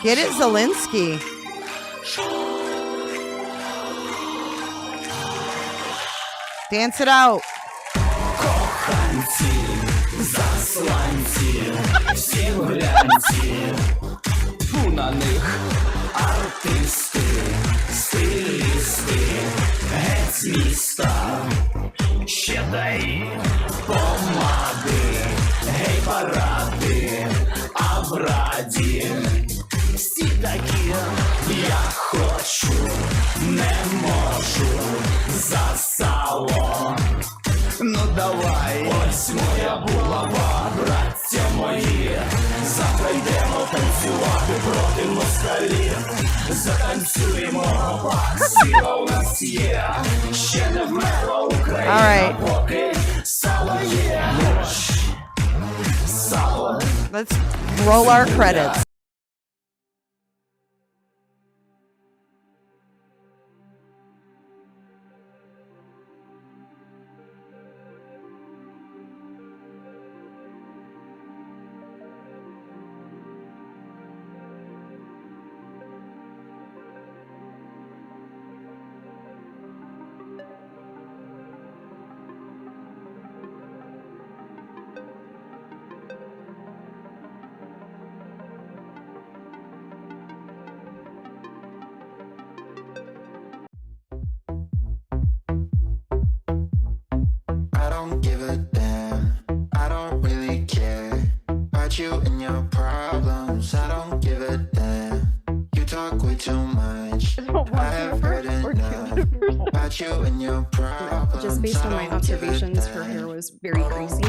Get it, Zelensky. Dance it out. На них артисти, стилісти, геть з міста. Ще дай помади, гей паради, а в раді всі такі, я хочу, не можу, за сало. Ну давай, ось моя булава, браття мої, завтра йдемо танцювати проти москалів. Затанцюємо, сила у нас є, ще не вмерла Україна, поки сало є. Сало. Let's roll our credits. You and your problems, I don't give a damn. You talk way too much. I have heard enough about you and your problems. Just based on my observations, her hair was very greasy.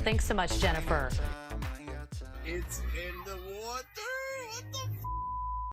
Thanks so much, Jennifer.